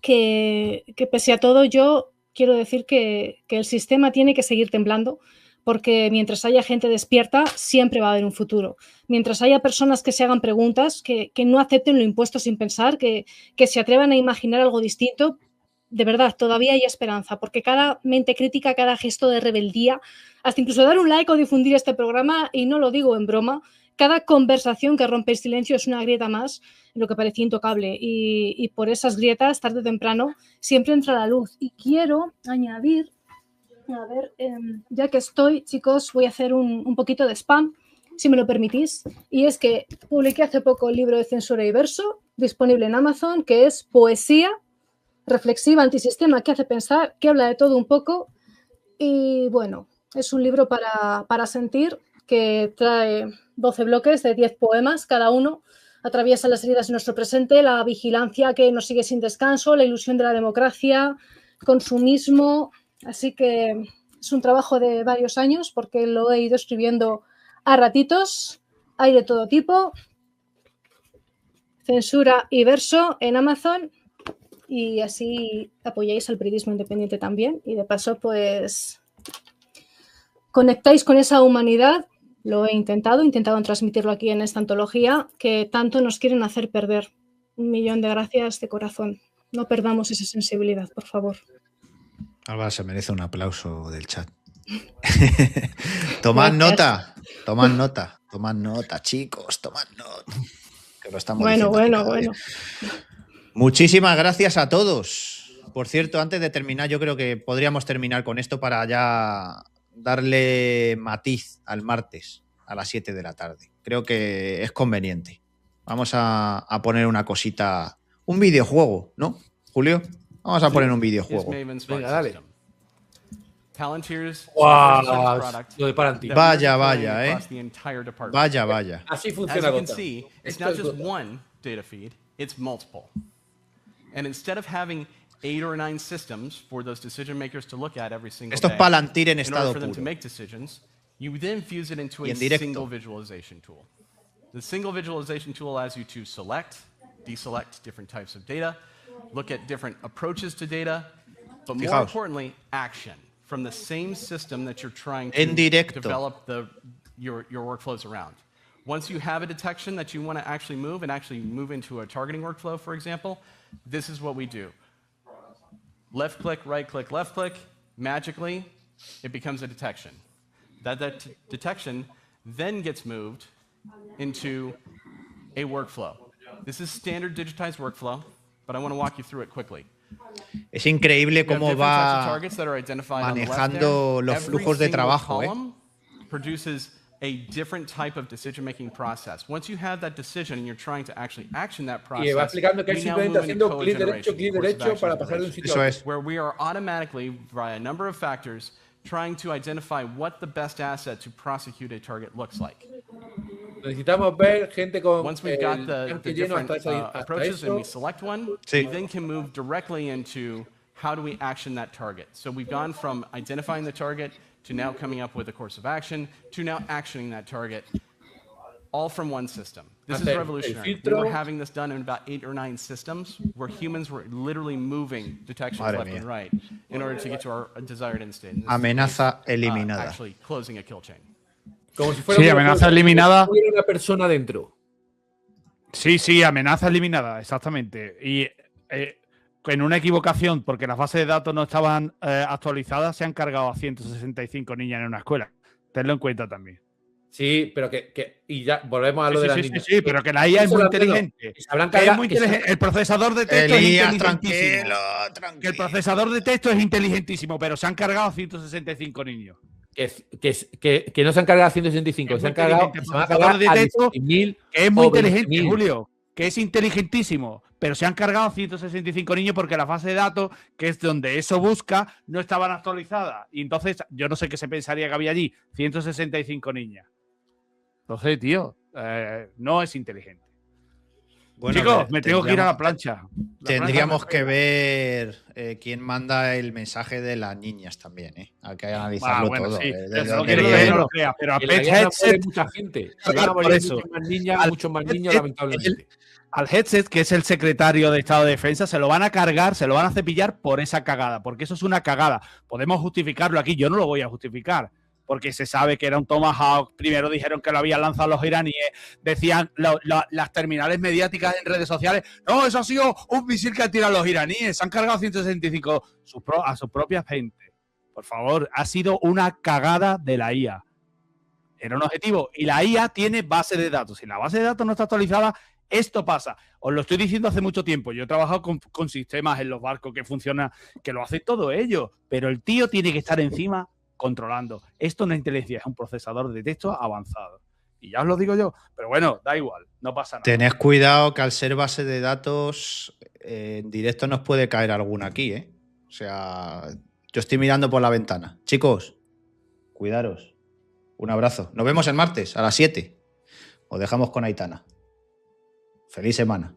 que pese a todo yo quiero decir que el sistema tiene que seguir temblando, porque mientras haya gente despierta, siempre va a haber un futuro. Mientras haya personas que se hagan preguntas, que no acepten lo impuesto sin pensar, que se atrevan a imaginar algo distinto, de verdad, todavía hay esperanza, porque cada mente crítica, cada gesto de rebeldía, hasta incluso dar un like o difundir este programa, y no lo digo en broma, cada conversación que rompe el silencio es una grieta más en lo que parecía intocable, y por esas grietas, tarde o temprano, siempre entra la luz. Y quiero añadir... A ver, ya que estoy, chicos, voy a hacer un poquito de spam, si me lo permitís. Y es que publiqué hace poco el libro de Censura y Verso, disponible en Amazon, que es poesía reflexiva, antisistema, que hace pensar, que habla de todo un poco. Y bueno, es un libro para sentir, que trae 12 bloques de 10 poemas, cada uno. Atraviesa las heridas de nuestro presente, la vigilancia que nos sigue sin descanso, la ilusión de la democracia, consumismo... Así que es un trabajo de varios años porque lo he ido escribiendo a ratitos. Hay de todo tipo. Censura y Verso en Amazon. Y así apoyáis al periodismo independiente también. Y de paso, pues, conectáis con esa humanidad. Lo he intentado transmitirlo aquí en esta antología, que tanto nos quieren hacer perder. 1.000.000 de gracias de corazón. No perdamos esa sensibilidad, por favor. Alba se merece un aplauso del chat. Tomad nota, chicos, tomad nota. Que lo estamos bueno. Muchísimas gracias a todos. Por cierto, antes de terminar, yo creo que podríamos terminar con esto para ya darle matiz al martes a las 7 de la tarde. Creo que es conveniente. Vamos a poner una cosita, un videojuego, ¿no, Julio? Vamos a poner un videojuego. Venga, dale. Wow, Lo de Palantir. Vaya, Vaya, vaya. Así As funciona you can Gotham. see, it's Esto not es just Gotham. one data feed, it's multiple. And instead of having 8 or 9 systems for those decision makers to look at every single Esto es day, Palantir en in estado order for them to puro. make decisions, you then fuse it into Y a en directo. single visualization tool. The single visualization tool allows you to select, deselect different types of data, look at different approaches to data, but more Fijaos. importantly, action from the same system that you're trying En to directo. develop your workflows around. Once you have a detection that you want to actually move into a targeting workflow, for example, this is what we do. Left click, right click, left click, magically, it becomes a detection. That detection then gets moved into a workflow. This is standard digitized workflow, but I want to walk you through it quickly. Es increíble You have cómo different types of va targets that are identified on the left manejando there. los Every flujos de single trabajo, column produces a different type of decision-making process. Once you have that decision and you're trying to actually action that process, Y va explicando que we es now simplemente move into haciendo clic co-generation, derecho course of para action pasar de un generation, sitio Eso a es. otro. where we are automatically, via a number of factors, trying to identify what the best asset to prosecute a target looks like. Necesitamos ver gente con Once we've el got the tanque lleno different hasta approaches and we eso. select one, Sí. we then can move directly into how do we action that target. So we've gone from identifying the target to now coming up with a course of action to now actioning that target, all from one system. This is Hacer el revolutionary. We filtro. were having this done in about 8 or 9 systems where humans were literally moving detections Madre left and mía. right in order to get to our desired end state. In this Amenaza case, eliminada. actually closing a kill chain. Como si fuera Sí, un amenaza videojuego, eliminada. como si hubiera una persona dentro. Sí, amenaza eliminada, exactamente. Y en una equivocación, porque las bases de datos no estaban actualizadas, se han cargado a 165 niñas en una escuela. Tenlo en cuenta también. Sí, pero y ya volvemos a lo de las niñas. Sí, pero que la IA es muy inteligente. Que se habrán Que es cargado- muy que se- inteligente. El procesador de texto es Elías, inteligentísimo. tranquilo. Que el procesador de texto es inteligentísimo, pero se han cargado a 165 niños. que no se han cargado a 165, Es se muy han cargado, inteligente, se van a procesador cargar de a texto, 16.000 Que es muy o inteligente, 20.000. Julio. Que es inteligentísimo, pero se han cargado a 165 niños porque la base de datos, que es donde eso busca, no estaban actualizadas. Y entonces, yo no sé qué se pensaría que había allí. 165 niñas. Entonces, tío, no es inteligente. Bueno, Chicos, me tengo que ir a la plancha. Tendríamos que ver quién manda el mensaje de las niñas también, ¿eh? Hay que analizarlo todo. Sí. Desde No dónde quiero que viene. no lo creas, pero a En la Pet guerra muere Headset, mucha gente. Se Claro, van a por morir eso. muchos más niños, Headset- lamentablemente. al Headset, que es el secretario de Estado de Defensa, se lo van a cargar, se lo van a cepillar por esa cagada, porque eso es una cagada. Podemos justificarlo aquí, yo no lo voy a justificar, porque se sabe que era un Tomahawk. Primero dijeron que lo habían lanzado los iraníes, decían las terminales mediáticas en redes sociales, no, eso ha sido un misil que han tirado los iraníes, se han cargado 165 a su propia gente. Por favor, ha sido una cagada de la IA. Era un objetivo. Y la IA tiene base de datos. Si la base de datos no está actualizada, esto pasa. Os lo estoy diciendo hace mucho tiempo. Yo he trabajado con sistemas en los barcos que funcionan, que lo hacen todo ellos. Pero el tío tiene que estar encima controlando. Esto no es inteligencia, es un procesador de texto avanzado. Y ya os lo digo yo. Pero bueno, da igual, no pasa nada. Tened cuidado que al ser base de datos, en directo nos puede caer alguna aquí, ¿eh? O sea, yo estoy mirando por la ventana. Chicos, cuidaros. Un abrazo. Nos vemos el martes a las 7. Os dejamos con Aitana. Feliz semana.